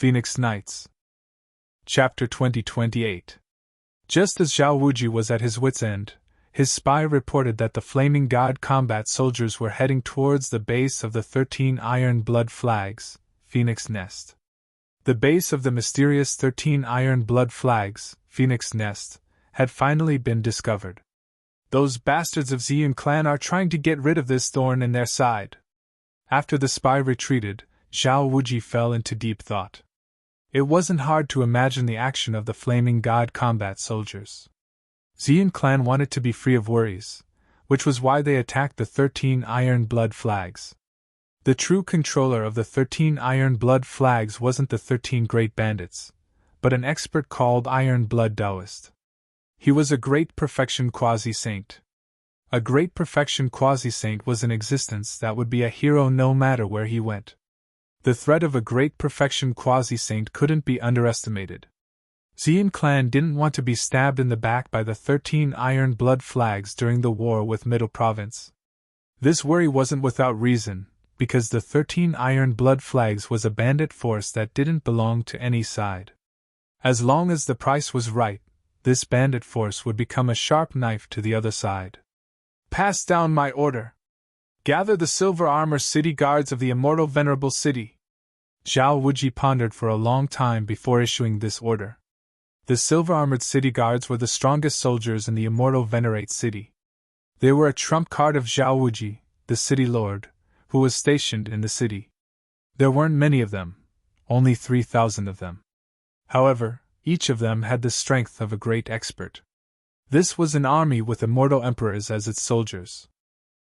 Phoenix Knights. Chapter 2028. Just as Zhao Wuji was at his wit's end, his spy reported that the Flaming God combat soldiers were heading towards the base of the 13 Iron Blood Flags, Phoenix Nest. The base of the mysterious 13 Iron Blood Flags, Phoenix Nest, had finally been discovered. Those bastards of Xian clan are trying to get rid of this thorn in their side. After the spy retreated, Zhao Wuji fell into deep thought. It wasn't hard to imagine the action of the Flaming God combat soldiers. Xian clan wanted to be free of worries, which was why they attacked the 13 Iron Blood Flags. The true controller of the 13 Iron Blood Flags wasn't the 13 Great Bandits, but an expert called Iron Blood Taoist. He was a Great Perfection Quasi-Saint. A Great Perfection Quasi-Saint was in existence that would be a hero no matter where he went. The threat of a Great Perfection Quasi-Saint couldn't be underestimated. Xian clan didn't want to be stabbed in the back by the 13 Iron Blood Flags during the war with Middle Province. This worry wasn't without reason, because the 13 Iron Blood Flags was a bandit force that didn't belong to any side. As long as the price was right, this bandit force would become a sharp knife to the other side. Pass down my order. Gather the silver armor city guards of the immortal Venerable City. Zhao Wuji pondered for a long time before issuing this order. The silver-armored city guards were the strongest soldiers in the immortal Venerate City. They were a trump card of Zhao Wuji, the city lord, who was stationed in the city. There weren't many of them, only 3,000 of them. However, each of them had the strength of a great expert. This was an army with immortal emperors as its soldiers.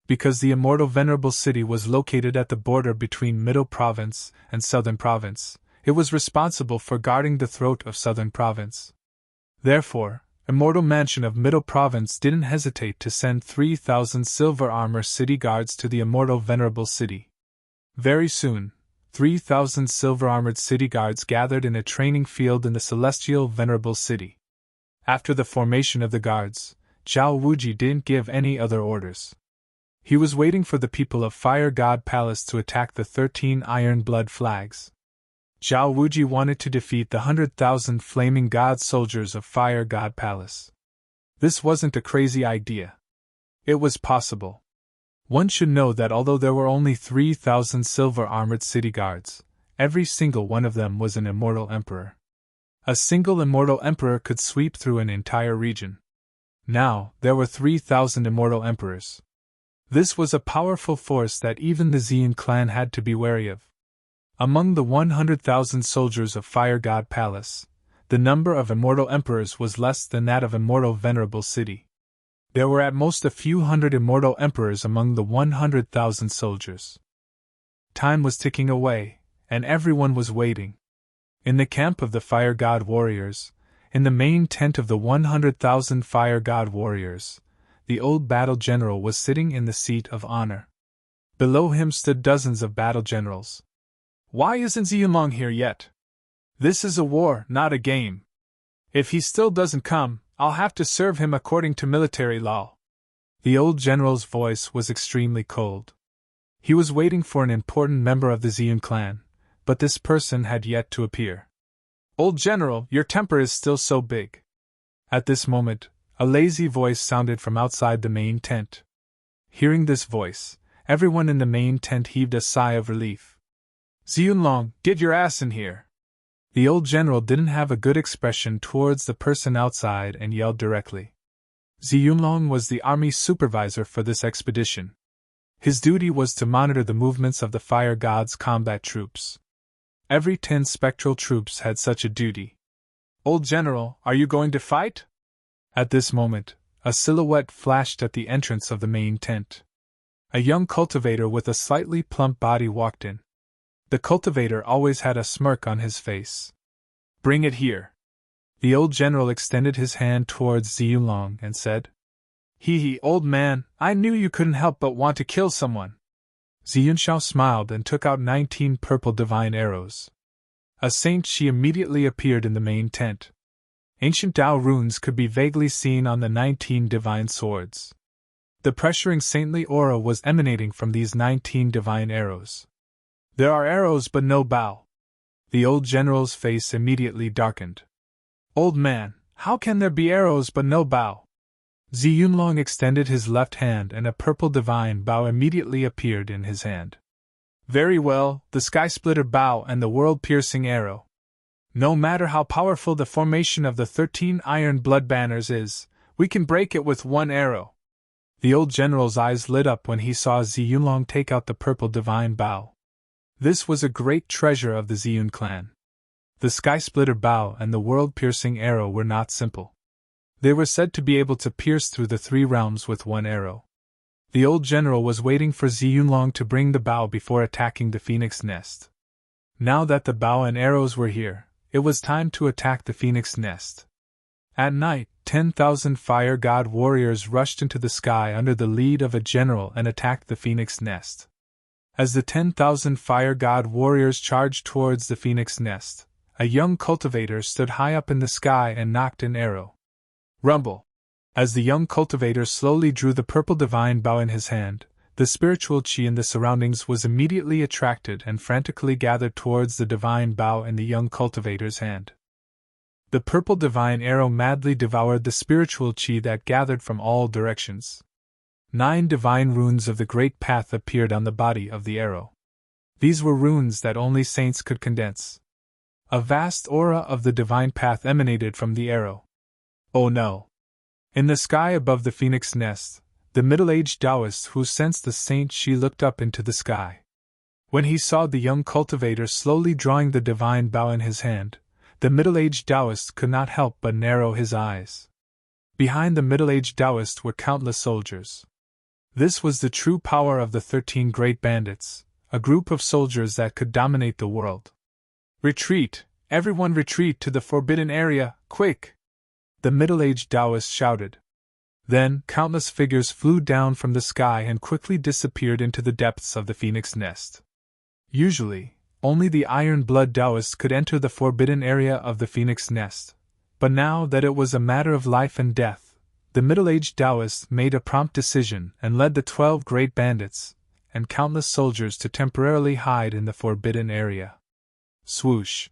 Because the immortal Venerable City was located at the border between Middle Province and Southern Province, it was responsible for guarding the throat of Southern Province. Therefore, Immortal Mansion of Middle Province didn't hesitate to send 3,000 silver armor city guards to the immortal Venerable City. Very soon, 3,000 silver-armored city guards gathered in a training field in the celestial Venerable City. After the formation of the guards, Zhao Wuji didn't give any other orders. He was waiting for the people of Fire God Palace to attack the 13 Iron Blood Flags. Zhao Wuji wanted to defeat the 100,000 Flaming God soldiers of Fire God Palace. This wasn't a crazy idea. It was possible. One should know that although there were only 3,000 silver-armored city guards, every single one of them was an immortal emperor. A single immortal emperor could sweep through an entire region. Now, there were 3,000 immortal emperors. This was a powerful force that even the Xian clan had to be wary of. Among the 100,000 soldiers of Fire God Palace, the number of immortal emperors was less than that of immortal Venerable City. There were at most a few hundred immortal emperors among the 100,000 soldiers. Time was ticking away, and everyone was waiting. In the camp of the Fire God warriors, in the main tent of the 100,000 Fire God warriors, the old battle general was sitting in the seat of honor. Below him stood dozens of battle generals. Why isn't Xianlong here yet? This is a war, not a game. If he still doesn't come, I'll have to serve him according to military law. The old general's voice was extremely cold. He was waiting for an important member of the Xian clan, but this person had yet to appear. Old general, your temper is still so big. At this moment, a lazy voice sounded from outside the main tent. Hearing this voice, everyone in the main tent heaved a sigh of relief. Xianlong, get your ass in here. The old general didn't have a good expression towards the person outside and yelled directly. Xianlong was the army supervisor for this expedition. His duty was to monitor the movements of the Fire God's combat troops. Every 10 spectral troops had such a duty. Old general, are you going to fight? At this moment, a silhouette flashed at the entrance of the main tent. A young cultivator with a slightly plump body walked in. The cultivator always had a smirk on his face. Bring it here. The old general extended his hand towards Xianlong and said, Hee, old man, I knew you couldn't help but want to kill someone. Xianshao smiled and took out 19 purple divine arrows. A saint, she immediately appeared in the main tent. Ancient Tao runes could be vaguely seen on the 19 divine swords. The pressuring saintly aura was emanating from these 19 divine arrows. There are arrows but no bow. The old general's face immediately darkened. Old man, how can there be arrows but no bow? Zhi Yunlong extended his left hand and a purple divine bow immediately appeared in his hand. Very well, the sky-splitter bow and the world-piercing arrow. No matter how powerful the formation of the 13 iron blood banners is, we can break it with one arrow. The old general's eyes lit up when he saw Zhi Yunlong take out the purple divine bow. This was a great treasure of the Ziyun clan. The sky-splitter bow and the world-piercing arrow were not simple. They were said to be able to pierce through the 3 realms with one arrow. The old general was waiting for Zhi Yunlong to bring the bow before attacking the phoenix nest. Now that the bow and arrows were here, it was time to attack the phoenix nest. At night, 10,000 fire god warriors rushed into the sky under the lead of a general and attacked the phoenix nest. As the 10,000 fire god warriors charged towards the phoenix nest, a young cultivator stood high up in the sky and knocked an arrow. Rumble! As the young cultivator slowly drew the purple divine bow in his hand, the spiritual chi in the surroundings was immediately attracted and frantically gathered towards the divine bow in the young cultivator's hand. The purple divine arrow madly devoured the spiritual chi that gathered from all directions. 9 divine runes of the Great Path appeared on the body of the arrow. These were runes that only saints could condense. A vast aura of the divine path emanated from the arrow. Oh no! In the sky above the phoenix nest, the middle-aged Taoist who sensed the saint Shi looked up into the sky. When he saw the young cultivator slowly drawing the divine bow in his hand, the middle-aged Taoist could not help but narrow his eyes. Behind the middle-aged Taoist were countless soldiers. This was the true power of the 13 Great Bandits, a group of soldiers that could dominate the world. Retreat! Everyone retreat to the forbidden area, quick! The middle-aged Taoist shouted. Then, countless figures flew down from the sky and quickly disappeared into the depths of the phoenix nest. Usually, only the iron blood Taoist could enter the forbidden area of the phoenix nest, but now that it was a matter of life and death, the middle-aged Taoist made a prompt decision and led the 12 great bandits and countless soldiers to temporarily hide in the forbidden area. Swoosh!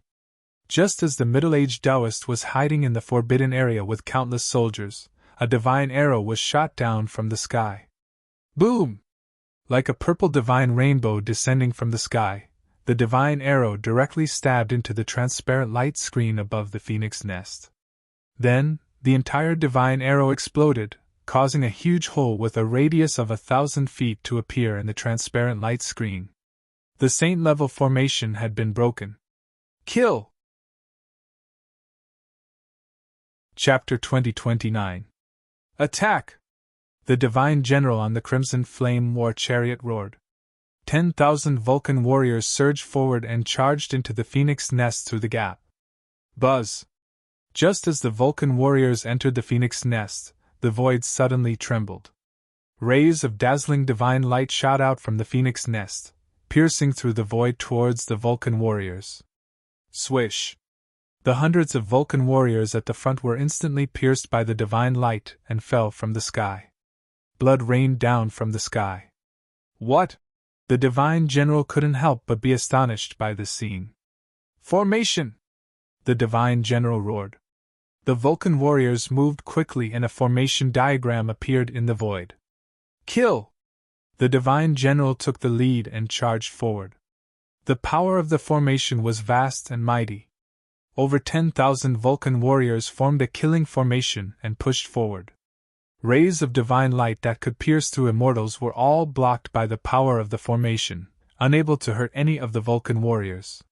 Just as the middle-aged Taoist was hiding in the forbidden area with countless soldiers, a divine arrow was shot down from the sky. Boom! Like a purple divine rainbow descending from the sky, the divine arrow directly stabbed into the transparent light screen above the phoenix nest. Then, the entire divine arrow exploded, causing a huge hole with a radius of 1,000 feet to appear in the transparent light screen. The saint-level formation had been broken. Kill! Chapter 2029. Attack! The divine general on the crimson flame war chariot roared. 10,000 Vulcan warriors surged forward and charged into the phoenix nest through the gap. Buzz! Just as the Vulcan warriors entered the phoenix nest, the void suddenly trembled. Rays of dazzling divine light shot out from the phoenix nest, piercing through the void towards the Vulcan warriors. Swish! The hundreds of Vulcan warriors at the front were instantly pierced by the divine light and fell from the sky. Blood rained down from the sky. What? The divine general couldn't help but be astonished by this scene. Formation! The divine general roared. The Vulcan warriors moved quickly and a formation diagram appeared in the void. Kill! The divine general took the lead and charged forward. The power of the formation was vast and mighty. Over 10,000 Vulcan warriors formed a killing formation and pushed forward. Rays of divine light that could pierce through immortals were all blocked by the power of the formation, unable to hurt any of the Vulcan warriors.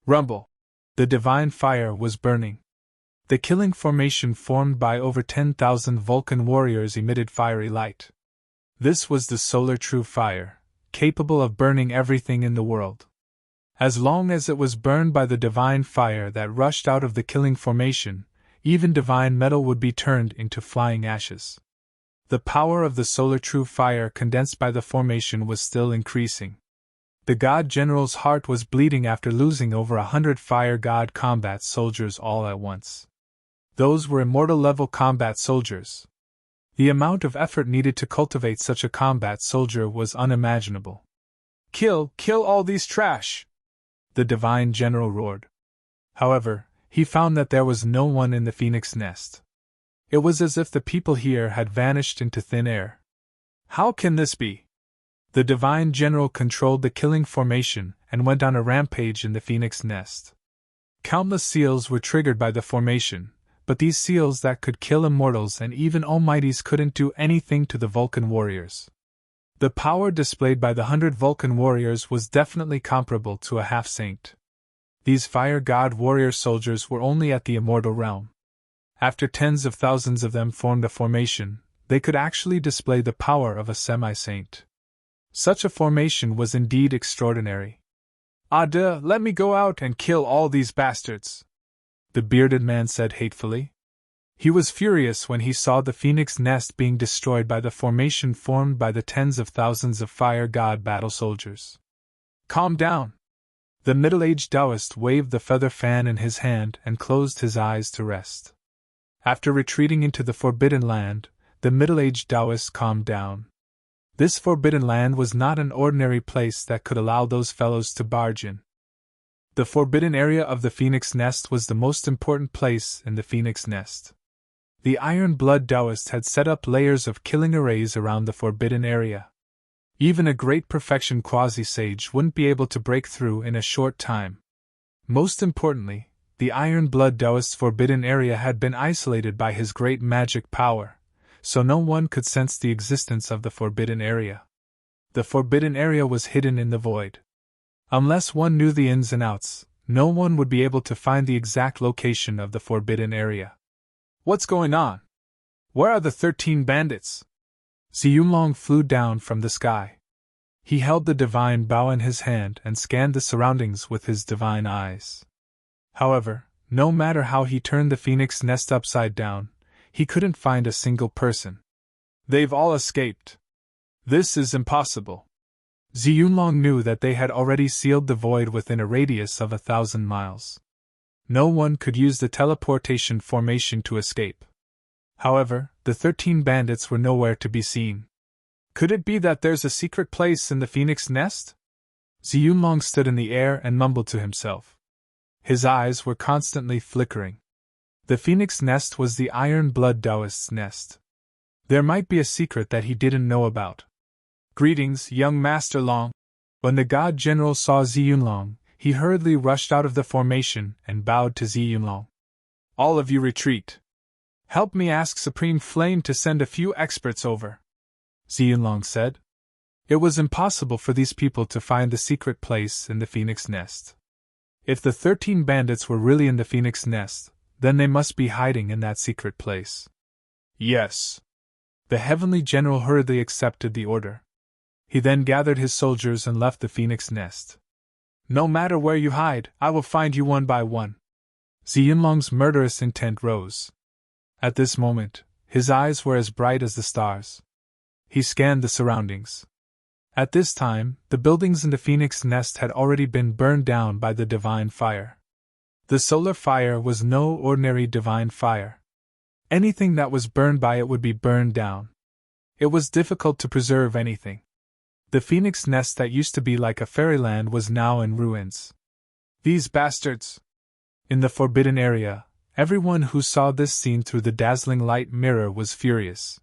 Rumble! The divine fire was burning. The killing formation formed by over 10,000 Vulcan warriors emitted fiery light. This was the solar true fire, capable of burning everything in the world. As long as it was burned by the divine fire that rushed out of the killing formation, even divine metal would be turned into flying ashes. The power of the solar true fire condensed by the formation was still increasing. The god general's heart was bleeding after losing over 100 fire god combat soldiers all at once. Those were immortal-level combat soldiers. The amount of effort needed to cultivate such a combat soldier was unimaginable. Kill all these trash! the Divine General roared. However, he found that there was no one in the phoenix nest. It was as if the people here had vanished into thin air. How can this be? The Divine General controlled the killing formation and went on a rampage in the phoenix nest. Countless seals were triggered by the formation, but these seals that could kill immortals and even almighties couldn't do anything to the Vulcan warriors. The power displayed by the 100 Vulcan warriors was definitely comparable to a half-saint. These fire god warrior soldiers were only at the immortal realm. After tens of thousands of them formed a formation, they could actually display the power of a semi-saint. Such a formation was indeed extraordinary. Let me go out and kill all these bastards, the bearded man said hatefully. He was furious when he saw the phoenix nest being destroyed by the formation formed by the tens of thousands of fire god battle soldiers. Calm down. The middle-aged Taoist waved the feather fan in his hand and closed his eyes to rest. After retreating into the Forbidden Land, the middle-aged Taoist calmed down. This Forbidden Land was not an ordinary place that could allow those fellows to barge in. The forbidden area of the phoenix nest was the most important place in the phoenix nest. The Iron Blood Taoist had set up layers of killing arrays around the forbidden area. Even a great perfection quasi-sage wouldn't be able to break through in a short time. Most importantly, the Iron Blood Taoist's forbidden area had been isolated by his great magic power, so no one could sense the existence of the forbidden area. The forbidden area was hidden in the void. Unless one knew the ins and outs, no one would be able to find the exact location of the forbidden area. What's going on? Where are the 13 bandits? Ziyunlong flew down from the sky. He held the divine bow in his hand and scanned the surroundings with his divine eyes. However, no matter how he turned the phoenix nest upside down, he couldn't find a single person. They've all escaped. This is impossible. Ziyunlong knew that they had already sealed the void within a radius of 1,000 miles. No one could use the teleportation formation to escape. However, the 13 bandits were nowhere to be seen. Could it be that there's a secret place in the phoenix nest? Ziyunlong stood in the air and mumbled to himself. His eyes were constantly flickering. The phoenix nest was the Iron Blood Taoist's nest. There might be a secret that he didn't know about. Greetings, young Master Long. When the God General saw Ziyunlong, he hurriedly rushed out of the formation and bowed to Ziyunlong. All of you retreat. Help me ask Supreme Flame to send a few experts over, Ziyunlong said. It was impossible for these people to find the secret place in the phoenix nest. If the 13 bandits were really in the phoenix nest, then they must be hiding in that secret place. Yes. The Heavenly General hurriedly accepted the order. He then gathered his soldiers and left the phoenix nest. No matter where you hide, I will find you one by one. Ziyunlong's murderous intent rose. At this moment, his eyes were as bright as the stars. He scanned the surroundings. At this time, the buildings in the phoenix nest had already been burned down by the divine fire. The solar fire was no ordinary divine fire. Anything that was burned by it would be burned down. It was difficult to preserve anything. The phoenix nest that used to be like a fairyland was now in ruins. These bastards! In the forbidden area, everyone who saw this scene through the dazzling light mirror was furious.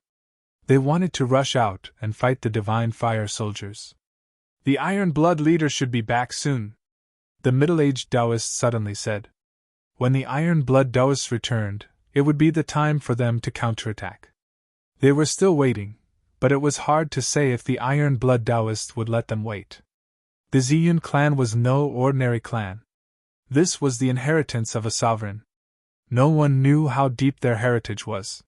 They wanted to rush out and fight the divine fire soldiers. The Iron Blood leader should be back soon, the middle-aged Taoist suddenly said. When the Iron Blood Taoists returned, it would be the time for them to counterattack. They were still waiting, but it was hard to say if the Iron Blood Taoists would let them wait. The Ziyun clan was no ordinary clan. This was the inheritance of a sovereign. No one knew how deep their heritage was.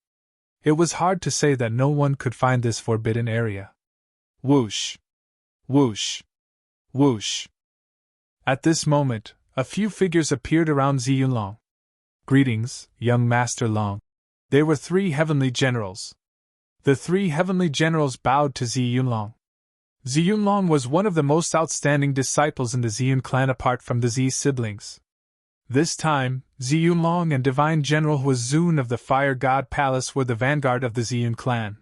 It was hard to say that no one could find this forbidden area. Whoosh! Whoosh! Whoosh! At this moment, a few figures appeared around Ziyunlong. Greetings, young Master Long. They were 3 heavenly generals. The 3 heavenly generals bowed to Ziyunlong. Ziyunlong was one of the most outstanding disciples in the Ziyun clan apart from the Z siblings. This time, Ziyunlong and Divine General Huazun of the Fire God Palace were the vanguard of the Ziyun clan.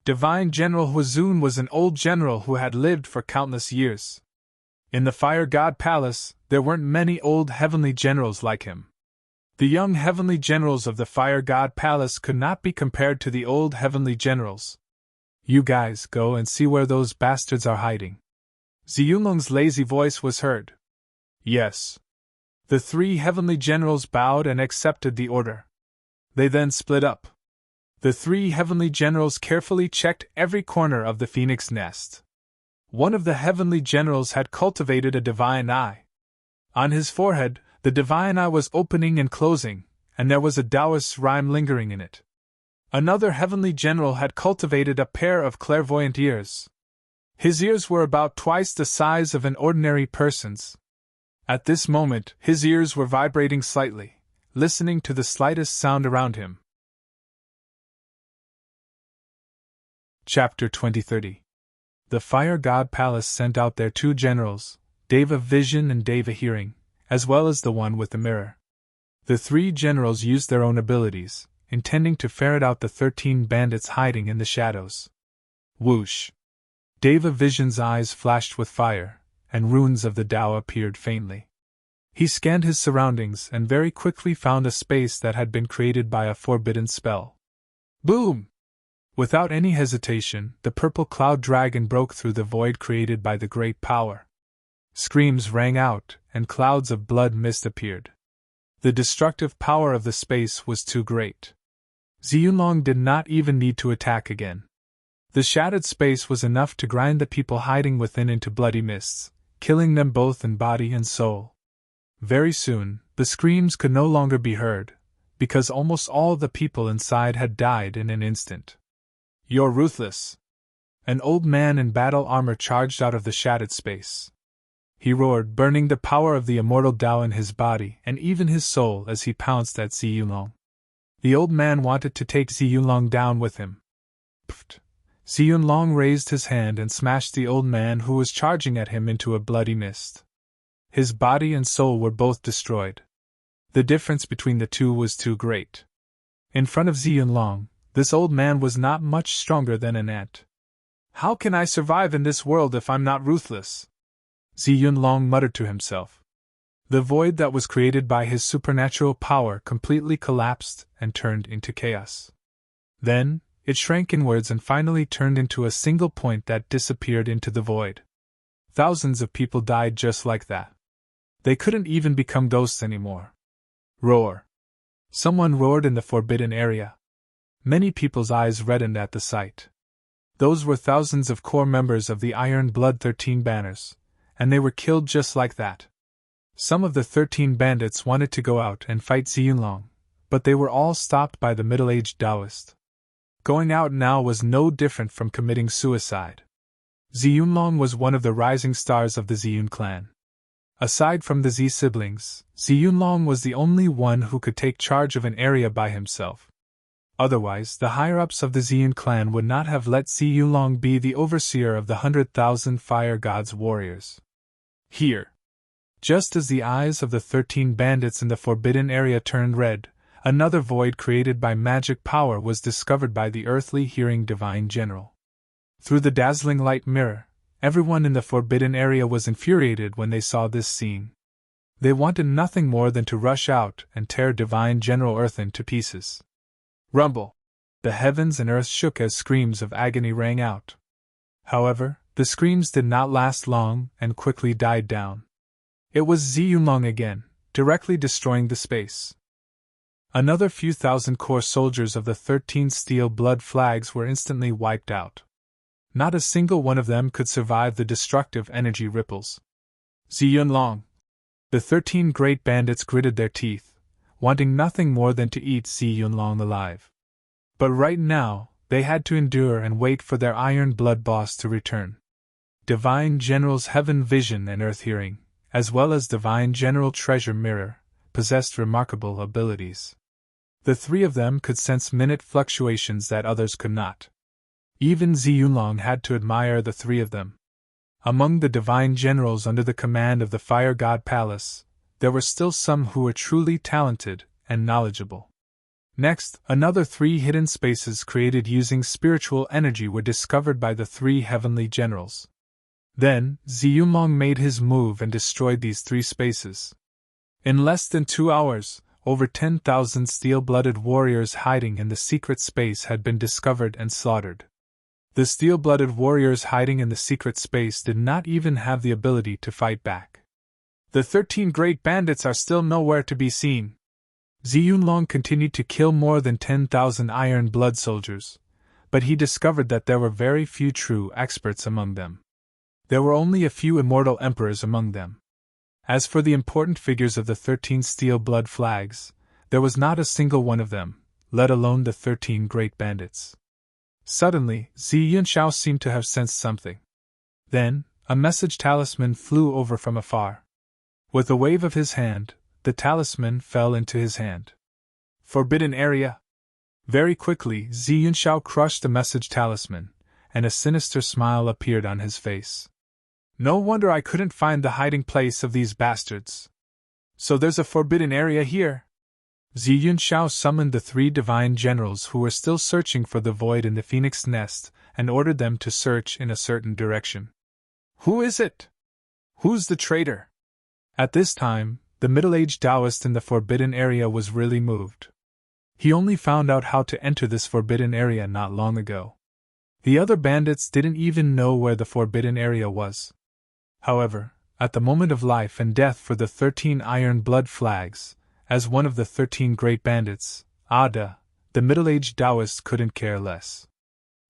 Divine General Huazun was an old general who had lived for countless years. In the Fire God Palace, there weren't many old heavenly generals like him. The young heavenly generals of the Fire God Palace could not be compared to the old heavenly generals. You guys go and see where those bastards are hiding. Ziyunlong's lazy voice was heard. Yes. The three heavenly generals bowed and accepted the order. They then split up. The three heavenly generals carefully checked every corner of the phoenix nest. One of the heavenly generals had cultivated a divine eye. On his forehead, the divine eye was opening and closing, and there was a Taoist rhyme lingering in it. Another heavenly general had cultivated a pair of clairvoyant ears. His ears were about twice the size of an ordinary person's. At this moment, his ears were vibrating slightly, listening to the slightest sound around him. Chapter 2030. The Fire God Palace sent out their two generals, Deva Vision and Deva Hearing, as well as the one with the mirror. The three generals used their own abilities, intending to ferret out the 13 bandits hiding in the shadows. Whoosh! Deva Vision's eyes flashed with fire, and runes of the Tao appeared faintly. He scanned his surroundings and very quickly found a space that had been created by a forbidden spell. Boom! Without any hesitation, the purple cloud dragon broke through the void created by the great power. Screams rang out, and clouds of blood mist appeared. The destructive power of the space was too great. Ziyunlong did not even need to attack again. The shattered space was enough to grind the people hiding within into bloody mists, killing them both in body and soul. Very soon, the screams could no longer be heard, because almost all the people inside had died in an instant. You're ruthless! An old man in battle armor charged out of the shattered space. He roared, burning the power of the immortal Tao in his body and even his soul as he pounced at Ziyunlong. The old man wanted to take Ziyunlong down with him. Pfft! Ziyunlong raised his hand and smashed the old man who was charging at him into a bloody mist. His body and soul were both destroyed. The difference between the two was too great. In front of Ziyunlong, this old man was not much stronger than an ant. How can I survive in this world if I'm not ruthless? Ziyunlong muttered to himself. The void that was created by his supernatural power completely collapsed and turned into chaos. Then, it shrank inwards and finally turned into a single point that disappeared into the void. Thousands of people died just like that. They couldn't even become ghosts anymore. Roar! Someone roared in the forbidden area. Many people's eyes reddened at the sight. Those were thousands of core members of the Iron Blood 13 banners, and they were killed just like that. Some of the 13 bandits wanted to go out and fight Ziyunlong, but they were all stopped by the middle-aged Taoist. Going out now was no different from committing suicide. Ziyunlong was one of the rising stars of the Ziyun clan. Aside from the Z siblings, Ziyunlong was the only one who could take charge of an area by himself. Otherwise, the higher-ups of the Ziyun clan would not have let Ziyunlong be the overseer of the 100,000 Fire God's warriors. Here! Just as the eyes of the 13 bandits in the forbidden area turned red, another void created by magic power was discovered by the earthly hearing divine general. Through the dazzling light mirror, everyone in the forbidden area was infuriated when they saw this scene. They wanted nothing more than to rush out and tear divine General Earth into pieces. Rumble! The heavens and earth shook as screams of agony rang out. However, the screams did not last long and quickly died down. It was Ziyunlong again, directly destroying the space. Another few thousand core soldiers of the 13 steel blood flags were instantly wiped out. Not a single one of them could survive the destructive energy ripples. Ziyunlong! The 13 great bandits gritted their teeth, wanting nothing more than to eat Ziyunlong alive. But right now, they had to endure and wait for their Iron Blood boss to return. Divine General's Heaven Vision and Earth Hearing, as well as Divine General Treasure Mirror, possessed remarkable abilities. The three of them could sense minute fluctuations that others could not. Even Ziyunlong had to admire the three of them. Among the divine generals under the command of the Fire God Palace, there were still some who were truly talented and knowledgeable. Next, another 3 hidden spaces created using spiritual energy were discovered by the 3 heavenly generals. Then, Ziyunlong made his move and destroyed these 3 spaces. In less than 2 hours, over 10,000 steel-blooded warriors hiding in the secret space had been discovered and slaughtered. The steel-blooded warriors hiding in the secret space did not even have the ability to fight back. The 13 great bandits are still nowhere to be seen. Ziyunlong continued to kill more than 10,000 Iron Blood soldiers, but he discovered that there were very few true experts among them. There were only a few immortal emperors among them. As for the important figures of the 13 steel blood flags, there was not a single one of them, let alone the 13 great bandits. Suddenly, Zi Yunxiao seemed to have sensed something. Then, a message talisman flew over from afar. With a wave of his hand, the talisman fell into his hand. Forbidden area! Very quickly, Zi Yunxiao crushed the message talisman, and a sinister smile appeared on his face. No wonder I couldn't find the hiding place of these bastards. So there's a forbidden area here? Zi Yunxiao summoned the 3 divine generals who were still searching for the void in the phoenix nest and ordered them to search in a certain direction. Who is it? Who's the traitor? At this time, the middle-aged Taoist in the forbidden area was really moved. He only found out how to enter this forbidden area not long ago. The other bandits didn't even know where the forbidden area was. However, at the moment of life and death for the 13 Iron Blood flags, as one of the 13 great bandits, Ada, the middle-aged Taoist couldn't care less.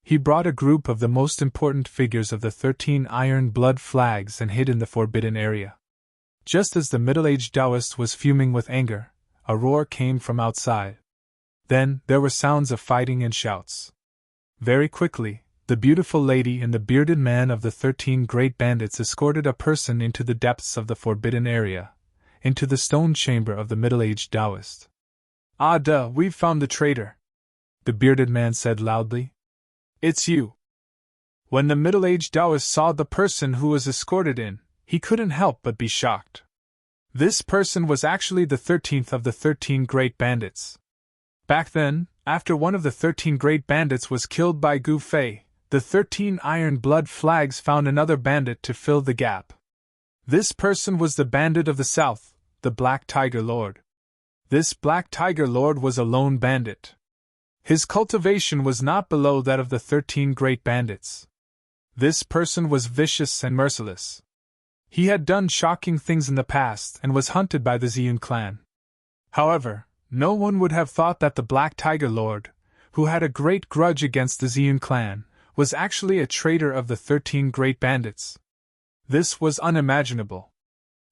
He brought a group of the most important figures of the 13 Iron Blood flags and hid in the forbidden area. Just as the middle-aged Taoist was fuming with anger, a roar came from outside. Then, there were sounds of fighting and shouts. Very quickly, the beautiful lady and the bearded man of the 13 great bandits escorted a person into the depths of the forbidden area, into the stone chamber of the middle-aged Taoist. Ah duh, we've found the traitor, the bearded man said loudly. It's you. When the middle-aged Taoist saw the person who was escorted in, he couldn't help but be shocked. This person was actually the 13th of the 13 great bandits. Back then, after one of the 13 great bandits was killed by Gu Fei, the 13 Iron Blood flags found another bandit to fill the gap. This person was the bandit of the south, the Black Tiger Lord. This Black Tiger Lord was a lone bandit. His cultivation was not below that of the 13 great bandits. This person was vicious and merciless. He had done shocking things in the past and was hunted by the Ziyun clan. However, no one would have thought that the Black Tiger Lord, who had a great grudge against the Ziyun clan, was actually a traitor of the 13 great bandits. This was unimaginable.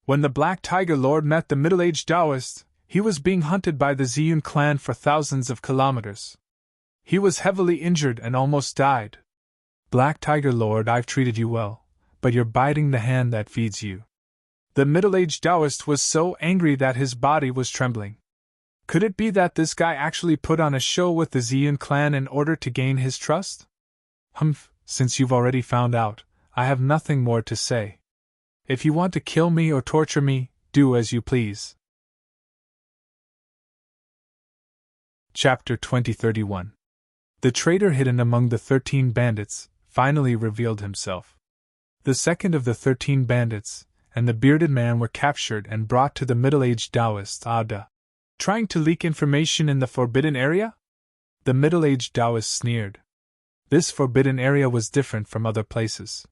When the Black Tiger Lord met the middle-aged Taoist, he was being hunted by the Ziyun clan for thousands of kilometers. He was heavily injured and almost died. Black Tiger Lord, I've treated you well, but you're biting the hand that feeds you. The middle-aged Taoist was so angry that his body was trembling. Could it be that this guy actually put on a show with the Ziyun clan in order to gain his trust? Humph, since you've already found out, I have nothing more to say. If you want to kill me or torture me, do as you please. Chapter 2031. The traitor hidden among the 13 bandits finally revealed himself. The second of the 13 bandits and the bearded man were captured and brought to the middle-aged Taoist Ada. Trying to leak information in the forbidden area? The middle-aged Taoist sneered. This forbidden area was different from other places.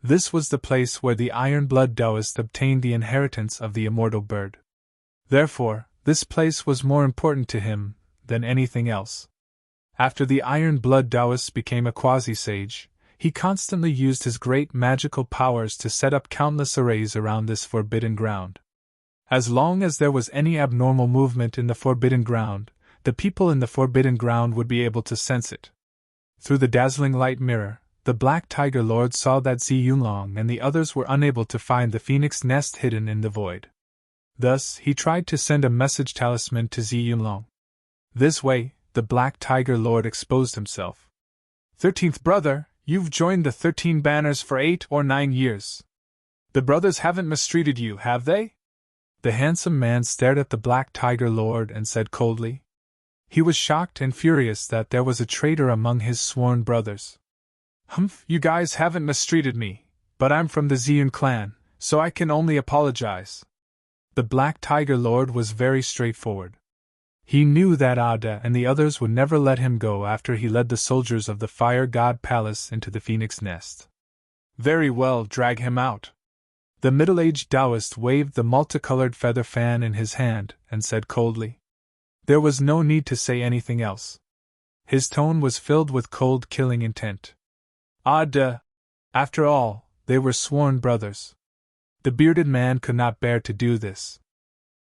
This was the place where the Iron Blood Taoist obtained the inheritance of the immortal bird. Therefore, this place was more important to him than anything else. After the Iron Blood Taoist became a quasi-sage, he constantly used his great magical powers to set up countless arrays around this forbidden ground. As long as there was any abnormal movement in the forbidden ground, the people in the forbidden ground would be able to sense it. Through the dazzling light mirror, the Black Tiger Lord saw that Zi Yunlong and the others were unable to find the phoenix nest hidden in the void. Thus, he tried to send a message talisman to Zi Yunlong. This way, the Black Tiger Lord exposed himself. 13th brother, you've joined the 13 banners for 8 or 9 years. The brothers haven't mistreated you, have they? The handsome man stared at the Black Tiger Lord and said coldly. He was shocked and furious that there was a traitor among his sworn brothers. Humph, you guys haven't mistreated me, But I'm from the Ziyun clan, so I can only apologize. The Black Tiger Lord was very straightforward. He knew that Ada and the others would never let him go after he led the soldiers of the Fire God Palace into the Phoenix Nest. Very well, drag him out. The middle-aged Taoist waved the multicolored feather fan in his hand and said coldly. There was no need to say anything else. His tone was filled with cold killing intent. Ada! After all, they were sworn brothers. The bearded man could not bear to do this.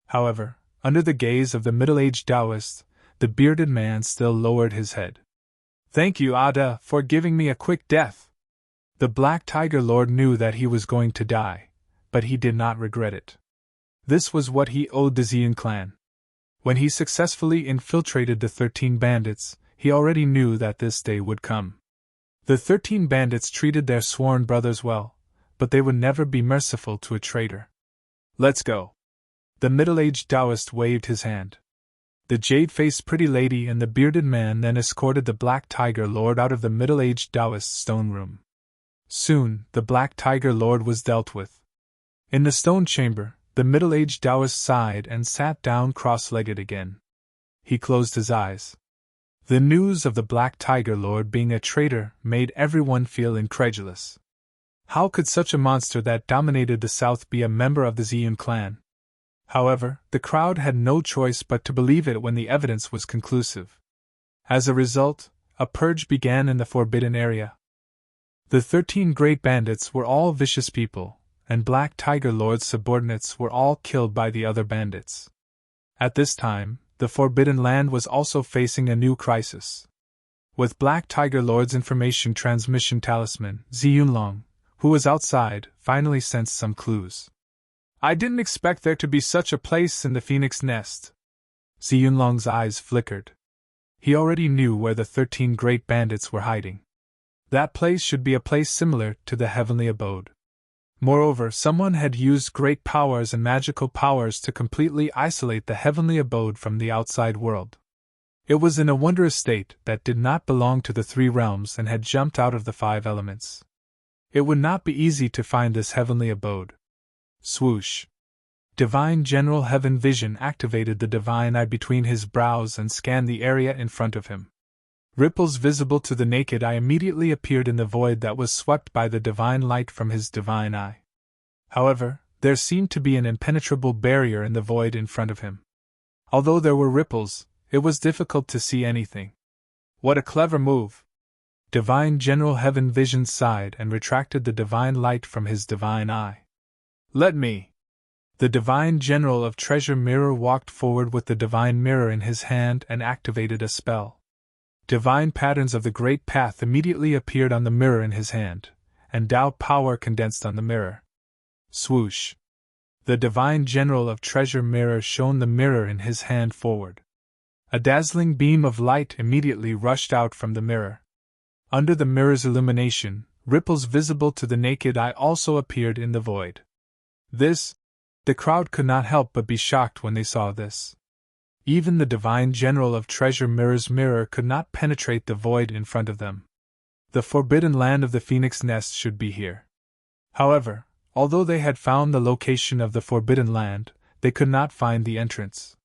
However, under the gaze of the middle-aged Taoist, the bearded man still lowered his head. Thank you, Ada, for giving me a quick death. The Black Tiger Lord knew that he was going to die, but he did not regret it. This was what he owed the Ziyun clan. When he successfully infiltrated the 13 bandits, he already knew that this day would come. The 13 bandits treated their sworn brothers well, but they would never be merciful to a traitor. Let's go. The middle-aged Taoist waved his hand. The jade-faced pretty lady and the bearded man then escorted the Black Tiger Lord out of the middle-aged Taoist stone room. Soon, the Black Tiger Lord was dealt with. In the stone chamber, the middle-aged Taoist sighed and sat down cross-legged again. He closed his eyes. The news of the Black Tiger Lord being a traitor made everyone feel incredulous. How could such a monster that dominated the South be a member of the Ziyun clan? However, the crowd had no choice but to believe it when the evidence was conclusive. As a result, a purge began in the Forbidden Area. The 13 great bandits were all vicious people, and Black Tiger Lord's subordinates were all killed by the other bandits. At this time, the Forbidden Land was also facing a new crisis. With Black Tiger Lord's information transmission talisman, Ziyunlong, who was outside, finally sensed some clues. I didn't expect there to be such a place in the Phoenix Nest. Ziyunlong's eyes flickered. He already knew where the 13 great bandits were hiding. That place should be a place similar to the Heavenly Abode. Moreover, someone had used great powers and magical powers to completely isolate the Heavenly Abode from the outside world. It was in a wondrous state that did not belong to the 3 realms and had jumped out of the 5 elements. It would not be easy to find this Heavenly Abode. Swoosh! Divine General Heaven Vision activated the divine eye between his brows and scanned the area in front of him. Ripples visible to the naked eye immediately appeared in the void that was swept by the divine light from his divine eye. However, there seemed to be an impenetrable barrier in the void in front of him. Although there were ripples, it was difficult to see anything. What a clever move! Divine General Heaven Vision sighed and retracted the divine light from his divine eye. Let me! The Divine General of Treasure Mirror walked forward with the divine mirror in his hand and activated a spell. Divine patterns of the Great Path immediately appeared on the mirror in his hand, and Tao power condensed on the mirror. Swoosh! The Divine General of Treasure Mirror shone the mirror in his hand forward. A dazzling beam of light immediately rushed out from the mirror. Under the mirror's illumination, ripples visible to the naked eye also appeared in the void. The crowd could not help but be shocked when they saw this. Even the Divine General of Treasure Mirror's mirror could not penetrate the void in front of them. The Forbidden Land of the Phoenix Nest should be here. However, although they had found the location of the Forbidden Land, they could not find the entrance.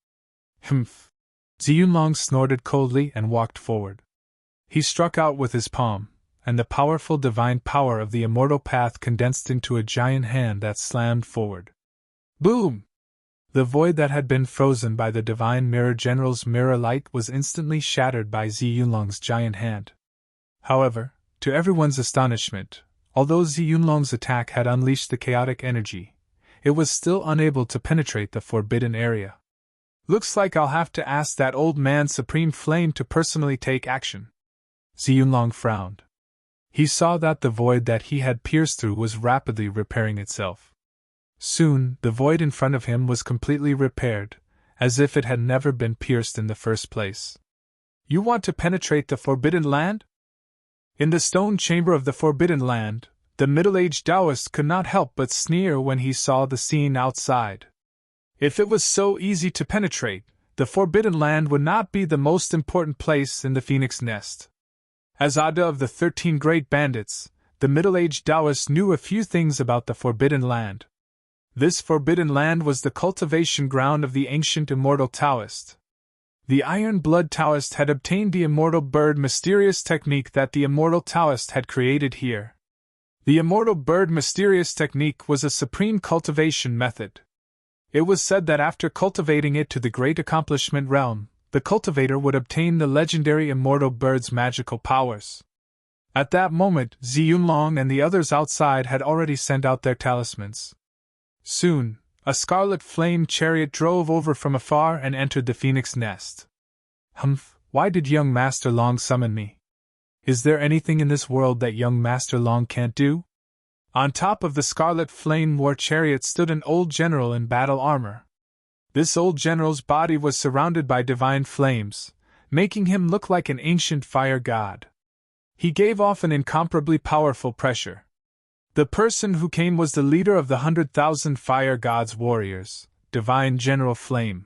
Humph! Ziyunlong snorted coldly and walked forward. He struck out with his palm, and the powerful divine power of the immortal path condensed into a giant hand that slammed forward. Boom! The void that had been frozen by the Divine Mirror General's mirror light was instantly shattered by Ziyunlong's giant hand. However, to everyone's astonishment, although Ziyunlong's attack had unleashed the chaotic energy, it was still unable to penetrate the forbidden area. Looks like I'll have to ask that old man Supreme Flame to personally take action. Ziyunlong frowned. He saw that the void that he had pierced through was rapidly repairing itself. Soon, the void in front of him was completely repaired, as if it had never been pierced in the first place. You want to penetrate the Forbidden Land? In the stone chamber of the Forbidden Land, the middle-aged Taoist could not help but sneer when he saw the scene outside. If it was so easy to penetrate, the Forbidden Land would not be the most important place in the Phoenix Nest. As Ada of the 13 Great Bandits, the middle-aged Taoist knew a few things about the Forbidden Land. This Forbidden Land was the cultivation ground of the ancient immortal Taoist. The Iron Blood Taoist had obtained the immortal bird mysterious technique that the immortal Taoist had created here. The immortal bird mysterious technique was a supreme cultivation method. It was said that after cultivating it to the great accomplishment realm, the cultivator would obtain the legendary immortal bird's magical powers. At that moment, Zhi Yunlong and the others outside had already sent out their talismans. Soon, a scarlet flame chariot drove over from afar and entered the phoenix nest. Humph, why did young Master Long summon me? Is there anything in this world that young Master Long can't do? On top of the scarlet flame war chariot stood an old general in battle armor. This old general's body was surrounded by divine flames, making him look like an ancient fire god. He gave off an incomparably powerful pressure. The person who came was the leader of the 100,000 fire gods' warriors, Divine General Flame.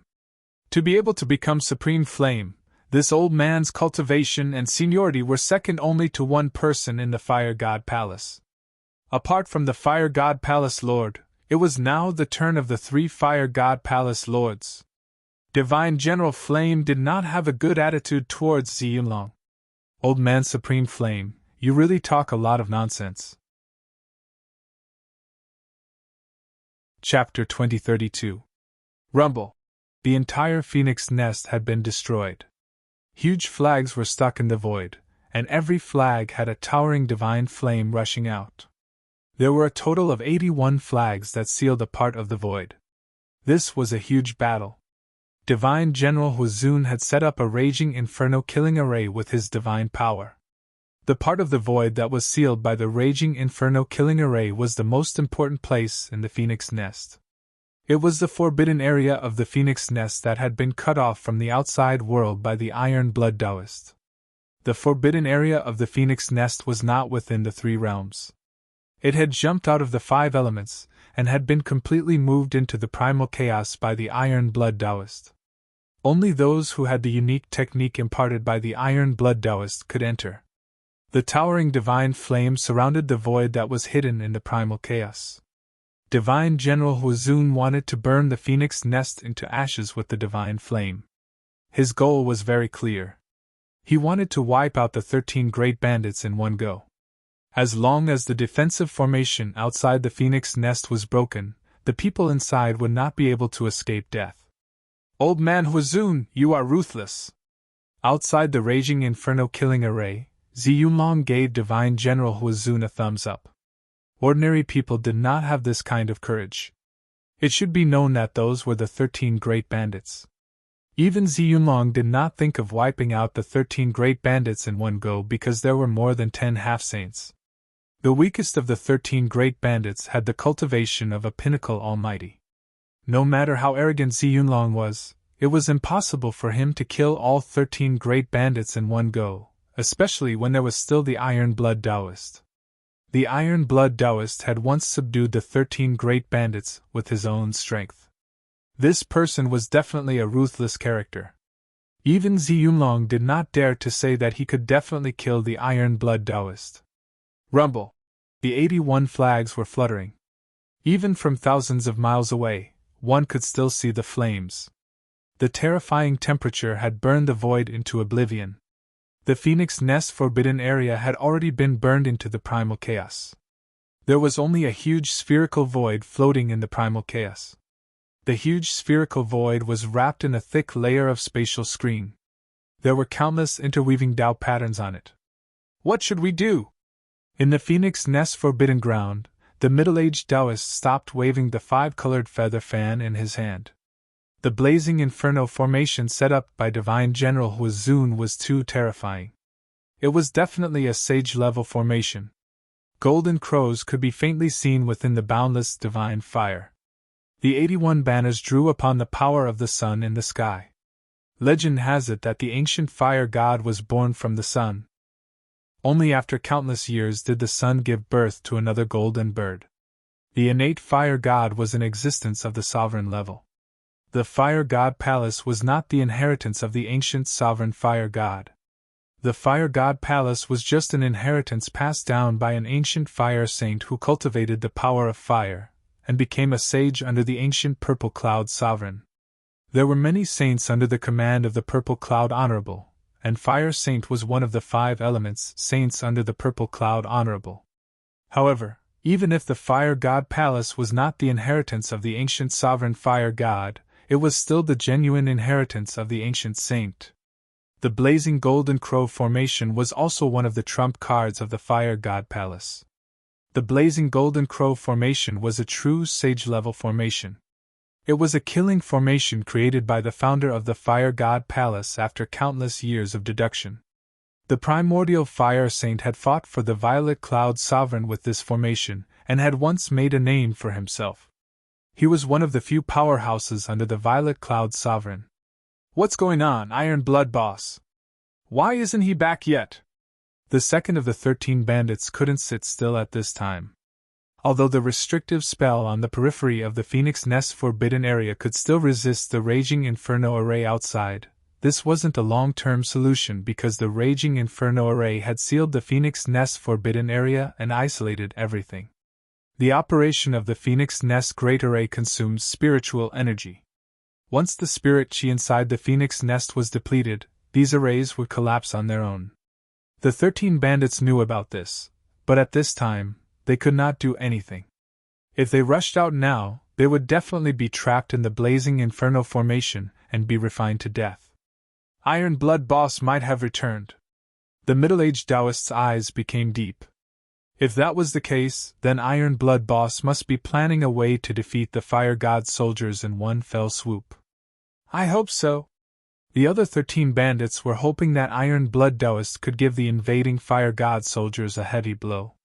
To be able to become Supreme Flame, this old man's cultivation and seniority were second only to one person in the Fire God Palace. Apart from the Fire God Palace Lord, it was now the turn of the 3 Fire God Palace Lords. Divine General Flame did not have a good attitude towards Zhi Yunlong. Old man Supreme Flame, you really talk a lot of nonsense. Chapter 2032. Rumble. The entire phoenix nest had been destroyed. Huge flags were stuck in the void, and every flag had a towering divine flame rushing out. There were a total of 81 flags that sealed a part of the void. This was a huge battle. Divine General Huizun had set up a raging inferno killing array with his divine power. The part of the void that was sealed by the raging inferno killing array was the most important place in the phoenix nest. It was the forbidden area of the phoenix nest that had been cut off from the outside world by the Iron Blood Taoist. The forbidden area of the phoenix nest was not within the 3 realms. It had jumped out of the 5 elements, and had been completely moved into the primal chaos by the Iron Blood Taoist. Only those who had the unique technique imparted by the Iron Blood Taoist could enter. The towering divine flame surrounded the void that was hidden in the primal chaos. Divine General Huizun wanted to burn the phoenix nest into ashes with the divine flame. His goal was very clear. He wanted to wipe out the 13 great bandits in one go. As long as the defensive formation outside the phoenix nest was broken, the people inside would not be able to escape death. Old man Huizun, you are ruthless. Outside the raging inferno killing array, Zhi Yunlong gave Divine General Huizun a thumbs up. Ordinary people did not have this kind of courage. It should be known that those were the 13 great bandits. Even Zhi Yunlong did not think of wiping out the 13 great bandits in one go because there were more than 10 half-saints. The weakest of the 13 great bandits had the cultivation of a pinnacle almighty. No matter how arrogant Zhi Yunlong was, it was impossible for him to kill all 13 great bandits in one go, especially when there was still the Iron Blood Taoist. The Iron Blood Taoist had once subdued the 13 great bandits with his own strength. This person was definitely a ruthless character. Even Zhi Yunlong did not dare to say that he could definitely kill the Iron Blood Taoist. Rumble. The 81 flags were fluttering. Even from thousands of miles away, one could still see the flames. The terrifying temperature had burned the void into oblivion. The phoenix nest forbidden area had already been burned into the primal chaos. There was only a huge spherical void floating in the primal chaos. The huge spherical void was wrapped in a thick layer of spatial screen. There were countless interweaving Tao patterns on it. What should we do? In the phoenix nest forbidden ground, the middle-aged Taoist stopped waving the 5-colored feather fan in his hand. The blazing inferno formation set up by Divine General Huizun was too terrifying. It was definitely a sage-level formation. Golden crows could be faintly seen within the boundless divine fire. The 81 banners drew upon the power of the sun in the sky. Legend has it that the ancient fire god was born from the sun. Only after countless years did the sun give birth to another golden bird. The innate fire god was an existence of the sovereign level. The fire god palace was not the inheritance of the ancient sovereign fire god. The Fire God Palace was just an inheritance passed down by an ancient fire saint who cultivated the power of fire, and became a sage under the ancient Purple Cloud Sovereign. There were many saints under the command of the Purple Cloud Honorable, and Fire Saint was one of the 5 elements saints under the Purple Cloud Honorable. However, even if the Fire God Palace was not the inheritance of the ancient sovereign Fire God, it was still the genuine inheritance of the ancient saint. The blazing golden crow formation was also one of the trump cards of the Fire God Palace. The blazing golden crow formation was a true sage-level formation. It was a killing formation created by the founder of the Fire God Palace after countless years of deduction. The primordial fire saint had fought for the Violet Cloud Sovereign with this formation, and had once made a name for himself. He was one of the few powerhouses under the Violet Cloud Sovereign. "What's going on, Iron Blood Boss? Why isn't he back yet?" The second of the 13 bandits couldn't sit still at this time. Although the restrictive spell on the periphery of the Phoenix Nest forbidden area could still resist the raging inferno array outside, this wasn't a long-term solution because the raging inferno array had sealed the Phoenix Nest forbidden area and isolated everything. The operation of the Phoenix Nest Great Array consumes spiritual energy. Once the spirit chi inside the Phoenix Nest was depleted, these arrays would collapse on their own. The 13 bandits knew about this, but at this time, they could not do anything. If they rushed out now, they would definitely be trapped in the blazing inferno formation and be refined to death. Iron Blood Boss might have returned. The middle-aged Taoist's eyes became deep. If that was the case, then Iron Blood Boss must be planning a way to defeat the Fire God soldiers in one fell swoop. I hope so. The other 13 bandits were hoping that Iron Blood Taoist could give the invading Fire God soldiers a heavy blow.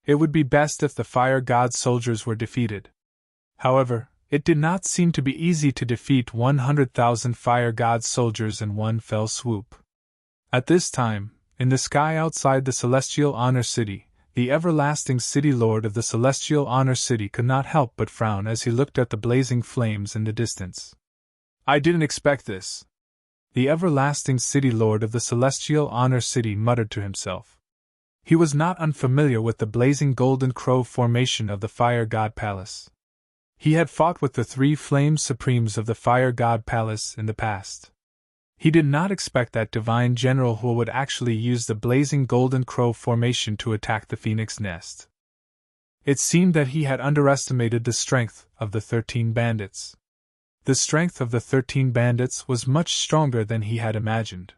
It would be best if the Fire God soldiers were defeated. However, it did not seem to be easy to defeat 100,000 Fire God soldiers in one fell swoop. At this time, in the sky outside the Celestial Honor City, the everlasting City Lord of the Celestial Honor City could not help but frown as he looked at the blazing flames in the distance. I didn't expect this. The everlasting City Lord of the Celestial Honor City muttered to himself. He was not unfamiliar with the blazing golden crow formation of the Fire God Palace. He had fought with the 3 Flame Supremes of the Fire God Palace in the past. He did not expect that Divine General Hu would actually use the blazing golden crow formation to attack the Phoenix Nest. It seemed that he had underestimated the strength of the 13 bandits. The strength of the 13 bandits was much stronger than he had imagined.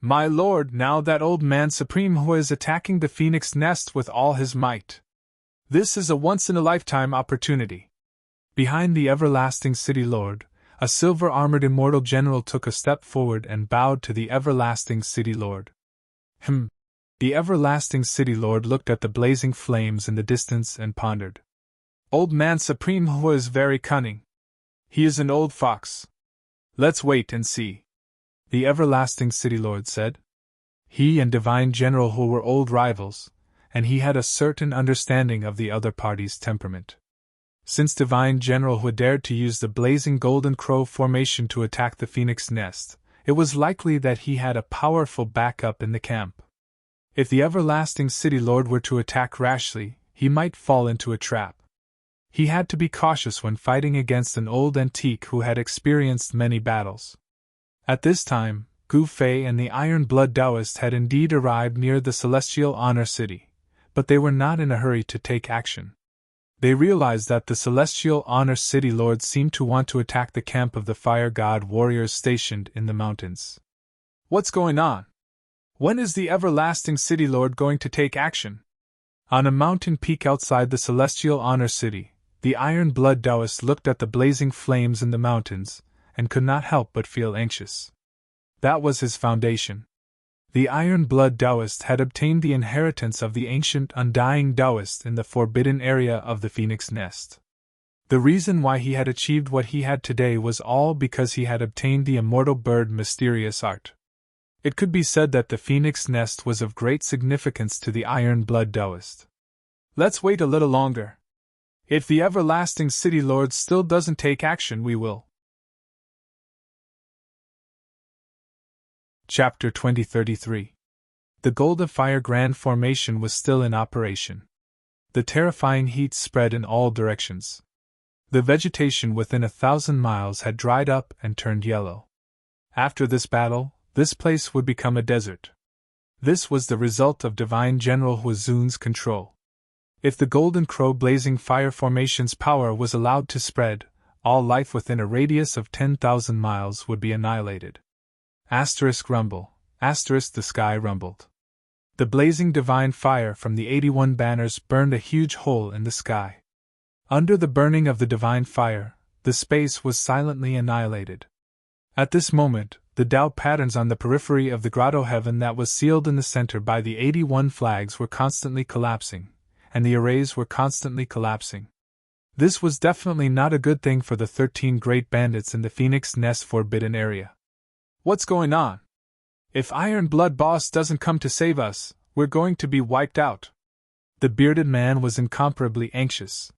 My lord, now that old man Supreme Hu is attacking the Phoenix Nest with all his might. This is a once-in-a-lifetime opportunity. Behind the everlasting City Lord, a silver-armored immortal general took a step forward and bowed to the everlasting City Lord. The everlasting City Lord looked at the blazing flames in the distance and pondered. Old man Supreme Hu is very cunning. He is an old fox. Let's wait and see. The everlasting City Lord said. He and Divine General Hu were old rivals, and he had a certain understanding of the other party's temperament. Since Divine General Hu dared to use the blazing golden crow formation to attack the Phoenix Nest, it was likely that he had a powerful backup in the camp. If the everlasting City Lord were to attack rashly, he might fall into a trap. He had to be cautious when fighting against an old antique who had experienced many battles. At this time, Gu Fei and the Iron Blood Taoist had indeed arrived near the Celestial Honor City, but they were not in a hurry to take action. They realized that the Celestial Honor City Lord seemed to want to attack the camp of the Fire God warriors stationed in the mountains. What's going on? When is the everlasting City Lord going to take action? On a mountain peak outside the Celestial Honor City, the Iron Blood Taoist looked at the blazing flames in the mountains, and could not help but feel anxious. That was his foundation. The Iron Blood Taoist had obtained the inheritance of the ancient Undying Taoist in the forbidden area of the Phoenix Nest. The reason why he had achieved what he had today was all because he had obtained the immortal bird mysterious art. It could be said that the Phoenix Nest was of great significance to the Iron Blood Taoist. Let's wait a little longer. If the everlasting City Lord still doesn't take action, we will. Chapter 2033. The Golden Fire Grand Formation was still in operation. The terrifying heat spread in all directions. The vegetation within 1,000 miles had dried up and turned yellow. After this battle, this place would become a desert. This was the result of Divine General Huazun's control. If the Golden Crow Blazing Fire Formation's power was allowed to spread, all life within a radius of 10,000 miles would be annihilated. Rumble. The sky rumbled. The blazing divine fire from the 81 banners burned a huge hole in the sky. Under the burning of the divine fire, the space was silently annihilated. At this moment, the Tao patterns on the periphery of the grotto heaven that was sealed in the center by the 81 flags were constantly collapsing, and the arrays were constantly collapsing. This was definitely not a good thing for the 13 great bandits in the Phoenix Nest Forbidden Area. What's going on? If Iron Blood Boss doesn't come to save us, we're going to be wiped out. The bearded man was incomparably anxious.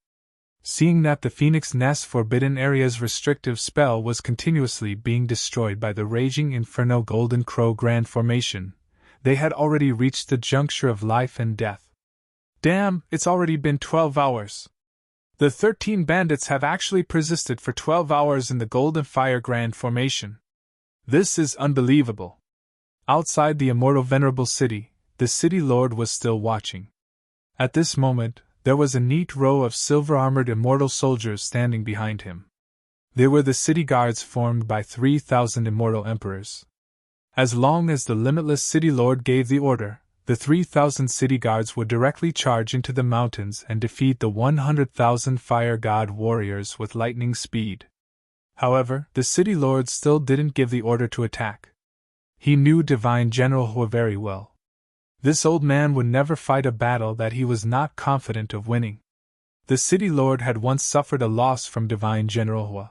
Seeing that the Phoenix Nest Forbidden Area's restrictive spell was continuously being destroyed by the raging Inferno Golden Crow Grand Formation, they had already reached the juncture of life and death. Damn, it's already been 12 hours. The 13 bandits have actually persisted for 12 hours in the Golden Fire Grand Formation. This is unbelievable. Outside the immortal Venerable city, the city lord was still watching. At this moment, there was a neat row of silver-armored immortal soldiers standing behind him. They were the city guards formed by 3,000 immortal emperors. As long as the limitless city lord gave the order, the 3,000 city guards would directly charge into the mountains and defeat the 100,000 fire god warriors with lightning speed. However, the city lord still didn't give the order to attack. He knew Divine General Hua very well. This old man would never fight a battle that he was not confident of winning. The city lord had once suffered a loss from Divine General Hua.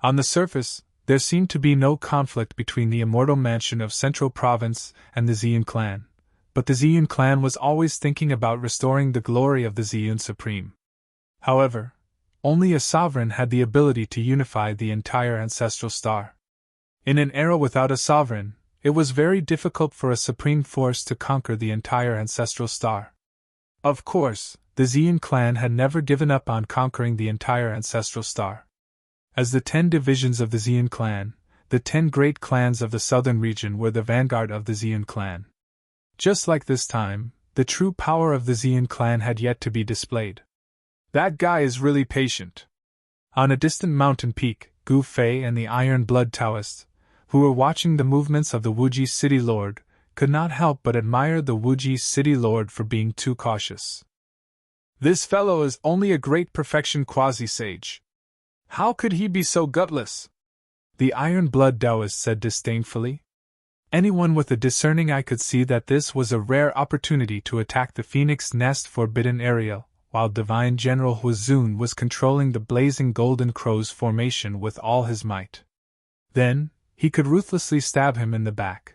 On the surface, there seemed to be no conflict between the immortal mansion of Central Province and the Ziyun clan, but the Ziyun clan was always thinking about restoring the glory of the Ziyun Supreme. However, only a sovereign had the ability to unify the entire ancestral star. In an era without a sovereign, it was very difficult for a supreme force to conquer the entire ancestral star. Of course, the Ziyun clan had never given up on conquering the entire ancestral star. As the 10 divisions of the Ziyun clan, the 10 great clans of the southern region were the vanguard of the Ziyun clan. Just like this time, the true power of the Ziyun clan had yet to be displayed. That guy is really patient. On a distant mountain peak, Gu Fei and the Iron Blood Taoists, who were watching the movements of the Wuji city lord, could not help but admire the Wuji city lord for being too cautious. This fellow is only a great perfection quasi-sage. How could he be so gutless? The Iron Blood Taoist said disdainfully. Anyone with a discerning eye could see that this was a rare opportunity to attack the Phoenix Nest Forbidden Area, while Divine General Huazun was controlling the blazing Golden Crow's formation with all his might. Then, he could ruthlessly stab him in the back.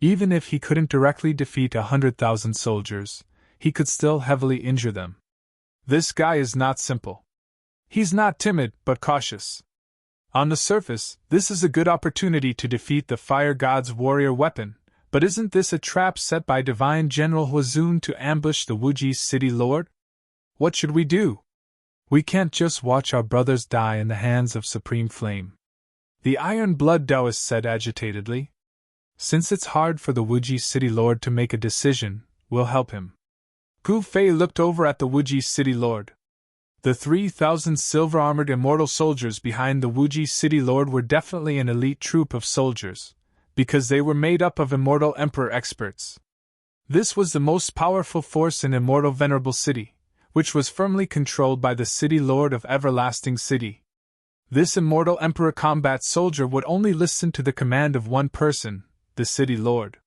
Even if he couldn't directly defeat 100,000 soldiers, he could still heavily injure them. This guy is not simple. He's not timid, but cautious. On the surface, this is a good opportunity to defeat the Fire God's warrior weapon, but isn't this a trap set by Divine General Huazun to ambush the Wuji city lord? What should we do? We can't just watch our brothers die in the hands of Supreme Flame. The Iron Blood Taoist said agitatedly. Since it's hard for the Wuji city lord to make a decision, we'll help him. Gu Fei looked over at the Wuji city lord. The 3,000 silver-armored immortal soldiers behind the Wuji city lord were definitely an elite troop of soldiers, because they were made up of immortal emperor experts. This was the most powerful force in immortal Venerable city, which was firmly controlled by the city lord of Everlasting City. This immortal emperor combat soldier would only listen to the command of one person, the city lord.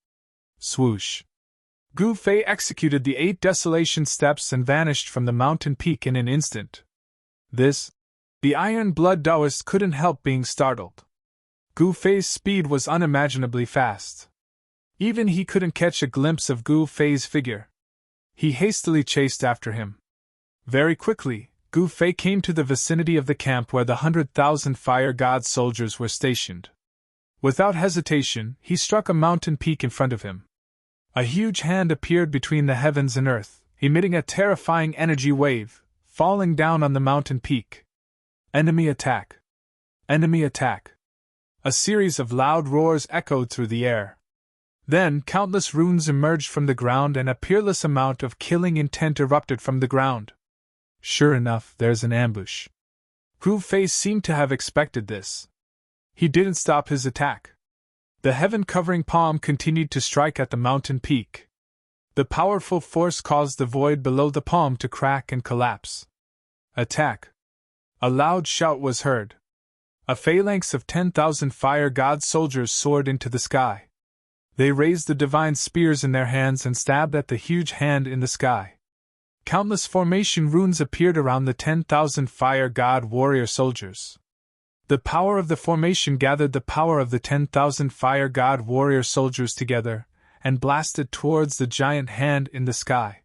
Swoosh. Gu Fei executed the 8 desolation steps and vanished from the mountain peak in an instant. The Iron Blood Taoist couldn't help being startled. Gu Fei's speed was unimaginably fast. Even he couldn't catch a glimpse of Gu Fei's figure. He hastily chased after him. Very quickly, Gu Fei came to the vicinity of the camp where the 100,000 Fire God soldiers were stationed. Without hesitation, he struck a mountain peak in front of him. A huge hand appeared between the heavens and earth, emitting a terrifying energy wave, falling down on the mountain peak. Enemy attack! Enemy attack! A series of loud roars echoed through the air. Then countless runes emerged from the ground and a peerless amount of killing intent erupted from the ground. Sure enough, there's an ambush. Gu Fei seemed to have expected this. He didn't stop his attack. The heaven-covering palm continued to strike at the mountain peak. The powerful force caused the void below the palm to crack and collapse. Attack! A loud shout was heard. A phalanx of 10,000 fire god soldiers soared into the sky. They raised the divine spears in their hands and stabbed at the huge hand in the sky. Countless formation runes appeared around the 10,000 fire god warrior soldiers. The power of the formation gathered the power of the 10,000 fire god warrior soldiers together, and blasted towards the giant hand in the sky.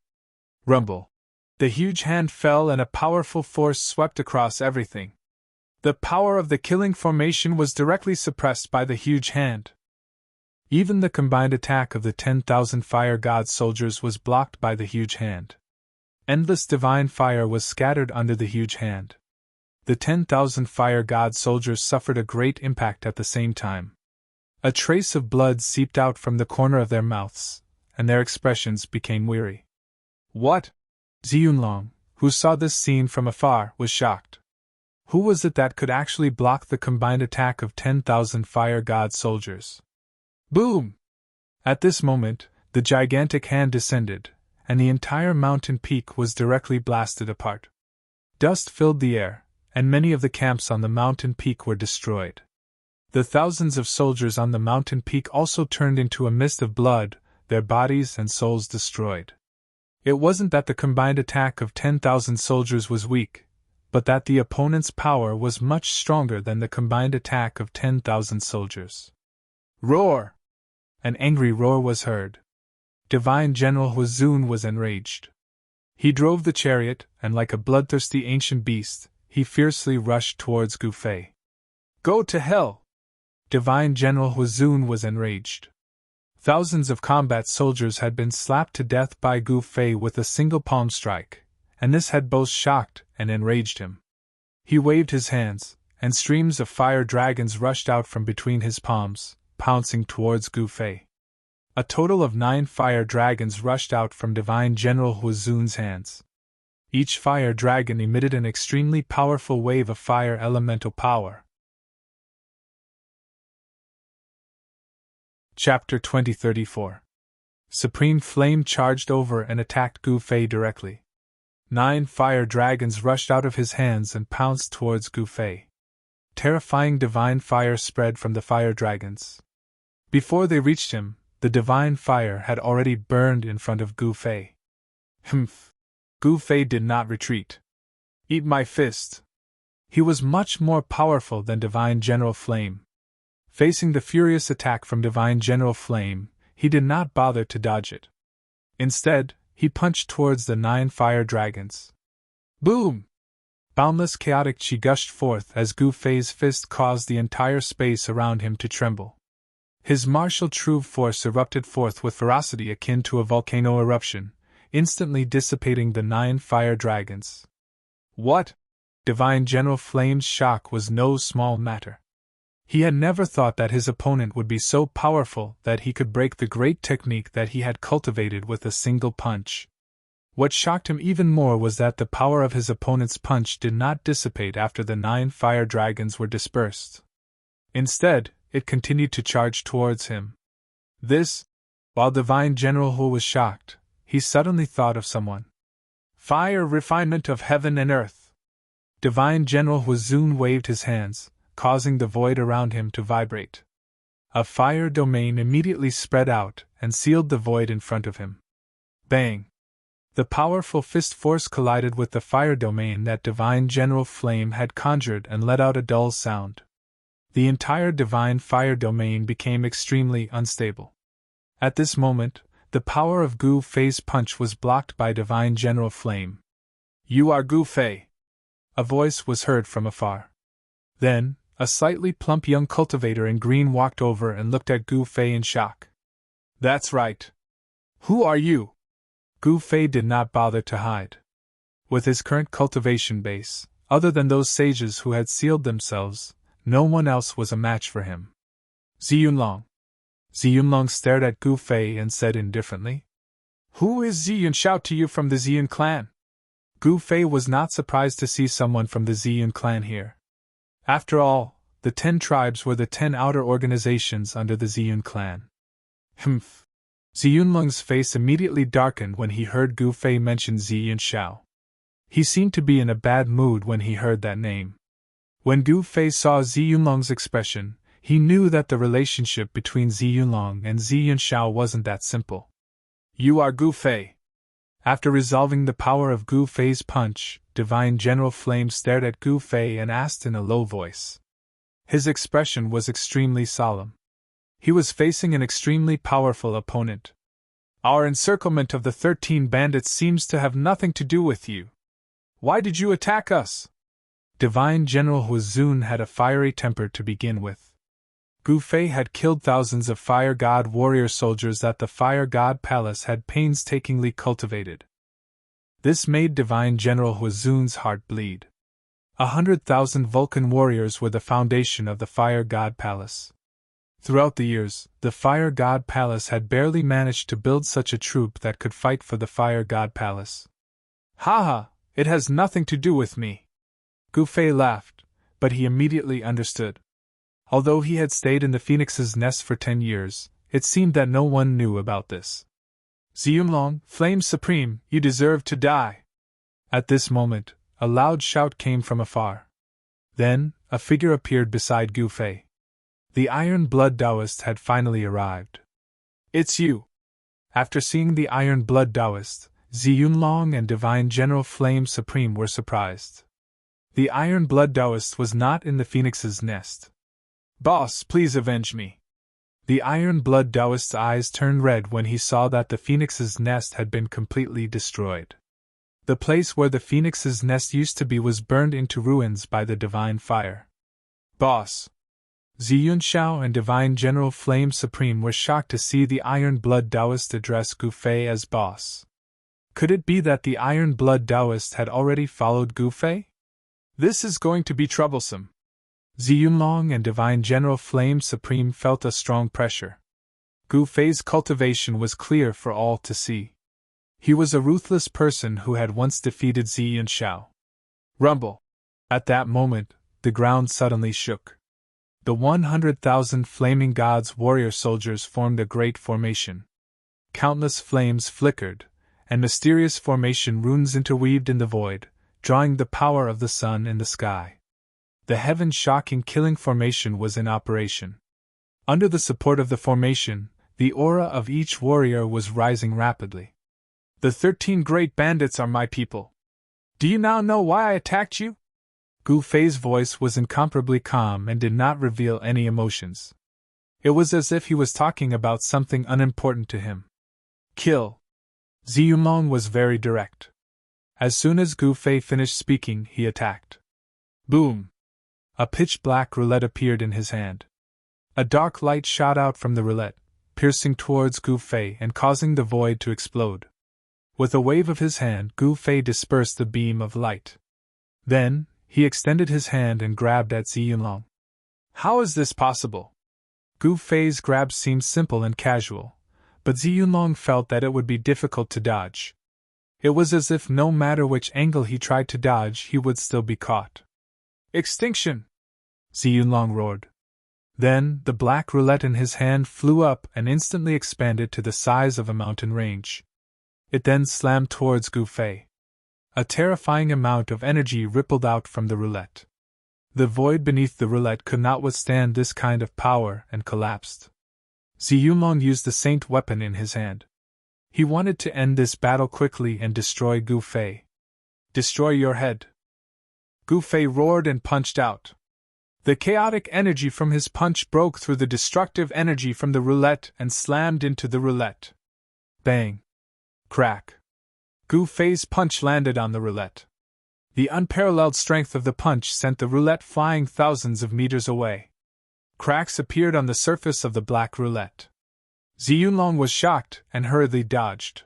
Rumble! The huge hand fell and a powerful force swept across everything. The power of the killing formation was directly suppressed by the huge hand. Even the combined attack of the 10,000 fire god soldiers was blocked by the huge hand. Endless divine fire was scattered under the huge hand. The 10,000 fire god soldiers suffered a great impact at the same time. A trace of blood seeped out from the corner of their mouths, and their expressions became weary. What? Ziyunlong, who saw this scene from afar, was shocked. Who was it that could actually block the combined attack of 10,000 fire god soldiers? Boom! At this moment, the gigantic hand descended, and the entire mountain peak was directly blasted apart. Dust filled the air, and many of the camps on the mountain peak were destroyed. The thousands of soldiers on the mountain peak also turned into a mist of blood, their bodies and souls destroyed. It wasn't that the combined attack of 10,000 soldiers was weak, but that the opponent's power was much stronger than the combined attack of 10,000 soldiers. Roar! An angry roar was heard. Divine General Huizun was enraged. He drove the chariot, and like a bloodthirsty ancient beast, he fiercely rushed towards Gu Fei. Go to hell! Divine General Huizun was enraged. Thousands of combat soldiers had been slapped to death by Gu Fei with a single palm strike, and this had both shocked and enraged him. He waved his hands, and streams of fire dragons rushed out from between his palms, pouncing towards Gu Fei. A total of 9 fire dragons rushed out from Divine General Huizun's hands. Each fire dragon emitted an extremely powerful wave of fire elemental power. Chapter 2034. Supreme Flame charged over and attacked Gu Fei directly. 9 fire dragons rushed out of his hands and pounced towards Gu Fei. Terrifying divine fire spread from the fire dragons. Before they reached him, the divine fire had already burned in front of Gu Fei. Humph! Gu Fei did not retreat. Eat my fist! He was much more powerful than Divine General Flame. Facing the furious attack from Divine General Flame, he did not bother to dodge it. Instead, he punched towards the 9 fire dragons. Boom! Boundless chaotic chi gushed forth as Gu Fei's fist caused the entire space around him to tremble. His martial true force erupted forth with ferocity akin to a volcano eruption, instantly dissipating the 9 fire dragons. What? Divine General Flame's shock was no small matter. He had never thought that his opponent would be so powerful that he could break the great technique that he had cultivated with a single punch. What shocked him even more was that the power of his opponent's punch did not dissipate after the 9 fire dragons were dispersed. Instead, it continued to charge towards him. While Divine General Hu was shocked, he suddenly thought of someone. Fire refinement of heaven and earth! Divine General Huizun waved his hands, causing the void around him to vibrate. A fire domain immediately spread out and sealed the void in front of him. Bang! The powerful fist force collided with the fire domain that Divine General Flame had conjured and let out a dull sound. The entire divine fire domain became extremely unstable. At this moment, the power of Gu Fei's punch was blocked by Divine General Flame. You are Gu Fei! A voice was heard from afar. Then, a slightly plump young cultivator in green walked over and looked at Gu Fei in shock. That's right. Who are you? Gu Fei did not bother to hide. With his current cultivation base, other than those sages who had sealed themselves, no one else was a match for him. Ziyunlong. Ziyunlong stared at Gu Fei and said indifferently, Who is Ziyun? Shout to you from the Ziyun clan. Gu Fei was not surprised to see someone from the Ziyun clan here. After all, the 10 tribes were the 10 outer organizations under the Ziyun clan. Humph. Ziyunlong's face immediately darkened when he heard Gu Fei mention Ziyun Shao. He seemed to be in a bad mood when he heard that name. When Gu Fei saw Ziyunlong's expression, he knew that the relationship between Ziyunlong and Ziyun Shao wasn't that simple. You are Gu Fei. After resolving the power of Gu Fei's punch, Divine General Flame stared at Gu Fei and asked in a low voice. His expression was extremely solemn. He was facing an extremely powerful opponent. Our encirclement of the 13 bandits seems to have nothing to do with you. Why did you attack us? Divine General Huizun had a fiery temper to begin with. Gu Fei had killed thousands of Fire God warrior soldiers that the Fire God Palace had painstakingly cultivated. This made Divine General Huizun's heart bleed. 100,000 Vulcan warriors were the foundation of the Fire God Palace. Throughout the years, the Fire God Palace had barely managed to build such a troop that could fight for the Fire God Palace. Haha, it has nothing to do with me. Gu Fei laughed, but he immediately understood. Although he had stayed in the Phoenix's nest for 10 years, it seemed that no one knew about this. Ziyunlong, Flame Supreme, you deserve to die. At this moment, a loud shout came from afar. Then, a figure appeared beside Gu Fei. The Iron Blood Taoist had finally arrived. It's you. After seeing the Iron Blood Taoist, Ziyunlong and Divine General Flame Supreme were surprised. The Iron Blood Taoist was not in the Phoenix's nest. Boss, please avenge me. The Iron Blood Taoist's eyes turned red when he saw that the Phoenix's nest had been completely destroyed. The place where the Phoenix's nest used to be was burned into ruins by the divine fire. Boss. Ziyun Shao and Divine General Flame Supreme were shocked to see the Iron Blood Taoist address Gu Fei as boss. Could it be that the Iron Blood Taoist had already followed Gu Fei? This is going to be troublesome. Ziyunlong and Divine General Flame Supreme felt a strong pressure. Gu Fei's cultivation was clear for all to see. He was a ruthless person who had once defeated Ziyun Shao. Rumble! At that moment, the ground suddenly shook. The 100,000 Flaming Gods warrior soldiers formed a great formation. Countless flames flickered, and mysterious formation runes interweaved in the void, drawing the power of the sun in the sky. The heaven-shocking killing formation was in operation. Under the support of the formation, the aura of each warrior was rising rapidly. The 13 great bandits are my people. Do you now know why I attacked you? Gu Fei's voice was incomparably calm and did not reveal any emotions. It was as if he was talking about something unimportant to him. Kill. Ziyunlong was very direct. As soon as Gu Fei finished speaking, he attacked. Boom! A pitch-black roulette appeared in his hand. A dark light shot out from the roulette, piercing towards Gu Fei and causing the void to explode. With a wave of his hand, Gu Fei dispersed the beam of light. Then, he extended his hand and grabbed at Ziyunlong. How is this possible? Gu Fei's grab seemed simple and casual, but Ziyunlong felt that it would be difficult to dodge. It was as if no matter which angle he tried to dodge, he would still be caught. Extinction! Ziyunlong roared. Then, the black roulette in his hand flew up and instantly expanded to the size of a mountain range. It then slammed towards Gu Fei. A terrifying amount of energy rippled out from the roulette. The void beneath the roulette could not withstand this kind of power and collapsed. Ziyunlong used the saint weapon in his hand. He wanted to end this battle quickly and destroy Gu Fei. Destroy your head. Gu Fei roared and punched out. The chaotic energy from his punch broke through the destructive energy from the roulette and slammed into the roulette. Bang! Crack! Gu Fei's punch landed on the roulette. The unparalleled strength of the punch sent the roulette flying thousands of meters away. Cracks appeared on the surface of the black roulette. Zhi Yunlong was shocked and hurriedly dodged.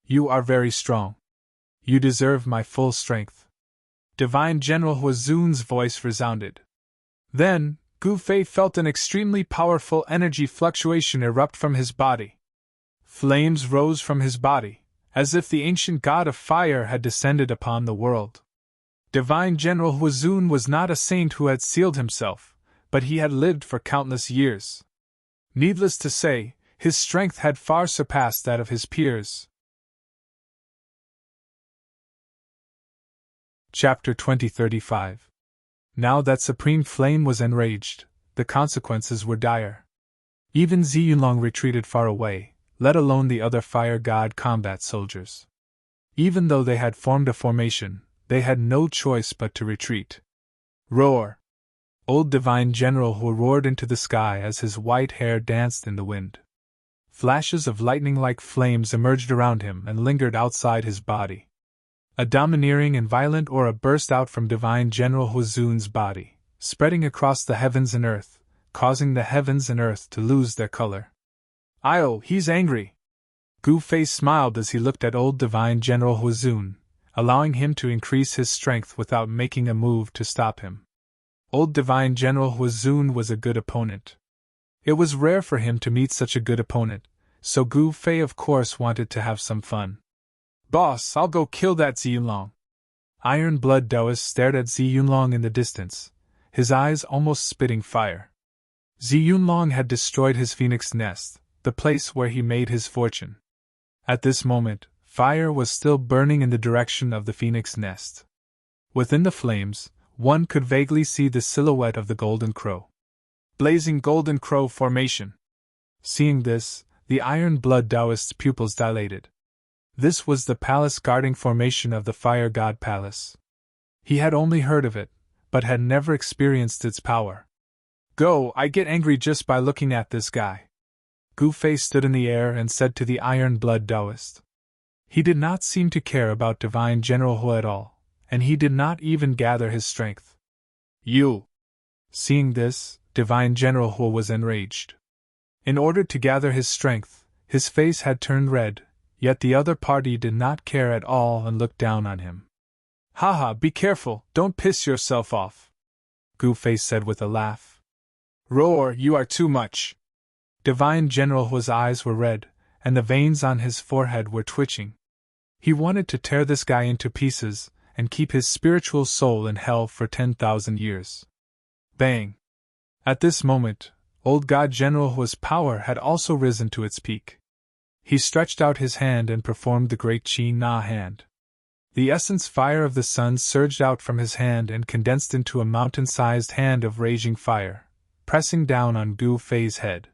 You are very strong. You deserve my full strength. Divine General Huazun's voice resounded. Then, Gu Fei felt an extremely powerful energy fluctuation erupt from his body. Flames rose from his body, as if the ancient god of fire had descended upon the world. Divine General Huazun was not a saint who had sealed himself, but he had lived for countless years. Needless to say, his strength had far surpassed that of his peers. Chapter 2035. Now that Supreme Flame was enraged, the consequences were dire. Even Zhi Yunlong retreated far away, let alone the other fire god combat soldiers. Even though they had formed a formation, they had no choice but to retreat. Roar! Old Divine General Hu roared into the sky as his white hair danced in the wind. Flashes of lightning-like flames emerged around him and lingered outside his body. A domineering and violent aura burst out from Divine General Huazun's body, spreading across the heavens and earth, causing the heavens and earth to lose their color. "Io, he's angry!" Gu Fei smiled as he looked at old Divine General Huazun, allowing him to increase his strength without making a move to stop him. Old Divine General Huazun was a good opponent. It was rare for him to meet such a good opponent, so Gu Fei of course wanted to have some fun. "Boss, I'll go kill that Zhi Yunlong." Iron Blood Taoist stared at Zhi Yunlong in the distance, his eyes almost spitting fire. Zhi Yunlong had destroyed his phoenix nest, the place where he made his fortune. At this moment, fire was still burning in the direction of the phoenix nest. Within the flames, one could vaguely see the silhouette of the Golden Crow. Blazing Golden Crow formation. Seeing this, the Iron Blood Taoist's pupils dilated. This was the palace guarding formation of the Fire God Palace. He had only heard of it, but had never experienced its power. "Go, I get angry just by looking at this guy." Gu Fei stood in the air and said to the Iron Blood Taoist. He did not seem to care about Divine General Hu at all, and he did not even gather his strength. "You!" Seeing this, Divine General Hu was enraged. In order to gather his strength, his face had turned red, yet the other party did not care at all and looked down on him. "Haha, be careful, don't piss yourself off," Gu Fei said with a laugh. "Roar, you are too much." Divine General Hu's eyes were red, and the veins on his forehead were twitching. He wanted to tear this guy into pieces and keep his spiritual soul in hell for 10,000 years. Bang! At this moment, Old God General Hu's power had also risen to its peak. He stretched out his hand and performed the great Qi Na hand. The essence fire of the sun surged out from his hand and condensed into a mountain-sized hand of raging fire, pressing down on Gu Fei's head.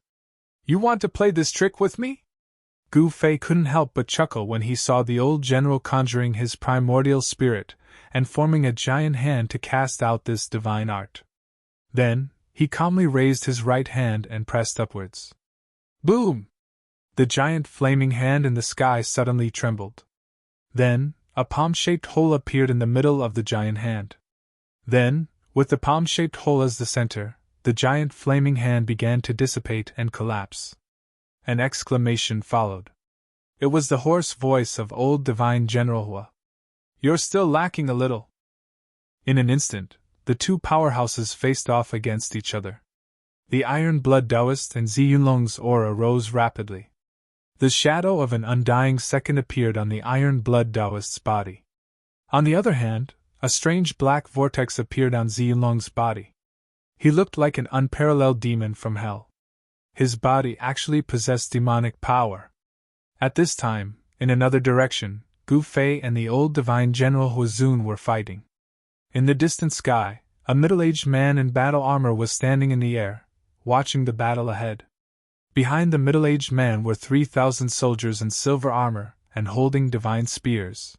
"You want to play this trick with me?" Gu Fei couldn't help but chuckle when he saw the old general conjuring his primordial spirit and forming a giant hand to cast out this divine art. Then, he calmly raised his right hand and pressed upwards. Boom! The giant flaming hand in the sky suddenly trembled. Then, a palm-shaped hole appeared in the middle of the giant hand. Then, with the palm-shaped hole as the center, the giant flaming hand began to dissipate and collapse. An exclamation followed. It was the hoarse voice of old Divine General Hu. "You're still lacking a little." In an instant, the two powerhouses faced off against each other. The Iron Blood Taoist and Zhi Yunlong's aura rose rapidly. The shadow of an undying second appeared on the Iron Blood Taoist's body. On the other hand, a strange black vortex appeared on Zhi Yunlong's body. He looked like an unparalleled demon from hell. His body actually possessed demonic power. At this time, in another direction, Gu Fei and the old Divine General Huazun were fighting. In the distant sky, a middle-aged man in battle armor was standing in the air, watching the battle ahead. Behind the middle-aged man were 3,000 soldiers in silver armor and holding divine spears.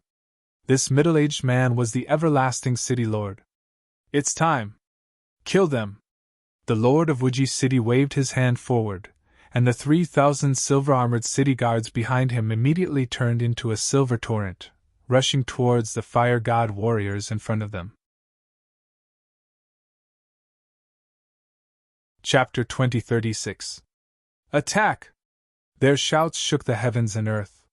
This middle-aged man was the everlasting city lord. "It's time! Kill them!" The lord of Wuji City waved his hand forward, and the 3,000 silver-armored city guards behind him immediately turned into a silver torrent, rushing towards the fire god warriors in front of them. Chapter 2036. Attack! Their shouts shook the heavens and earth.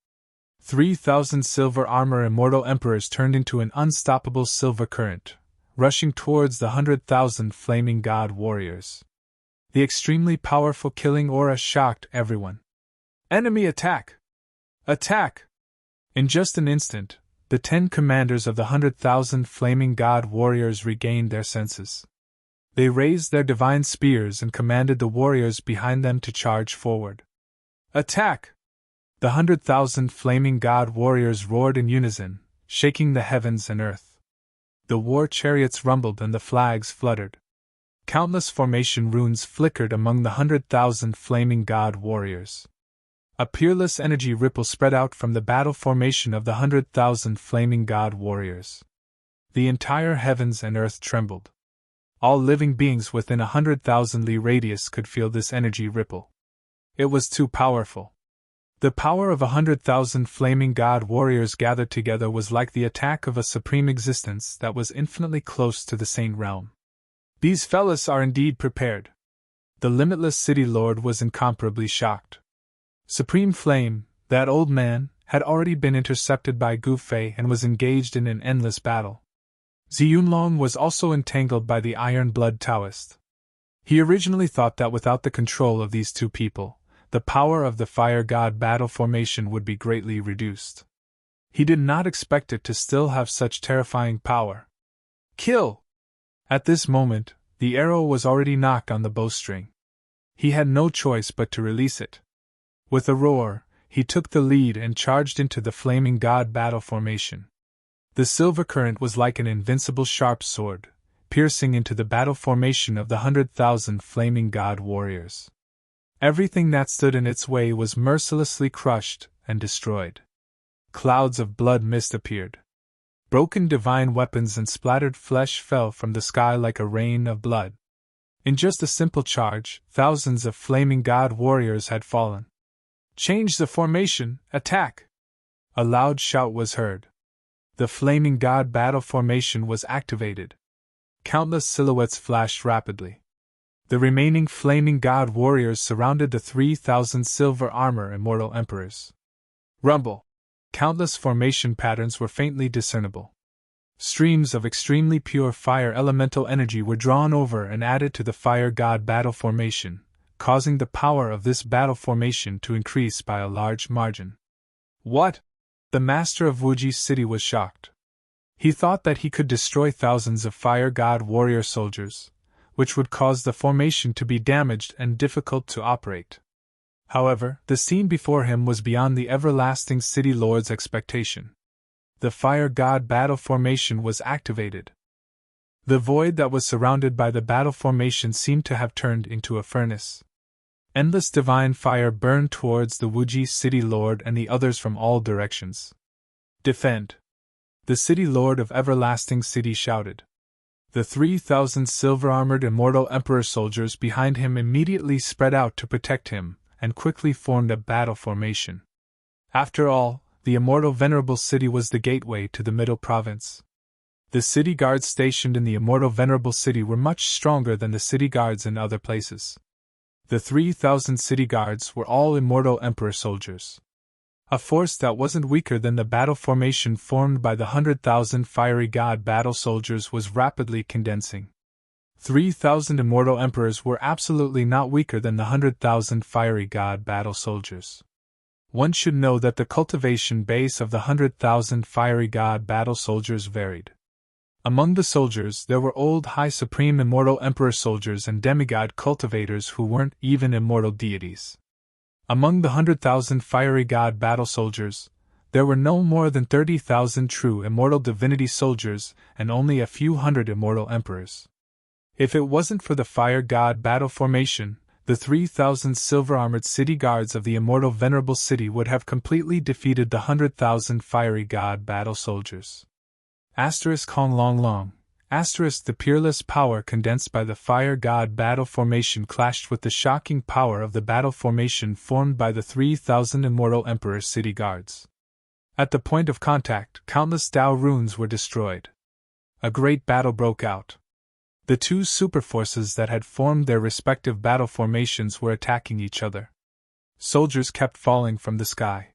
3,000 silver armor immortal emperors turned into an unstoppable silver current, rushing towards the 100,000 flaming god warriors. The extremely powerful killing aura shocked everyone. Enemy attack! Attack! In just an instant, the 10 commanders of the 100,000 flaming god warriors regained their senses. They raised their divine spears and commanded the warriors behind them to charge forward. Attack! The 100,000 flaming god warriors roared in unison, shaking the heavens and earth. The war chariots rumbled and the flags fluttered. Countless formation runes flickered among the 100,000 flaming god warriors. A peerless energy ripple spread out from the battle formation of the 100,000 flaming god warriors. The entire heavens and earth trembled. All living beings within 100,000 li radius could feel this energy ripple. It was too powerful. The power of 100,000 flaming god warriors gathered together was like the attack of a supreme existence that was infinitely close to the sane realm. These fellas are indeed prepared. The limitless city lord was incomparably shocked. Supreme Flame, that old man, had already been intercepted by Gu Fei and was engaged in an endless battle. Ziyunlong was also entangled by the Iron Blood Taoist. He originally thought that without the control of these two people, the power of the Fire God battle formation would be greatly reduced. He did not expect it to still have such terrifying power. Kill! At this moment, the arrow was already knocked on the bowstring. He had no choice but to release it. With a roar, he took the lead and charged into the flaming god battle formation. The silver current was like an invincible sharp sword, piercing into the battle formation of the 100,000 flaming god warriors. Everything that stood in its way was mercilessly crushed and destroyed. Clouds of blood mist appeared. Broken divine weapons and splattered flesh fell from the sky like a rain of blood. In just a simple charge, thousands of flaming god warriors had fallen. Change the formation, attack! A loud shout was heard. The flaming god battle formation was activated. Countless silhouettes flashed rapidly. The remaining flaming god warriors surrounded the 3,000 silver armor immortal emperors. Rumble! Countless formation patterns were faintly discernible. Streams of extremely pure fire elemental energy were drawn over and added to the fire god battle formation, causing the power of this battle formation to increase by a large margin. What? The master of Wuji's city was shocked. He thought that he could destroy thousands of fire god warrior soldiers, which would cause the formation to be damaged and difficult to operate. However, the scene before him was beyond the everlasting city lord's expectation. The fire god battle formation was activated. The void that was surrounded by the battle formation seemed to have turned into a furnace. Endless divine fire burned towards the Wuji city lord and the others from all directions. Defend! The city lord of everlasting city shouted. The 3,000 silver-armored immortal emperor soldiers behind him immediately spread out to protect him, and quickly formed a battle formation. After all, the immortal Venerable city was the gateway to the Middle Province. The city guards stationed in the immortal Venerable city were much stronger than the city guards in other places. The 3,000 city guards were all immortal emperor soldiers. A force that wasn't weaker than the battle formation formed by the 100,000 fiery god battle soldiers was rapidly condensing. 3,000 immortal emperors were absolutely not weaker than the 100,000 fiery god battle soldiers. One should know that the cultivation base of the 100,000 fiery god battle soldiers varied. Among the soldiers there were old high supreme immortal emperor soldiers and demigod cultivators who weren't even immortal deities. Among the 100,000 fiery god battle soldiers, there were no more than 30,000 true immortal divinity soldiers and only a few hundred immortal emperors. If it wasn't for the fire god battle formation, the 3,000 silver-armored city guards of the immortal Venerable city would have completely defeated the 100,000 fiery god battle soldiers. Hong Long Long. The peerless power condensed by the fire god battle formation clashed with the shocking power of the battle formation formed by the 3,000 immortal emperor city guards. At the point of contact, countless Tao runes were destroyed. A great battle broke out. The two superforces that had formed their respective battle formations were attacking each other. Soldiers kept falling from the sky.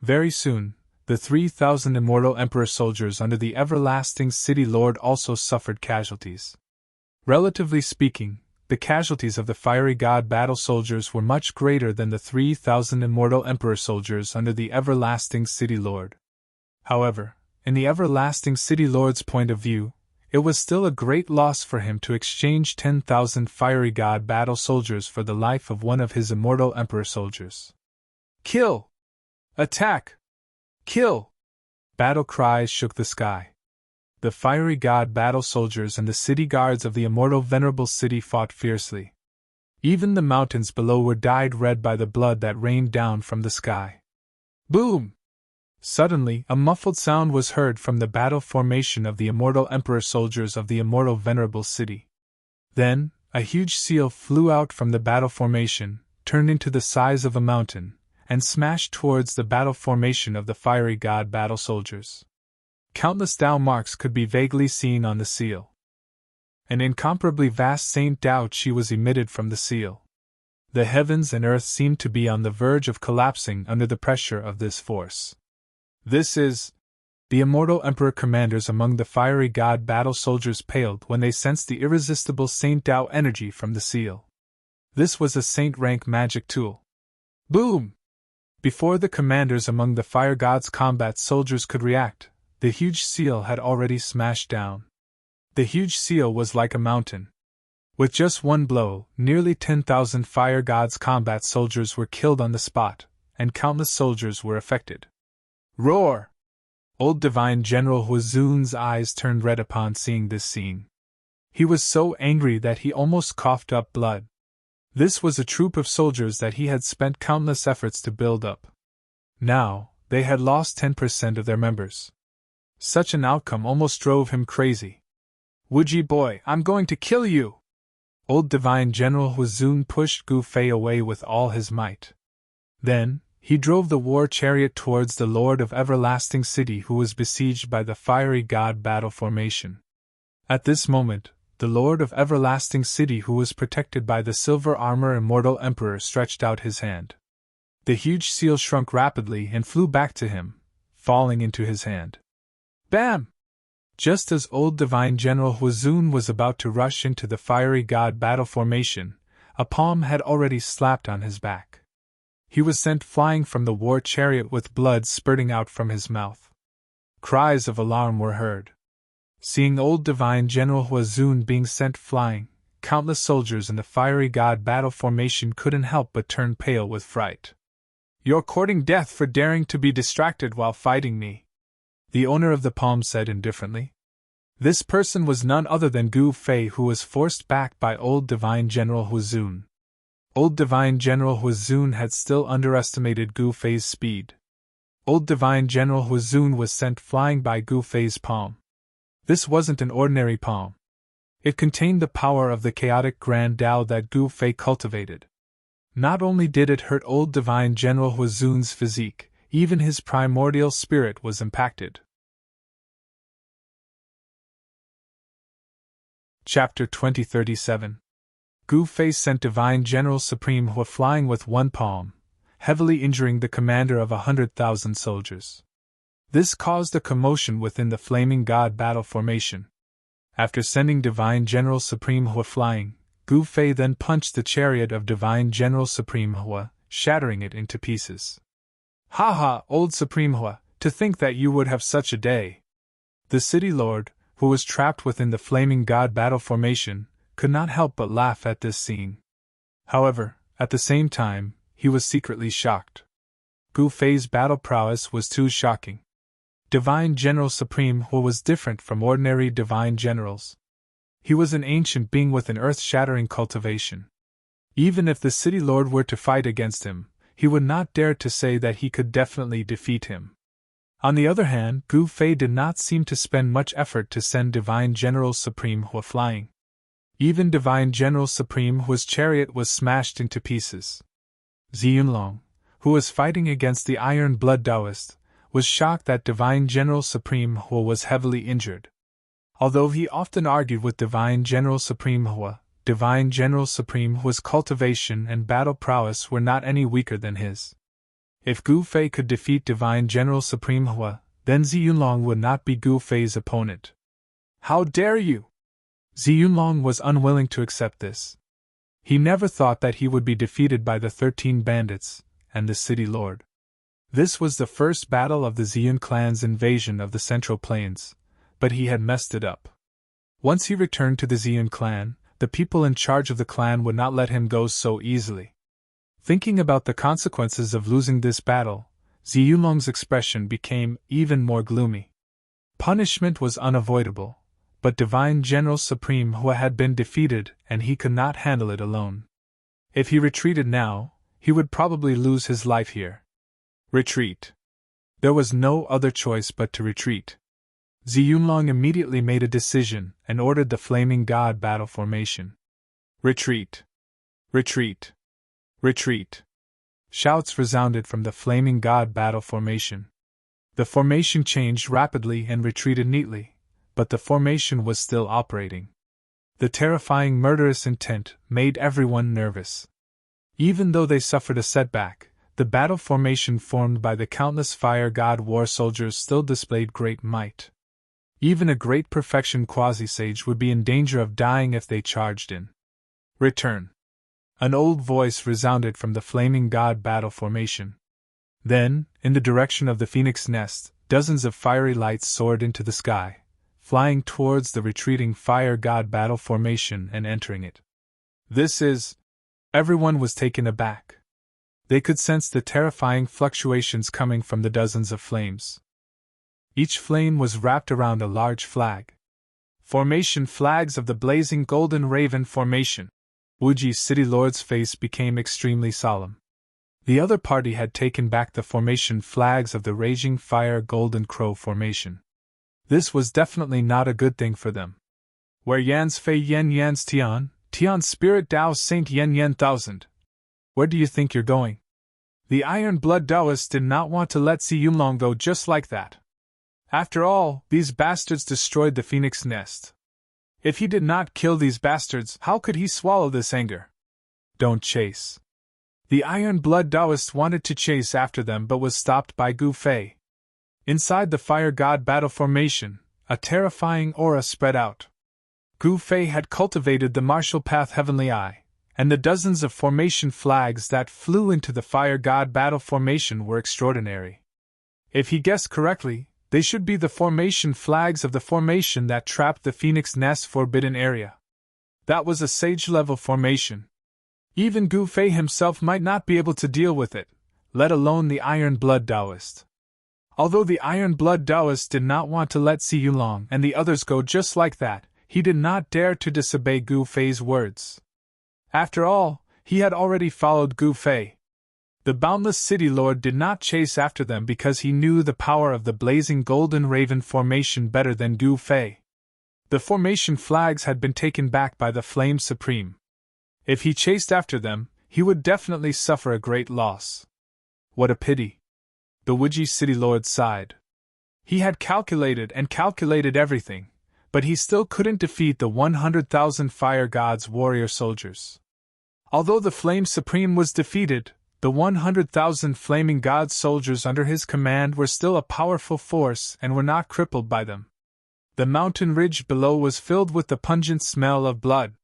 Very soon, the 3,000 immortal Emperor soldiers under the everlasting City Lord also suffered casualties. Relatively speaking, the casualties of the fiery god battle soldiers were much greater than the 3,000 immortal Emperor soldiers under the everlasting City Lord. However, in the everlasting City Lord's point of view, it was still a great loss for him to exchange 10,000 fiery god battle soldiers for the life of one of his immortal Emperor soldiers. Kill! Attack! Kill! Battle cries shook the sky. The fiery god battle soldiers and the city guards of the immortal Venerable city fought fiercely. Even the mountains below were dyed red by the blood that rained down from the sky. Boom! Suddenly, a muffled sound was heard from the battle formation of the immortal Emperor soldiers of the immortal Venerable city. Then, a huge seal flew out from the battle formation, turned into the size of a mountain, and smashed towards the battle formation of the fiery god battle soldiers. Countless Tao marks could be vaguely seen on the seal. An incomparably vast Saint Tao Chi was emitted from the seal. The heavens and earth seemed to be on the verge of collapsing under the pressure of this force. This is... The immortal Emperor commanders among the fiery god battle soldiers paled when they sensed the irresistible Saint Tao energy from the seal. This was a saint rank magic tool. Boom! Before the commanders among the fire gods' combat soldiers could react, the huge seal had already smashed down. The huge seal was like a mountain. With just one blow, nearly 10,000 fire gods' combat soldiers were killed on the spot, and countless soldiers were affected. Roar! Old Divine General Huazun's eyes turned red upon seeing this scene. He was so angry that he almost coughed up blood. This was a troop of soldiers that he had spent countless efforts to build up. Now, they had lost 10% of their members. Such an outcome almost drove him crazy. Wuji boy, I'm going to kill you! Old Divine General Huazun pushed Gu Fei away with all his might. Then, he drove the war chariot towards the Lord of Everlasting City who was besieged by the fiery god battle formation. At this moment, the Lord of Everlasting City who was protected by the silver armor immortal Emperor stretched out his hand. The huge seal shrunk rapidly and flew back to him, falling into his hand. Bam! Just as old Divine General Huazun was about to rush into the fiery god battle formation, a palm had already slapped on his back. He was sent flying from the war chariot with blood spurting out from his mouth. Cries of alarm were heard. Seeing old Divine General Huazun being sent flying, countless soldiers in the fiery god battle formation couldn't help but turn pale with fright. You're courting death for daring to be distracted while fighting me, the owner of the palm said indifferently. This person was none other than Gu Fei, who was forced back by old Divine General Huazun. Old Divine General Huazun had still underestimated Gu Fei's speed. Old Divine General Huazun was sent flying by Gu Fei's palm. This wasn't an ordinary palm. It contained the power of the chaotic Grand Tao that Gu Fei cultivated. Not only did it hurt old Divine General Huazun's physique, even his primordial spirit was impacted. Chapter 2037. Gu Fei sent Divine General Supreme Hua flying with one palm, heavily injuring the commander of 100,000 soldiers. This caused a commotion within the Flaming God battle formation. After sending Divine General Supreme Hua flying, Gu Fei then punched the chariot of Divine General Supreme Hua, shattering it into pieces. Ha ha, old Supreme Hua, to think that you would have such a day! The city lord, who was trapped within the Flaming God battle formation, could not help but laugh at this scene. However, at the same time, he was secretly shocked. Gu Fei's battle prowess was too shocking. Divine General Supreme Hua was different from ordinary divine generals. He was an ancient being with an earth-shattering cultivation. Even if the city lord were to fight against him, he would not dare to say that he could definitely defeat him. On the other hand, Gu Fei did not seem to spend much effort to send Divine General Supreme Hua flying. Even Divine General Supreme Hua's chariot was smashed into pieces. Ziyunlong, who was fighting against the Iron Blood Taoist, was shocked that Divine General Supreme Hua was heavily injured. Although he often argued with Divine General Supreme Hua, divine General Supreme whose cultivation and battle prowess were not any weaker than his. If Gu Fei could defeat divine General Supreme Hua, then Zhi Yunlong would not be Gu Fei's opponent. How dare you! Zhi Yunlong was unwilling to accept this. He never thought that he would be defeated by the 13 bandits and the city lord. This was the first battle of the Ziyun clan's invasion of the Central Plains, but he had messed it up. Once he returned to the Ziyun clan, the people in charge of the clan would not let him go so easily. Thinking about the consequences of losing this battle, Zhi Yunlong's expression became even more gloomy. Punishment was unavoidable, but Divine General Supreme Hua had been defeated and he could not handle it alone. If he retreated now, he would probably lose his life here. Retreat. There was no other choice but to retreat. Zhi Yunlong immediately made a decision and ordered the Flaming God battle formation. Retreat! Retreat! Retreat! Shouts resounded from the Flaming God battle formation. The formation changed rapidly and retreated neatly, but the formation was still operating. The terrifying murderous intent made everyone nervous. Even though they suffered a setback, the battle formation formed by the countless fire god war soldiers still displayed great might. Even a great perfection quasi-sage would be in danger of dying if they charged in. Return! An old voice resounded from the Flaming God battle formation. Then, in the direction of the Phoenix Nest, dozens of fiery lights soared into the sky, flying towards the retreating fire god battle formation and entering it. This is... Everyone was taken aback. They could sense the terrifying fluctuations coming from the dozens of flames. Each flame was wrapped around a large flag. Formation flags of the blazing golden raven formation. Wuji's city lord's face became extremely solemn. The other party had taken back the formation flags of the raging fire golden crow formation. This was definitely not a good thing for them. Where Yan's Fei Yan Yan's Tian, Tian's Spirit Dao's Saint Yan Yan Thousand. Where do you think you're going? The Iron Blood Taoists did not want to let Zhi Yunlong go just like that. After all, these bastards destroyed the Phoenix Nest. If he did not kill these bastards, how could he swallow this anger? Don't chase. The Iron Blood Taoists wanted to chase after them but was stopped by Gu Fei. Inside the Fire God battle formation, a terrifying aura spread out. Gu Fei had cultivated the martial path Heavenly Eye, and the dozens of formation flags that flew into the Fire God battle formation were extraordinary. If he guessed correctly, they should be the formation flags of the formation that trapped the Phoenix Nest forbidden area. That was a sage-level formation. Even Gu Fei himself might not be able to deal with it, let alone the Iron Blood Taoist. Although the Iron Blood Taoist did not want to let Zhi Yunlong and the others go just like that, he did not dare to disobey Gu Fei's words. After all, he had already followed Gu Fei. The boundless city lord did not chase after them because he knew the power of the blazing golden raven formation better than Gu Fei. The formation flags had been taken back by the Flame Supreme. If he chased after them, he would definitely suffer a great loss. What a pity. The Wuji city lord sighed. He had calculated and calculated everything, but he still couldn't defeat the 100,000 fire gods' warrior soldiers. Although the Flame Supreme was defeated, the 100,000 flaming god soldiers under his command were still a powerful force and were not crippled by them. The mountain ridge below was filled with the pungent smell of blood.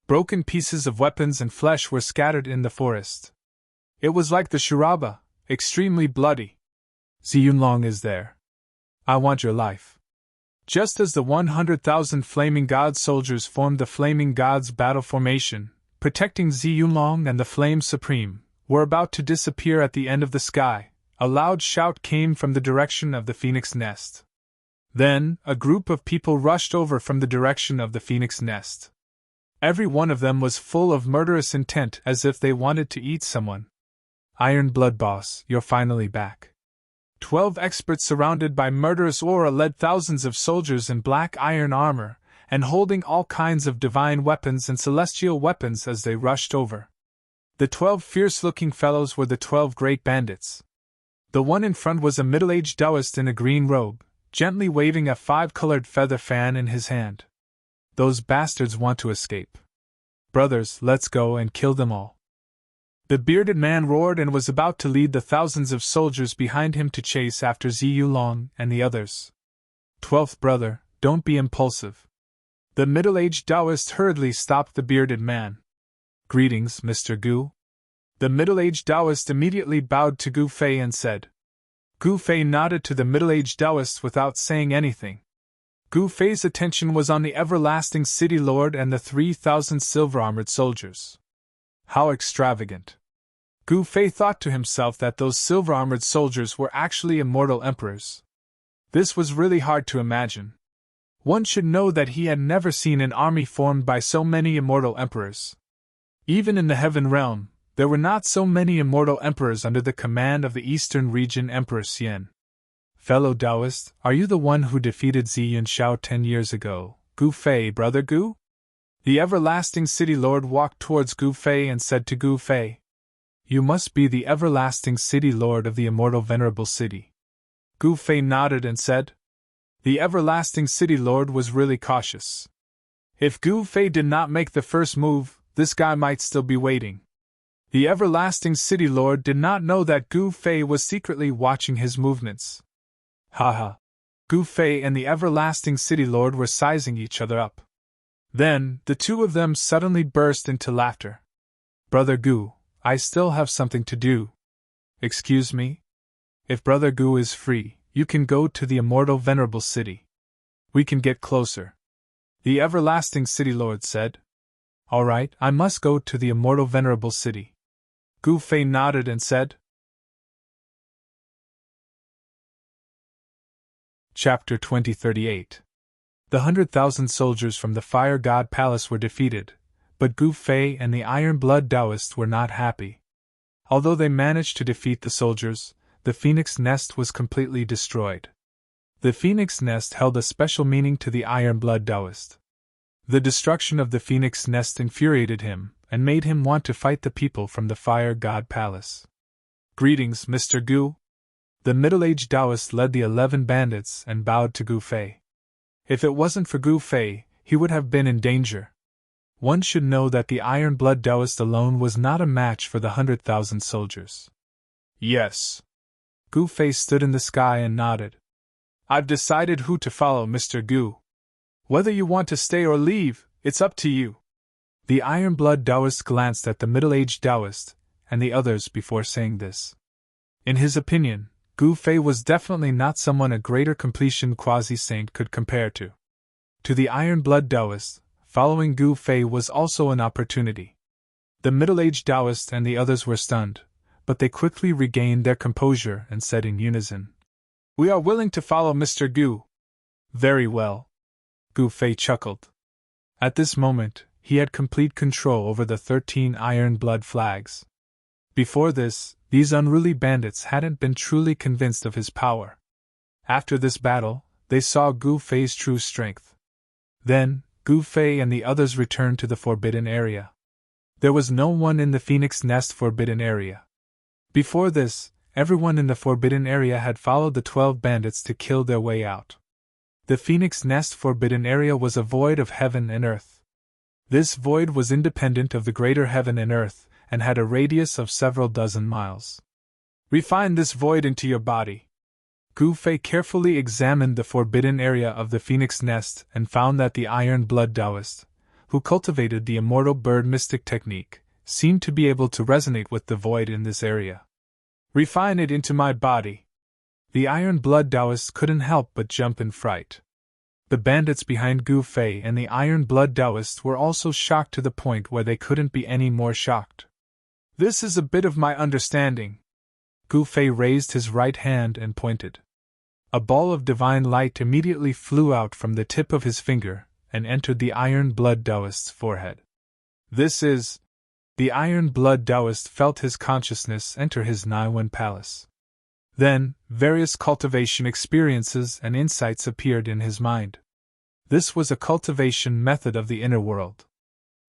Broken pieces of weapons and flesh were scattered in the forest. It was like the Shiraba, extremely bloody. Zhi Yunlong is there. I want your life. Just as the 100,000 flaming god soldiers formed the Flaming Gods battle formation, protecting Zhi Yunlong and the Flame Supreme, were about to disappear at the end of the sky, a loud shout came from the direction of the Phoenix Nest. Then, a group of people rushed over from the direction of the Phoenix Nest. Every one of them was full of murderous intent as if they wanted to eat someone. Iron Blood Boss, you're finally back. 12 experts surrounded by murderous aura led thousands of soldiers in black iron armor, and holding all kinds of divine weapons and celestial weapons as they rushed over. The 12 fierce-looking fellows were the 12 great bandits. The one in front was a middle-aged Taoist in a green robe, gently waving a 5-colored feather fan in his hand. Those bastards want to escape. Brothers, let's go and kill them all. The bearded man roared and was about to lead the thousands of soldiers behind him to chase after Ziyu Long and the others. 12th brother, don't be impulsive. The middle-aged Taoist hurriedly stopped the bearded man. Greetings, Mr. Gu. The middle-aged Taoist immediately bowed to Gu Fei and said. Gu Fei nodded to the middle-aged Taoist without saying anything. Gu Fei's attention was on the everlasting city lord and the 3,000 silver-armored soldiers. How extravagant! Gu Fei thought to himself that those silver-armored soldiers were actually immortal emperors. This was really hard to imagine. One should know that he had never seen an army formed by so many immortal emperors. Even in the heaven realm, there were not so many immortal emperors under the command of the eastern region Emperor Xian. Fellow Taoist, are you the one who defeated Ziyun Shao 10 years ago, Gu Fei, brother Gu? The everlasting city lord walked towards Gu Fei and said to Gu Fei, You must be the everlasting city lord of the immortal Venerable city. Gu Fei nodded and said, The everlasting city lord was really cautious. If Gu Fei did not make the first move, this guy might still be waiting. The everlasting city lord did not know that Gu Fei was secretly watching his movements. Haha. Gu Fei and the everlasting city lord were sizing each other up. Then, the two of them suddenly burst into laughter. Brother Gu, I still have something to do. Excuse me? If Brother Gu is free, you can go to the immortal Venerable city. We can get closer. The everlasting city lord said. All right, I must go to the immortal Venerable city. Gu Fei nodded and said. Chapter 2038. The 100,000 soldiers from the Fire God Palace were defeated, but Gu Fei and the Iron Blood Taoists were not happy. Although they managed to defeat the soldiers, the Phoenix Nest was completely destroyed. The Phoenix Nest held a special meaning to the Iron Blood Taoist. The destruction of the Phoenix Nest infuriated him, and made him want to fight the people from the Fire God Palace. Greetings, Mr. Gu. The middle-aged Taoist led the 11 bandits and bowed to Gu Fei. If it wasn't for Gu Fei, he would have been in danger. One should know that the Iron Blood Taoist alone was not a match for the 100,000 soldiers. Yes. Gu Fei stood in the sky and nodded. I've decided who to follow, Mr. Gu. Whether you want to stay or leave, it's up to you. The Iron Blood Taoist glanced at the middle-aged Taoist and the others before saying this. In his opinion, Gu Fei was definitely not someone a greater completion quasi-saint could compare to. To the Iron Blood Taoist, following Gu Fei was also an opportunity. The middle-aged Taoist and the others were stunned, but they quickly regained their composure and said in unison, We are willing to follow Mr. Gu. Very well. Gu Fei chuckled. At this moment, he had complete control over the 13 Iron Blood flags. Before this, these unruly bandits hadn't been truly convinced of his power. After this battle, they saw Gu Fei's true strength. Then, Gu Fei and the others returned to the Forbidden Area. There was no one in the Phoenix Nest Forbidden Area. Before this, everyone in the Forbidden Area had followed the 12 bandits to kill their way out. The Phoenix Nest Forbidden Area was a void of heaven and earth. This void was independent of the greater heaven and earth, and had a radius of several dozen miles. Refine this void into your body. Gu Fei carefully examined the forbidden area of the Phoenix Nest and found that the Iron Blood Taoist, who cultivated the immortal bird mystic technique, seemed to be able to resonate with the void in this area. Refine it into my body. The Iron Blood Taoist couldn't help but jump in fright. The bandits behind Gu Fei and the Iron Blood Taoist were also shocked to the point where they couldn't be any more shocked. This is a bit of my understanding. Gu Fei raised his right hand and pointed. A ball of divine light immediately flew out from the tip of his finger and entered the Iron Blood Taoist's forehead. This is... The Iron Blood Taoist felt his consciousness enter his Naiwen palace. Then, various cultivation experiences and insights appeared in his mind. This was a cultivation method of the inner world.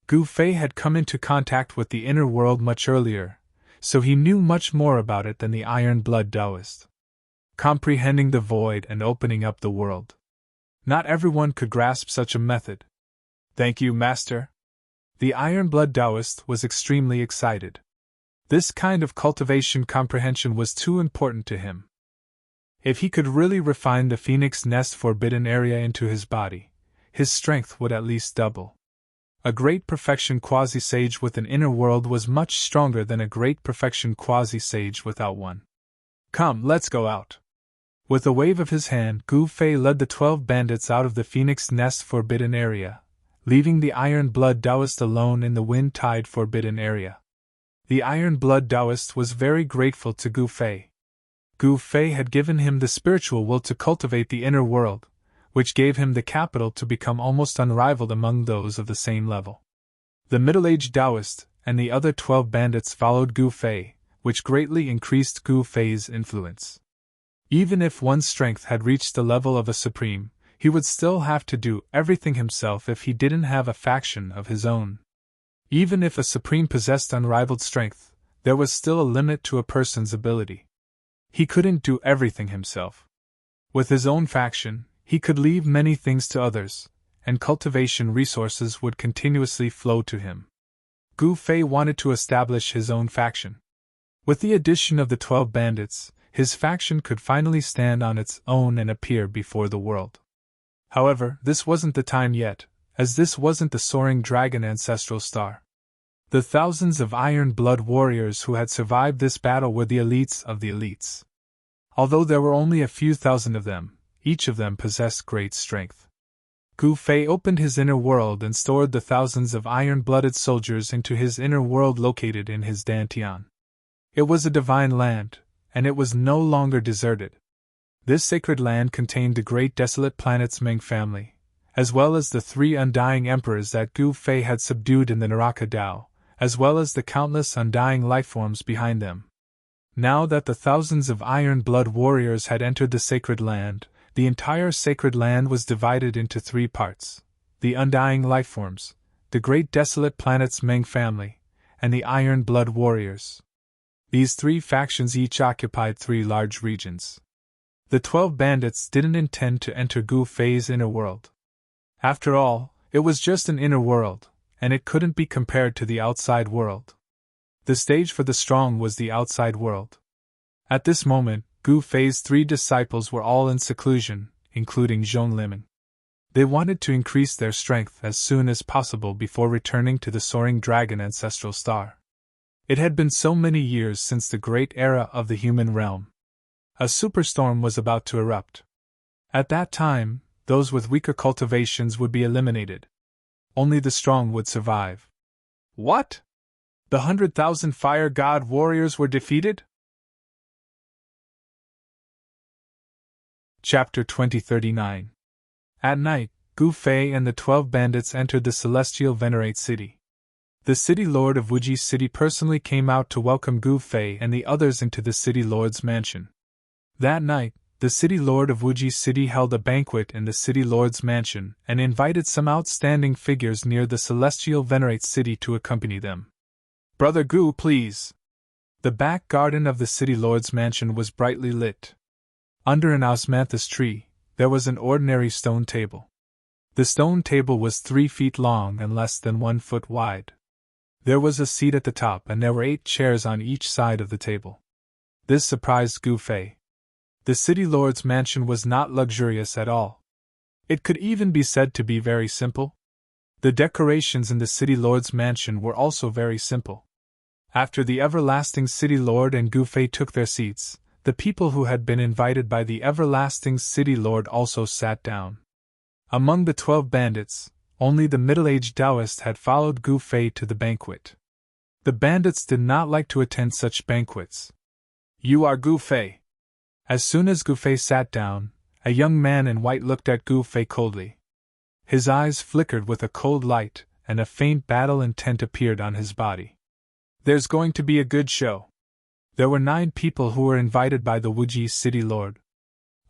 Gu Fei had come into contact with the inner world much earlier, so he knew much more about it than the Iron Blood Taoist. Comprehending the void and opening up the world. Not everyone could grasp such a method. Thank you, Master. The iron-blood Taoist was extremely excited. This kind of cultivation comprehension was too important to him. If he could really refine the phoenix nest forbidden area into his body, his strength would at least double. A great perfection quasi-sage with an inner world was much stronger than a great perfection quasi-sage without one. Come, let's go out. With a wave of his hand, Gu Fei led the 12 bandits out of the phoenix nest forbidden area, leaving the iron-blood Taoist alone in the wind-tide forbidden area. The iron-blood Taoist was very grateful to Gu Fei. Gu Fei had given him the spiritual will to cultivate the inner world, which gave him the capital to become almost unrivaled among those of the same level. The middle-aged Taoist and the other 12 bandits followed Gu Fei, which greatly increased Gu Fei's influence. Even if one's strength had reached the level of a supreme, he would still have to do everything himself if he didn't have a faction of his own. Even if a supreme possessed unrivaled strength, there was still a limit to a person's ability. He couldn't do everything himself. With his own faction, he could leave many things to others, and cultivation resources would continuously flow to him. Gu Fei wanted to establish his own faction. With the addition of the 12 bandits, his faction could finally stand on its own and appear before the world. However, this wasn't the time yet, as this wasn't the soaring dragon ancestral star. The thousands of iron-blood warriors who had survived this battle were the elites of the elites. Although there were only a few thousand of them, each of them possessed great strength. Gu Fei opened his inner world and stored the thousands of iron-blooded soldiers into his inner world located in his Dantian. It was a divine land, and it was no longer deserted. This sacred land contained the great desolate planet's Ming family, as well as the 3 undying emperors that Gu Fei had subdued in the Naraka Dao, as well as the countless undying lifeforms behind them. Now that the thousands of iron-blood warriors had entered the sacred land, the entire sacred land was divided into 3 parts: the undying lifeforms, the great desolate planet's Ming family, and the iron-blood warriors. These 3 factions each occupied 3 large regions. The 12 bandits didn't intend to enter Gu Fei's inner world. After all, it was just an inner world, and it couldn't be compared to the outside world. The stage for the strong was the outside world. At this moment, Gu Fei's 3 disciples were all in seclusion, including Zhong Liming. They wanted to increase their strength as soon as possible before returning to the soaring dragon ancestral star. It had been so many years since the great era of the human realm. A superstorm was about to erupt. At that time, those with weaker cultivations would be eliminated. Only the strong would survive. What? The 100,000 fire god warriors were defeated? Chapter 2039. At night, Gu Fei and the 12 bandits entered the celestial Venerate city. The city lord of Wuji City personally came out to welcome Gu Fei and the others into the city lord's mansion. That night, the city lord of Wuji City held a banquet in the city lord's mansion and invited some outstanding figures near the celestial Venerate city to accompany them. Brother Gu, please. The back garden of the city lord's mansion was brightly lit. Under an osmanthus tree, there was an ordinary stone table. The stone table was 3 feet long and less than 1 foot wide. There was a seat at the top and there were 8 chairs on each side of the table. This surprised Gu Fei. The city lord's mansion was not luxurious at all. It could even be said to be very simple. The decorations in the city lord's mansion were also very simple. After the everlasting city lord and Gu Fei took their seats, the people who had been invited by the everlasting city lord also sat down. Among the 12 bandits, only the middle-aged Taoist had followed Gu Fei to the banquet. The bandits did not like to attend such banquets. You are Gu Fei. As soon as Gu Fei sat down, a young man in white looked at Gu Fei coldly. His eyes flickered with a cold light, and a faint battle intent appeared on his body. There's going to be a good show. There were 9 people who were invited by the Wuji city lord.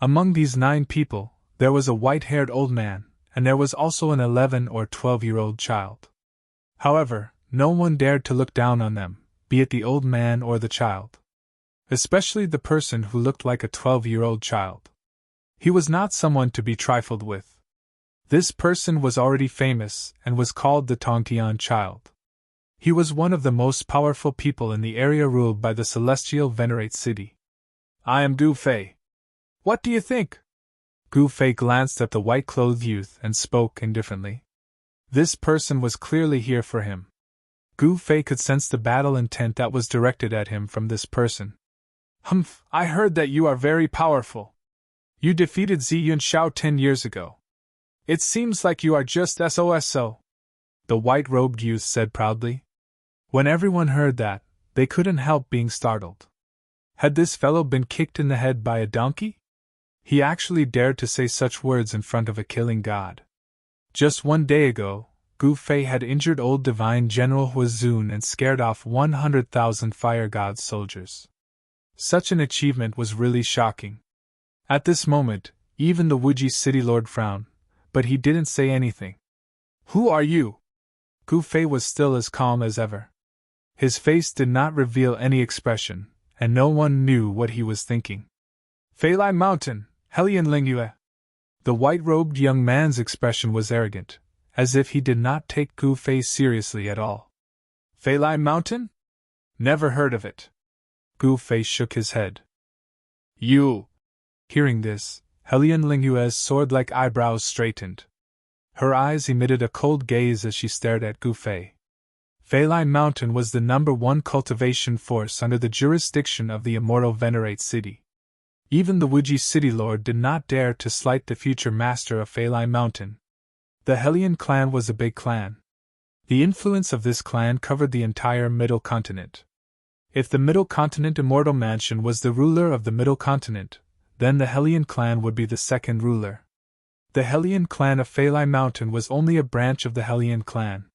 Among these 9 people, there was a white-haired old man, and there was also an 11 or 12-year-old child. However, no one dared to look down on them, be it the old man or the child. Especially the person who looked like a 12-year-old child. He was not someone to be trifled with. This person was already famous and was called the Tongtian Child. He was one of the most powerful people in the area ruled by the celestial Venerate city. I am Gu Fei. What do you think? Gu Fei glanced at the white-clothed youth and spoke indifferently. This person was clearly here for him. Gu Fei could sense the battle intent that was directed at him from this person. Humph, I heard that you are very powerful. You defeated Zi Yunxiao 10 years ago. It seems like you are just SOSO. The white-robed youth said proudly. When everyone heard that, they couldn't help being startled. Had this fellow been kicked in the head by a donkey? He actually dared to say such words in front of a killing god. Just 1 day ago, Gu Fei had injured old divine General Huazun and scared off 100,000 fire god's soldiers. Such an achievement was really shocking. At this moment, even the Wuji city lord frowned, but he didn't say anything. Who are you? Gu Fei was still as calm as ever. His face did not reveal any expression, and no one knew what he was thinking. Feilai Mountain, Helian Lingyue. The white-robed young man's expression was arrogant, as if he did not take Gu Fei seriously at all. Feilai Mountain? Never heard of it. Gu Fei shook his head. You! Hearing this, Helian Lingyue's sword-like eyebrows straightened. Her eyes emitted a cold gaze as she stared at Gu Fei. Feilai Mountain was the #1 cultivation force under the jurisdiction of the immortal Venerate city. Even the Wuji city lord did not dare to slight the future master of Feilai Mountain. The Helian clan was a big clan. The influence of this clan covered the entire Middle Continent. If the Middle Continent Immortal Mansion was the ruler of the Middle Continent, then the Helian clan would be the second ruler. The Helian clan of Feilai Mountain was only a branch of the Helian clan.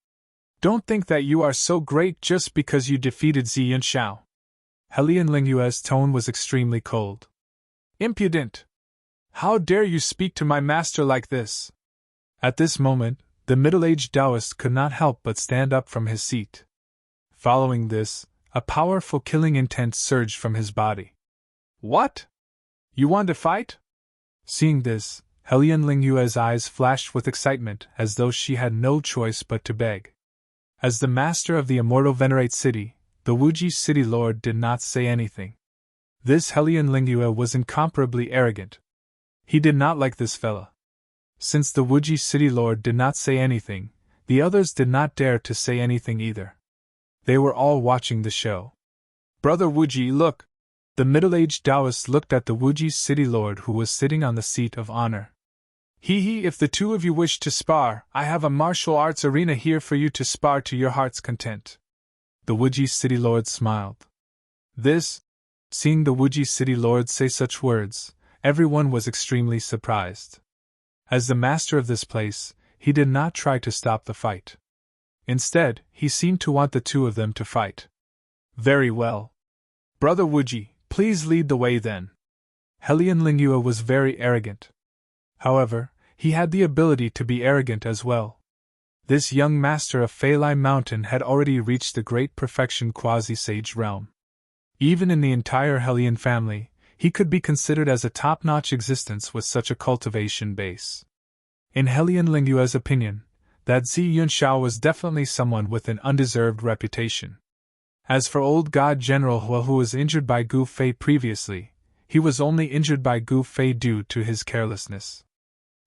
Don't think that you are so great just because you defeated Zi Yunxiao. Helian Lingyue's tone was extremely cold. Impudent! How dare you speak to my master like this? At this moment, the middle-aged Taoist could not help but stand up from his seat. Following this, a powerful killing intent surged from his body. What? You want to fight? Seeing this, Helian Lingyue's eyes flashed with excitement as though she had no choice but to beg. As the master of the immortal Venerate city, the Wuji city lord did not say anything. This Helian Lingyue was incomparably arrogant. He did not like this fella. Since the Wuji city lord did not say anything, the others did not dare to say anything either. They were all watching the show. Brother Wuji, look! The middle-aged Taoist looked at the Wuji city lord who was sitting on the seat of honor. If the two of you wish to spar, I have a martial arts arena here for you to spar to your heart's content. The Wuji city lord smiled. Seeing the Wuji city lord say such words, everyone was extremely surprised. As the master of this place, he did not try to stop the fight. Instead, he seemed to want the two of them to fight. Very well. Brother Wuji, please lead the way then. Helian Lingyue was very arrogant. However, he had the ability to be arrogant as well. This young master of Feilai Mountain had already reached the great perfection quasi-sage realm. Even in the entire Helian family, he could be considered as a top-notch existence with such a cultivation base. In Helian Lingyue's opinion, that Zi Yunxiao was definitely someone with an undeserved reputation. As for old god General Hua, who was injured by Gu Fei previously, he was only injured by Gu Fei due to his carelessness.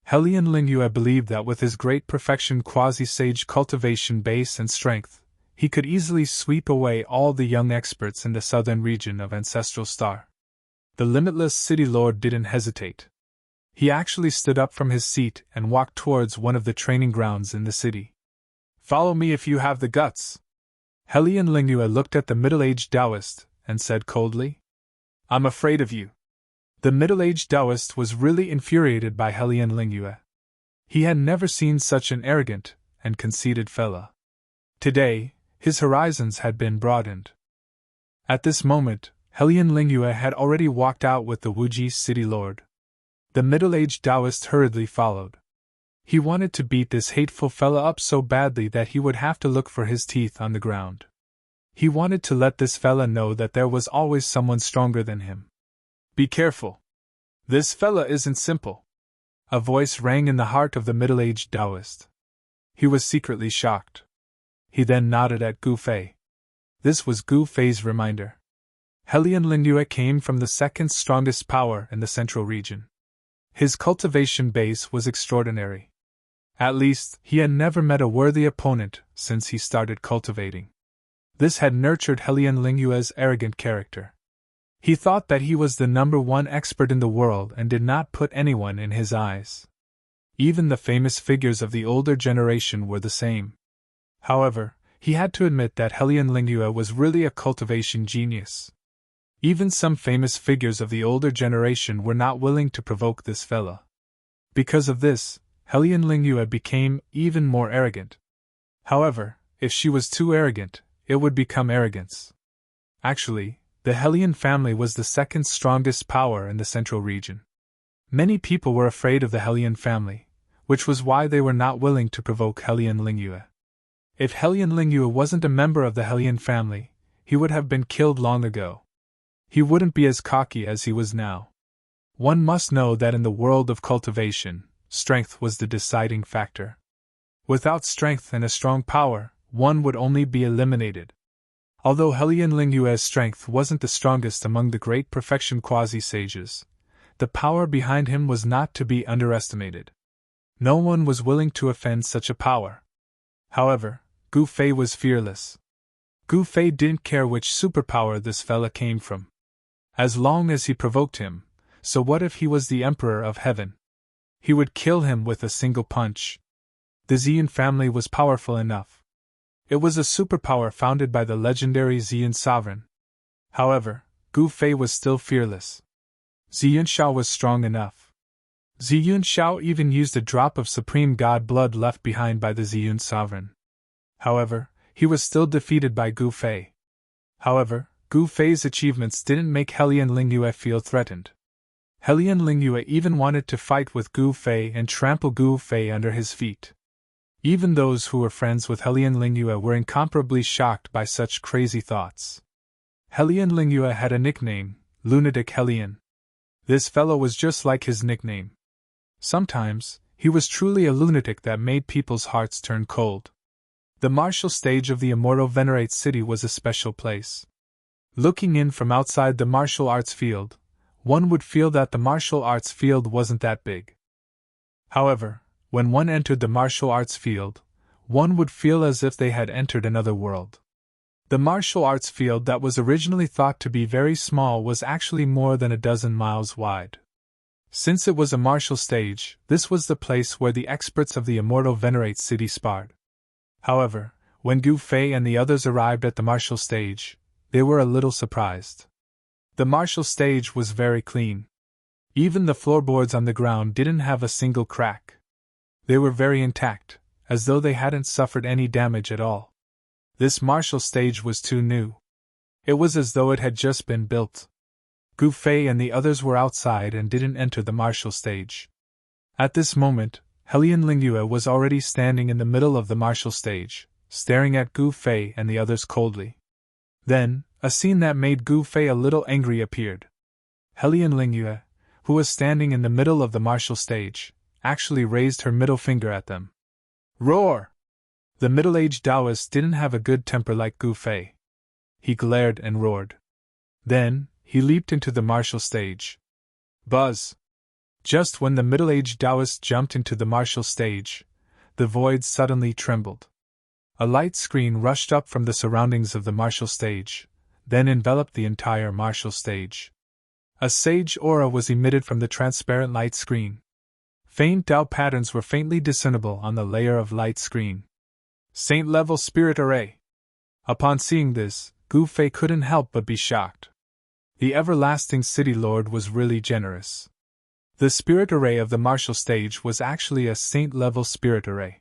Helian Lingyue believed that with his great perfection quasi-sage cultivation base and strength, he could easily sweep away all the young experts in the southern region of Ancestral Star. The limitless city lord didn't hesitate. He actually stood up from his seat and walked towards one of the training grounds in the city. Follow me if you have the guts. Helian Lingyue looked at the middle-aged Taoist and said coldly, I'm afraid of you. The middle-aged Taoist was really infuriated by Helian Lingyue. He had never seen such an arrogant and conceited fella. Today, his horizons had been broadened. At this moment, Helian Lingyue had already walked out with the Wuji city lord. The middle-aged Taoist hurriedly followed. He wanted to beat this hateful fella up so badly that he would have to look for his teeth on the ground. He wanted to let this fella know that there was always someone stronger than him. Be careful. This fella isn't simple. A voice rang in the heart of the middle-aged Taoist. He was secretly shocked. He then nodded at Gu Fei. This was Gu Fei's reminder. Helian Lingyue came from the second strongest power in the central region. His cultivation base was extraordinary. At least, he had never met a worthy opponent since he started cultivating. This had nurtured Helian Lingyue's arrogant character. He thought that he was the number one expert in the world and did not put anyone in his eyes. Even the famous figures of the older generation were the same. However, he had to admit that Helian Lingyue was really a cultivation genius. Even some famous figures of the older generation were not willing to provoke this fella. Because of this, Helian Lingyue became even more arrogant. However, if she was too arrogant, it would become arrogance. Actually, the Helian family was the second strongest power in the central region. Many people were afraid of the Helian family, which was why they were not willing to provoke Helian Lingyue. If Helian Lingyue wasn't a member of the Helian family, he would have been killed long ago. He wouldn't be as cocky as he was now. One must know that in the world of cultivation, strength was the deciding factor. Without strength and a strong power, one would only be eliminated. Although Helian Lingyue's strength wasn't the strongest among the great perfection quasi-sages, the power behind him was not to be underestimated. No one was willing to offend such a power. However, Gu Fei was fearless. Gu Fei didn't care which superpower this fella came from. As long as he provoked him, so what if he was the Emperor of Heaven? He would kill him with a single punch. The Xian family was powerful enough. It was a superpower founded by the legendary Xian sovereign. However, Gu Fei was still fearless. Ziyun Shao was strong enough. Ziyun Shao even used a drop of supreme god blood left behind by the Ziyun sovereign. However, he was still defeated by Gu Fei. However, Gu Fei's achievements didn't make Helian Lingyue feel threatened. Helian Lingyue even wanted to fight with Gu Fei and trample Gu Fei under his feet. Even those who were friends with Helian Lingyue were incomparably shocked by such crazy thoughts. Helian Lingyue had a nickname, Lunatic Helian. This fellow was just like his nickname. Sometimes, he was truly a lunatic that made people's hearts turn cold. The martial stage of the immortal Venerate city was a special place. Looking in from outside the martial arts field, one would feel that the martial arts field wasn't that big. However, when one entered the martial arts field, one would feel as if they had entered another world. The martial arts field that was originally thought to be very small was actually more than a dozen miles wide. Since it was a martial stage, this was the place where the experts of the immortal Venerate city sparred. However, when Gu Fei and the others arrived at the martial stage, they were a little surprised. The martial stage was very clean. Even the floorboards on the ground didn't have a single crack. They were very intact, as though they hadn't suffered any damage at all. This martial stage was too new. It was as though it had just been built. Gu Fei and the others were outside and didn't enter the martial stage. At this moment, Helian Lingyue was already standing in the middle of the martial stage, staring at Gu Fei and the others coldly. Then, a scene that made Gu Fei a little angry appeared. Helian Lingyue, who was standing in the middle of the martial stage, actually raised her middle finger at them. Roar! The middle-aged Taoist didn't have a good temper like Gu Fei. He glared and roared. Then, he leaped into the martial stage. Buzz! Just when the middle-aged Taoist jumped into the martial stage, the void suddenly trembled. A light screen rushed up from the surroundings of the martial stage, then enveloped the entire martial stage. A sage aura was emitted from the transparent light screen. Faint Tao patterns were faintly discernible on the layer of light screen. Saint-level spirit array! Upon seeing this, Gu Fei couldn't help but be shocked. The everlasting city lord was really generous. The spirit array of the martial stage was actually a saint-level spirit array.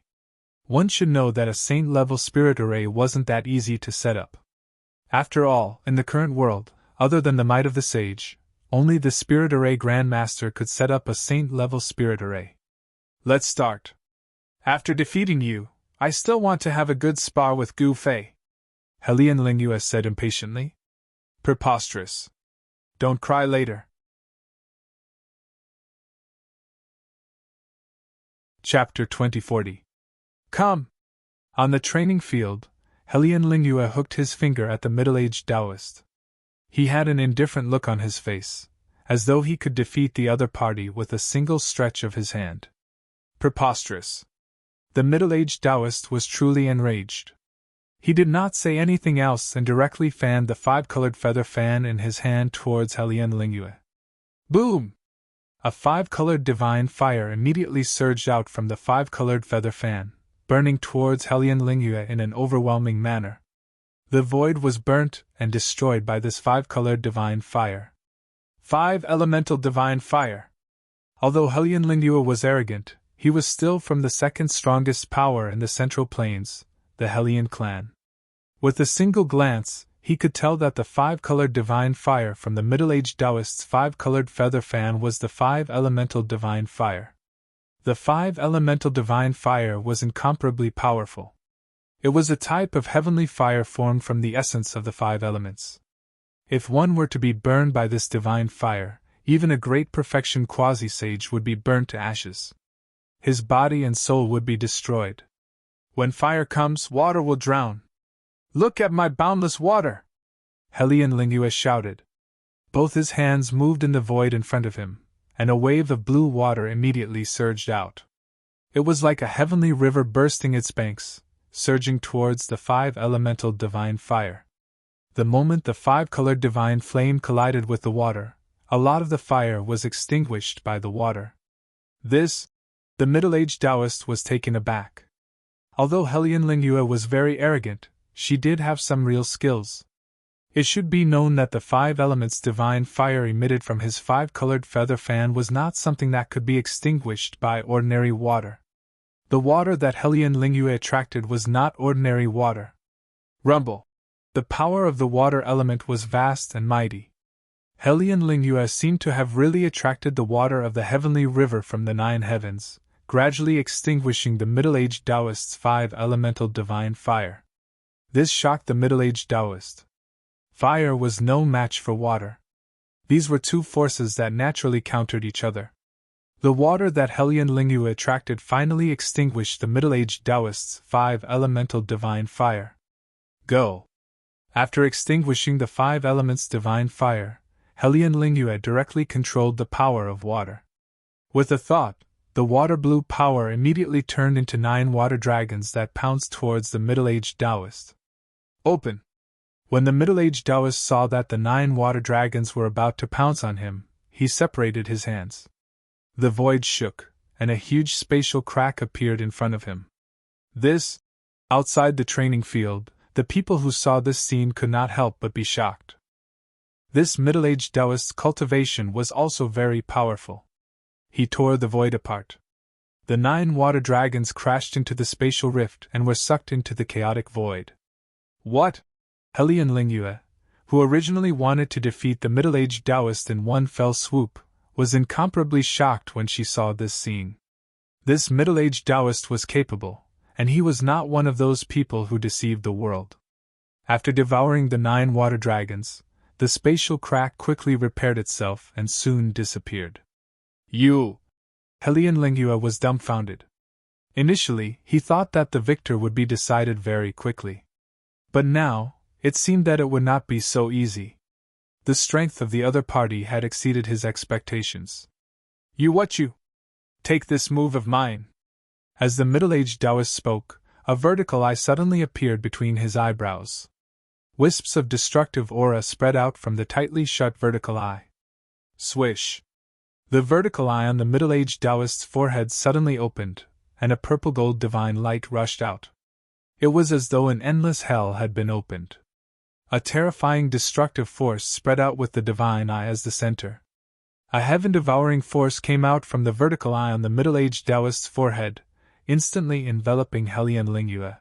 One should know that a saint-level spirit array wasn't that easy to set up. After all, in the current world, other than the might of the sage, only the Spirit Array Grandmaster could set up a saint-level spirit array. Let's start. After defeating you, I still want to have a good spar with Gu Fei, Helian Lingyue said impatiently. Preposterous. Don't cry later. Chapter 2040. Come! On the training field, Helian Lingyue hooked his finger at the middle-aged Taoist. He had an indifferent look on his face, as though he could defeat the other party with a single stretch of his hand. Preposterous! The middle-aged Taoist was truly enraged. He did not say anything else and directly fanned the five-colored feather fan in his hand towards Helian Lingyue. Boom! A five-colored divine fire immediately surged out from the five-colored feather fan, burning towards Helian Lingyue in an overwhelming manner. The void was burnt and destroyed by this five-colored divine fire. Five-elemental divine fire! Although Helian Lingyue was arrogant, he was still from the second strongest power in the Central Plains, the Helian clan. With a single glance, he could tell that the five-colored divine fire from the middle-aged Taoist's five-colored feather fan was the five-elemental divine fire. The five-elemental divine fire was incomparably powerful. It was a type of heavenly fire formed from the essence of the five elements. If one were to be burned by this divine fire, even a great perfection quasi-sage would be burnt to ashes. His body and soul would be destroyed. When fire comes, water will drown. Look at my boundless water! Helian Lingyue shouted. Both his hands moved in the void in front of him, and a wave of blue water immediately surged out. It was like a heavenly river bursting its banks, surging towards the five-elemental divine fire. The moment the five-colored divine flame collided with the water, a lot of the fire was extinguished by the water. The middle-aged Taoist was taken aback. Although Helian Lingyue was very arrogant, she did have some real skills. It should be known that the five elements divine fire emitted from his five-colored feather fan was not something that could be extinguished by ordinary water. The water that Helian Lingyue attracted was not ordinary water. Rumble! The power of the water element was vast and mighty. Helian Lingyue seemed to have really attracted the water of the heavenly river from the nine heavens, gradually extinguishing the middle-aged Taoist's five-elemental divine fire. This shocked the middle-aged Taoist. Fire was no match for water. These were two forces that naturally countered each other. The water that Helian Lingyue attracted finally extinguished the middle-aged Taoist's five-elemental divine fire. Go! After extinguishing the five elements divine fire, Helian Lingyue directly controlled the power of water. With a thought, the water-blue power immediately turned into 9 water dragons that pounced towards the middle-aged Taoist. Open! When the middle-aged Taoist saw that the 9 water dragons were about to pounce on him, he separated his hands. The void shook, and a huge spatial crack appeared in front of him. Outside the training field, the people who saw this scene could not help but be shocked. This middle-aged Taoist's cultivation was also very powerful. He tore the void apart. The 9 water dragons crashed into the spatial rift and were sucked into the chaotic void. What? Helian Lingyue, who originally wanted to defeat the middle-aged Taoist in one fell swoop, was incomparably shocked when she saw this scene. This middle-aged Taoist was capable, and he was not one of those people who deceived the world. After devouring the 9 water dragons, the spatial crack quickly repaired itself and soon disappeared. You! Helian Lingyue was dumbfounded. Initially, he thought that the victor would be decided very quickly. But now, it seemed that it would not be so easy. The strength of the other party had exceeded his expectations. You take this move of mine. As the middle-aged Taoist spoke, a vertical eye suddenly appeared between his eyebrows. Wisps of destructive aura spread out from the tightly shut vertical eye. Swish! The vertical eye on the middle-aged Taoist's forehead suddenly opened, and a purple-gold divine light rushed out. It was as though an endless hell had been opened. A terrifying destructive force spread out with the divine eye as the center. A heaven-devouring force came out from the vertical eye on the middle-aged Taoist's forehead, instantly enveloping Helian Lingyue.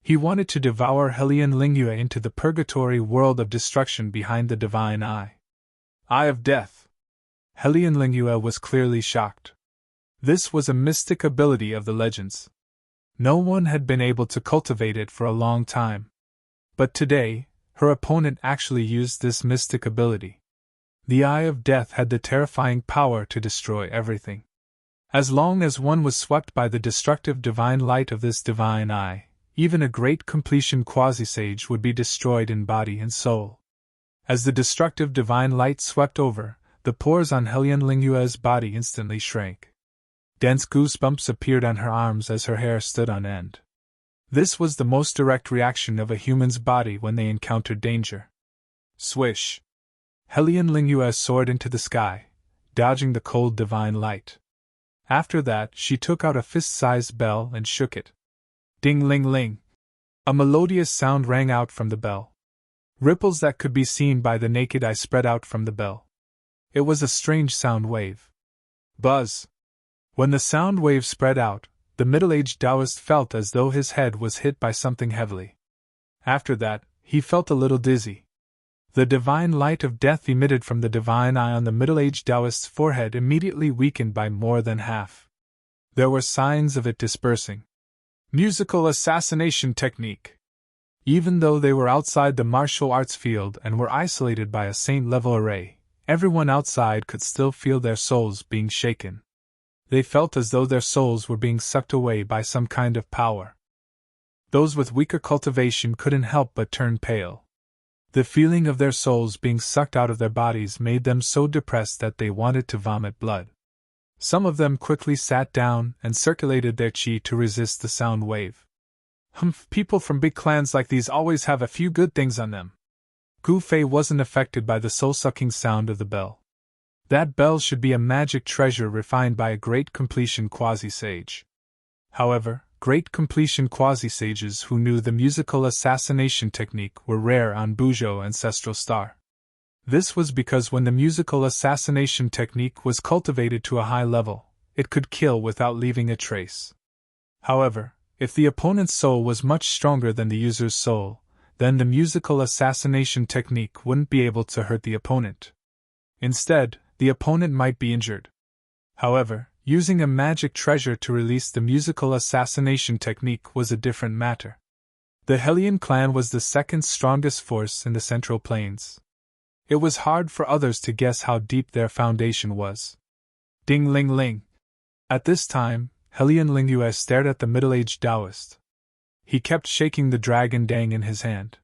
He wanted to devour Helian Lingyue into the purgatory world of destruction behind the divine eye. Eye of Death! Helian Lingyue was clearly shocked. This was a mystic ability of the legends. No one had been able to cultivate it for a long time. But today, her opponent actually used this mystic ability. The Eye of Death had the terrifying power to destroy everything. As long as one was swept by the destructive divine light of this divine eye, even a great completion quasi-sage would be destroyed in body and soul. As the destructive divine light swept over, the pores on Helian Lingua's body instantly shrank. Dense goosebumps appeared on her arms as her hair stood on end. This was the most direct reaction of a human's body when they encountered danger. Swish! Helian Lingua soared into the sky, dodging the cold divine light. After that, she took out a fist-sized bell and shook it. Ding-ling-ling! A melodious sound rang out from the bell. Ripples that could be seen by the naked eye spread out from the bell. It was a strange sound wave. Buzz! When the sound wave spread out, the middle-aged Taoist felt as though his head was hit by something heavily. After that, he felt a little dizzy. The divine light of death emitted from the divine eye on the middle-aged Taoist's forehead immediately weakened by more than half. There were signs of it dispersing. Musical assassination technique. Even though they were outside the martial arts field and were isolated by a saint-level array, everyone outside could still feel their souls being shaken. They felt as though their souls were being sucked away by some kind of power. Those with weaker cultivation couldn't help but turn pale. The feeling of their souls being sucked out of their bodies made them so depressed that they wanted to vomit blood. Some of them quickly sat down and circulated their qi to resist the sound wave. People from big clans like these always have a few good things on them. Gu Fei wasn't affected by the soul-sucking sound of the bell. That bell should be a magic treasure refined by a great completion quasi-sage. However, great completion quasi-sages who knew the musical assassination technique were rare on Buzhou Ancestral Star. This was because when the musical assassination technique was cultivated to a high level, it could kill without leaving a trace. However, if the opponent's soul was much stronger than the user's soul, then the musical assassination technique wouldn't be able to hurt the opponent. Instead, the opponent might be injured. However, using a magic treasure to release the musical assassination technique was a different matter. The Helian clan was the second strongest force in the Central Plains. It was hard for others to guess how deep their foundation was. Ding-ling-ling! At this time, Helian Lingua stared at the middle-aged Taoist. He kept shaking the dragon dang in his hand.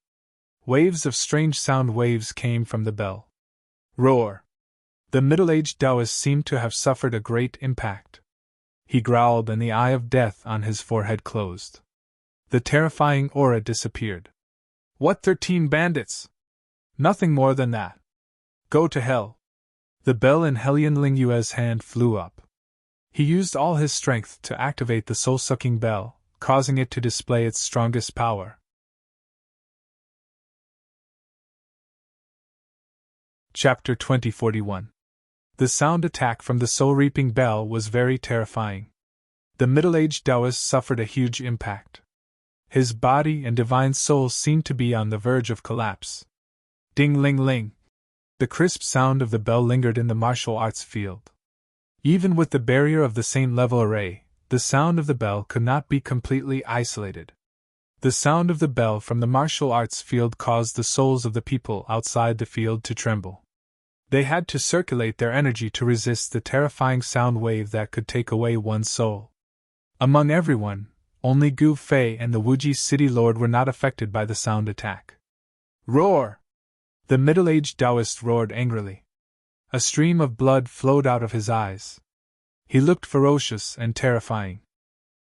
Waves of strange sound waves came from the bell. Roar! The middle-aged Taoist seemed to have suffered a great impact. He growled and the eye of death on his forehead closed. The terrifying aura disappeared. What 13 bandits? Nothing more than that. Go to hell. The bell in Helian Lingua's hand flew up. He used all his strength to activate the soul-sucking bell, causing it to display its strongest power. Chapter 2041. The sound attack from the soul-reaping bell was very terrifying. The middle-aged Taoist suffered a huge impact. His body and divine soul seemed to be on the verge of collapse. Ding-ling-ling! The crisp sound of the bell lingered in the martial arts field. Even with the barrier of the saint-level array, the sound of the bell could not be completely isolated. The sound of the bell from the martial arts field caused the souls of the people outside the field to tremble. They had to circulate their energy to resist the terrifying sound wave that could take away one's soul. Among everyone, only Gu Fei and the Wuji city lord were not affected by the sound attack. Roar! The middle-aged Taoist roared angrily. A stream of blood flowed out of his eyes. He looked ferocious and terrifying.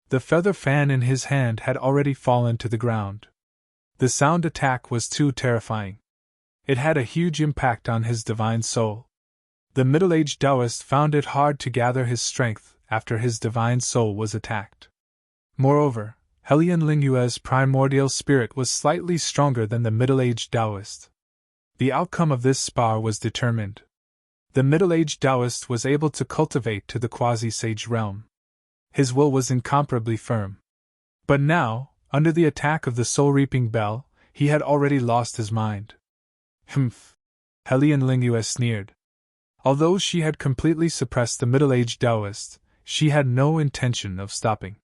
The feather fan in his hand had already fallen to the ground. The sound attack was too terrifying. It had a huge impact on his divine soul. The middle-aged Taoist found it hard to gather his strength after his divine soul was attacked. Moreover, Helian Lingua's primordial spirit was slightly stronger than the middle-aged Taoist. The outcome of this spar was determined. The middle-aged Taoist was able to cultivate to the quasi-sage realm. His will was incomparably firm. But now, under the attack of the soul-reaping bell, he had already lost his mind. Humph! Helian Lingua sneered. Although she had completely suppressed the middle-aged Taoist, she had no intention of stopping.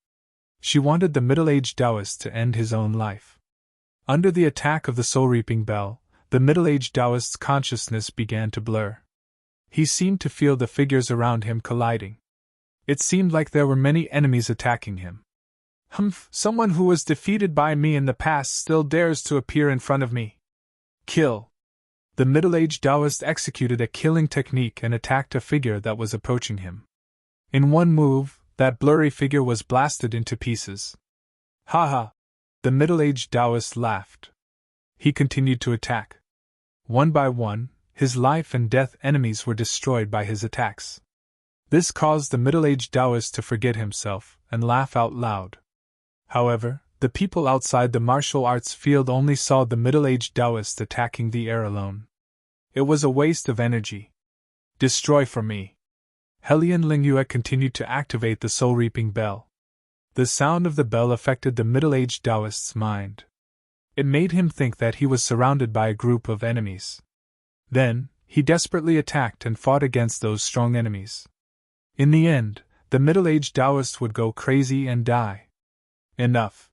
She wanted the middle-aged Taoist to end his own life. Under the attack of the soul-reaping bell, the middle-aged Taoist's consciousness began to blur. He seemed to feel the figures around him colliding. It seemed like there were many enemies attacking him. Humph, someone who was defeated by me in the past still dares to appear in front of me. Kill! The middle-aged Taoist executed a killing technique and attacked a figure that was approaching him. In one move, that blurry figure was blasted into pieces. Ha ha! The middle-aged Taoist laughed. He continued to attack. One by one, his life and death enemies were destroyed by his attacks. This caused the middle-aged Taoist to forget himself and laugh out loud. However, the people outside the martial arts field only saw the middle-aged Taoist attacking the air alone. It was a waste of energy. Destroy for me. Hellion Lingyue continued to activate the soul-reaping bell. The sound of the bell affected the middle-aged Taoist's mind. It made him think that he was surrounded by a group of enemies. Then, he desperately attacked and fought against those strong enemies. In the end, the middle-aged Taoist would go crazy and die. Enough.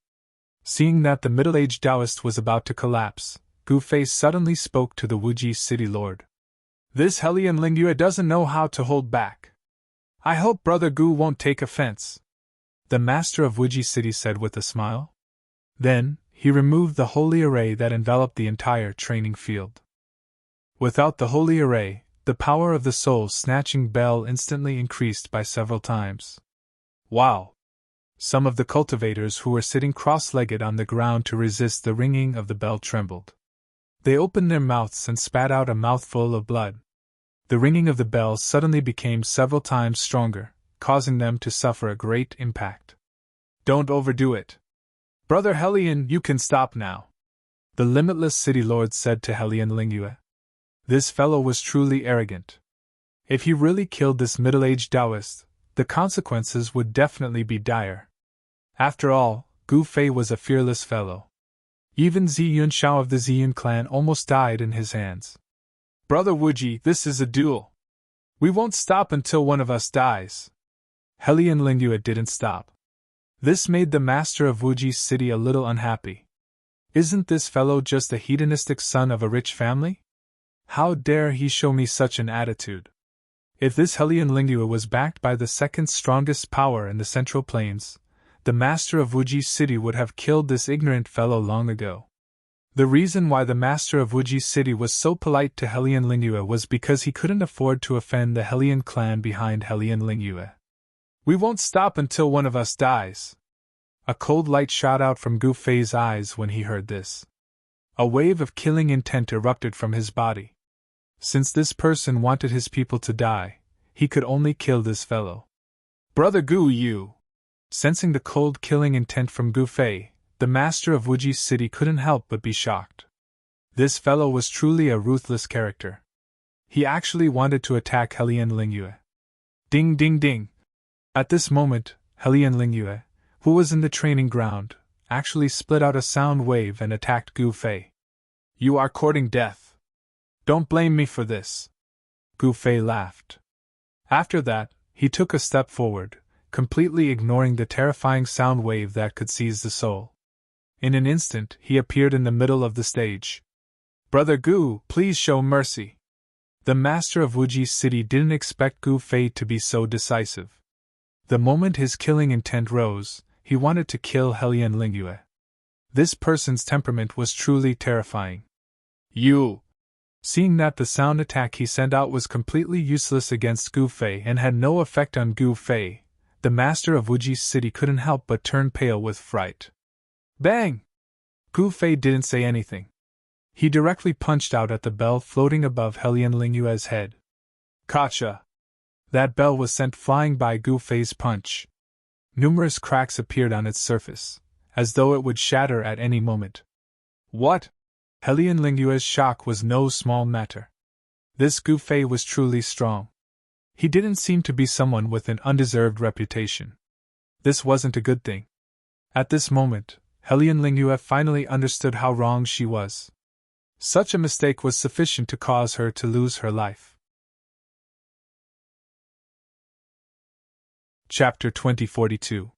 Seeing that the middle-aged Taoist was about to collapse, Gu Fei suddenly spoke to the Wuji city lord. This Hellion Lingyue doesn't know how to hold back. I hope Brother Gu won't take offense. The master of Wuji city said with a smile. Then, he removed the holy array that enveloped the entire training field. Without the holy array, the power of the soul-snatching bell instantly increased by several times. Wow! Some of the cultivators who were sitting cross-legged on the ground to resist the ringing of the bell trembled. They opened their mouths and spat out a mouthful of blood. The ringing of the bell suddenly became several times stronger, causing them to suffer a great impact. Don't overdo it. Brother Hellion, you can stop now. The limitless city lord said to Hellion Lingyue. This fellow was truly arrogant. If he really killed this middle-aged Taoist, the consequences would definitely be dire. After all, Gu Fei was a fearless fellow. Even Ziyun Shao of the Ziyun clan almost died in his hands. Brother Wuji, this is a duel. We won't stop until one of us dies. Hellion Lingyue didn't stop. This made the master of Wuji's city a little unhappy. Isn't this fellow just a hedonistic son of a rich family? How dare he show me such an attitude? If this Hellion Lingyue was backed by the second strongest power in the Central Plains, the master of Wuji's city would have killed this ignorant fellow long ago. The reason why the master of Wuji's city was so polite to Hellion Lingyue was because he couldn't afford to offend the Hellion clan behind Hellion Lingyue. We won't stop until one of us dies. A cold light shot out from Gu Fei's eyes when he heard this. A wave of killing intent erupted from his body. Since this person wanted his people to die, he could only kill this fellow. Brother Gu, you! Sensing the cold killing intent from Gu Fei, the master of Wuji's city couldn't help but be shocked. This fellow was truly a ruthless character. He actually wanted to attack Hellion Lingyue. Ding ding ding! At this moment, Hellion Lingyue, who was in the training ground, actually split out a sound wave and attacked Gu Fei. You are courting death. Don't blame me for this. Gu Fei laughed. After that, he took a step forward, completely ignoring the terrifying sound wave that could seize the soul. In an instant, he appeared in the middle of the stage. Brother Gu, please show mercy. The master of Wuji's city didn't expect Gu Fei to be so decisive. The moment his killing intent rose, he wanted to kill Hellion Lingyue. This person's temperament was truly terrifying. You! Seeing that the sound attack he sent out was completely useless against Gu Fei and had no effect on Gu Fei, the master of Wuji's city couldn't help but turn pale with fright. Bang! Gu Fei didn't say anything. He directly punched out at the bell floating above Hellion Lingyue's head. Gotcha! That bell was sent flying by Gu Fei's punch. Numerous cracks appeared on its surface, as though it would shatter at any moment. What? Hellion Lingyue's shock was no small matter. This Gu Fei was truly strong. He didn't seem to be someone with an undeserved reputation. This wasn't a good thing. At this moment, Hellion Lingyue finally understood how wrong she was. Such a mistake was sufficient to cause her to lose her life. Chapter 2042.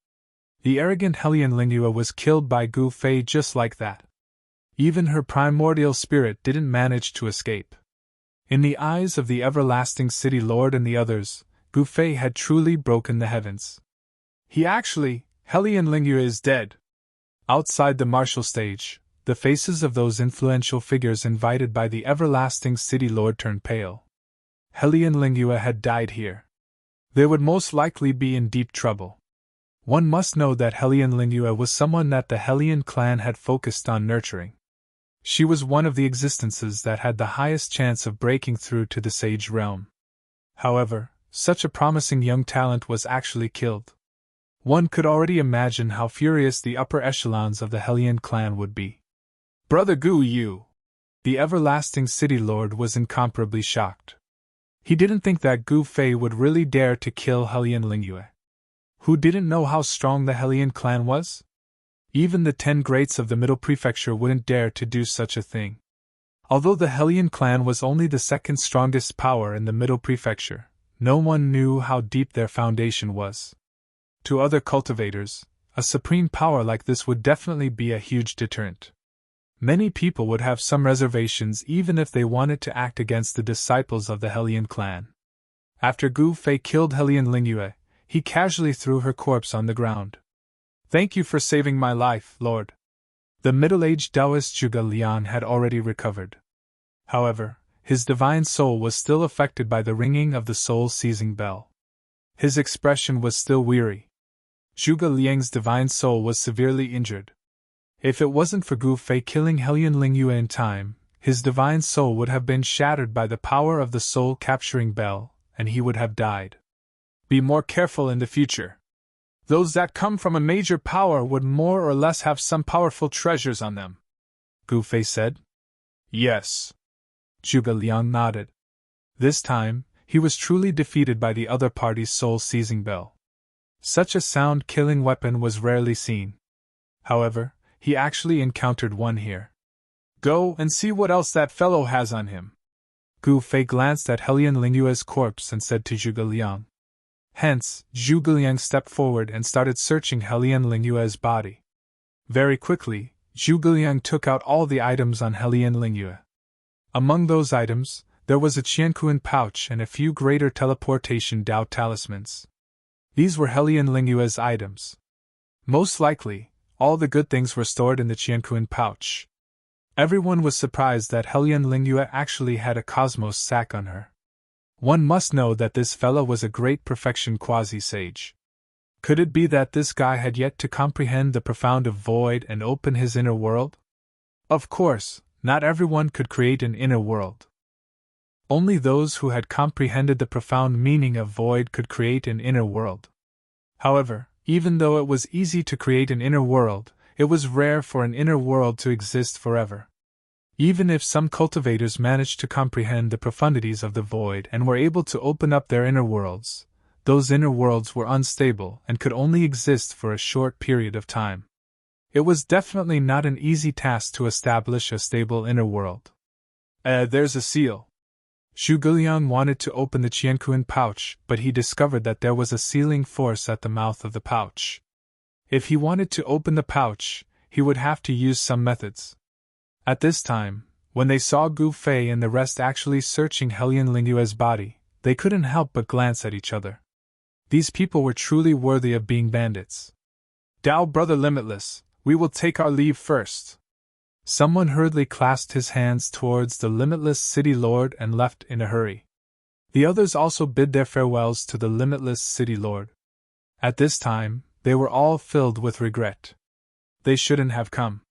The arrogant Hellion Lingyue was killed by Gu Fei just like that. Even her primordial spirit didn't manage to escape. In the eyes of the everlasting city lord and the others, Gu Fei had truly broken the heavens. Helian Lingyue is dead. Outside the martial stage, the faces of those influential figures invited by the everlasting city lord turned pale. Helian Lingyue had died here. They would most likely be in deep trouble. One must know that Helian Lingyue was someone that the Helian clan had focused on nurturing. She was one of the existences that had the highest chance of breaking through to the sage realm. However, such a promising young talent was actually killed. One could already imagine how furious the upper echelons of the Helian clan would be. Brother Gu Yu! The everlasting city lord was incomparably shocked. He didn't think that Gu Fei would really dare to kill Helian Lingyue. Who didn't know how strong the Helian clan was? Even the 10 greats of the Middle Prefecture wouldn't dare to do such a thing. Although the Helian clan was only the second strongest power in the Middle Prefecture, no one knew how deep their foundation was. To other cultivators, a supreme power like this would definitely be a huge deterrent. Many people would have some reservations even if they wanted to act against the disciples of the Helian clan. After Gu Fei killed Helian Lingyue, he casually threw her corpse on the ground. Thank you for saving my life, Lord. The middle-aged Taoist Zhuge Liang had already recovered. However, his divine soul was still affected by the ringing of the soul-seizing bell. His expression was still weary. Zhuge Liang's divine soul was severely injured. If it wasn't for Gu Fei killing Helian Lingyue in time, his divine soul would have been shattered by the power of the soul-capturing bell, and he would have died. Be more careful in the future. Those that come from a major power would more or less have some powerful treasures on them, Gu Fei said. Yes. Zhuge Liang nodded. This time, he was truly defeated by the other party's soul-seizing bell. Such a sound-killing weapon was rarely seen. However, he actually encountered one here. Go and see what else that fellow has on him. Gu Fei glanced at Helian Lingyue's corpse and said to Zhuge Liang. Hence, Zhuge Liang stepped forward and started searching Helian Lingyue's body. Very quickly, Zhuge Liang took out all the items on Helian Lingyue. Among those items, there was a Qianquan pouch and a few greater teleportation Dao talismans. These were Helian Lingyue's items. Most likely, all the good things were stored in the Qianquan pouch. Everyone was surprised that Helian Lingyue actually had a cosmos sack on her. One must know that this fellow was a great perfection quasi-sage. Could it be that this guy had yet to comprehend the profound of void and open his inner world? Of course, not everyone could create an inner world. Only those who had comprehended the profound meaning of void could create an inner world. However, even though it was easy to create an inner world, it was rare for an inner world to exist forever. Even if some cultivators managed to comprehend the profundities of the void and were able to open up their inner worlds, those inner worlds were unstable and could only exist for a short period of time. It was definitely not an easy task to establish a stable inner world. There's a seal. Zhuge Liang wanted to open the Qianquan pouch, but he discovered that there was a sealing force at the mouth of the pouch. If he wanted to open the pouch, he would have to use some methods. At this time, when they saw Gu Fei and the rest actually searching Helian Lingyue's body, they couldn't help but glance at each other. These people were truly worthy of being bandits. Dao Brother Limitless, we will take our leave first. Someone hurriedly clasped his hands towards the Limitless City Lord and left in a hurry. The others also bid their farewells to the Limitless City Lord. At this time, they were all filled with regret. They shouldn't have come.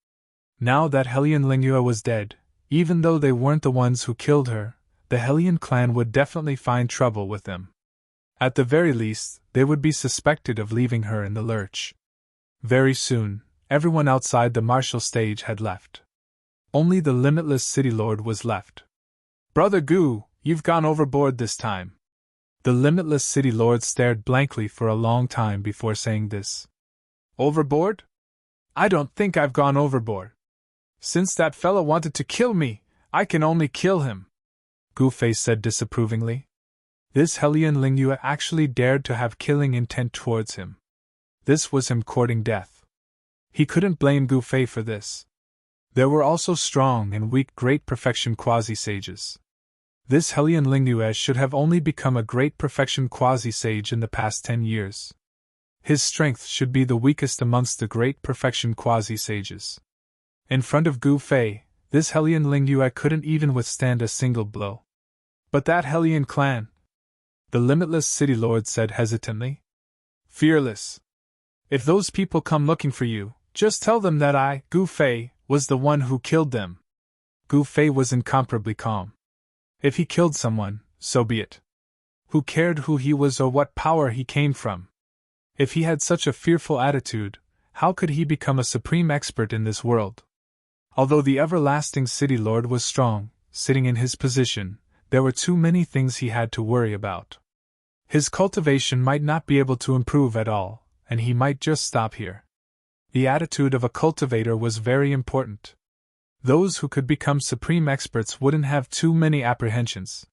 Now that Helian Lingyue was dead, even though they weren't the ones who killed her, the Helian clan would definitely find trouble with them. At the very least, they would be suspected of leaving her in the lurch. Very soon, everyone outside the martial stage had left. Only the Limitless City Lord was left. Brother Gu, you've gone overboard this time. The Limitless City Lord stared blankly for a long time before saying this. Overboard? I don't think I've gone overboard. Since that fellow wanted to kill me, I can only kill him, Gu Fei said disapprovingly. This Helian Lingyue actually dared to have killing intent towards him. This was him courting death. He couldn't blame Gu Fei for this. There were also strong and weak great perfection quasi-sages. This Hellion Lingnuez should have only become a great perfection quasi-sage in the past 10 years. His strength should be the weakest amongst the great perfection quasi-sages. In front of Gu Fei, this Hellion Lingnuez couldn't even withstand a single blow. But that Hellion clan, the limitless city lord said hesitantly. Fearless. If those people come looking for you, just tell them that I, Gu Fei, was the one who killed them. Gu Fei was incomparably calm. If he killed someone, so be it. Who cared who he was or what power he came from? If he had such a fearful attitude, how could he become a supreme expert in this world? Although the everlasting city lord was strong, sitting in his position, there were too many things he had to worry about. His cultivation might not be able to improve at all, and he might just stop here. The attitude of a cultivator was very important. Those who could become supreme experts wouldn't have too many apprehensions.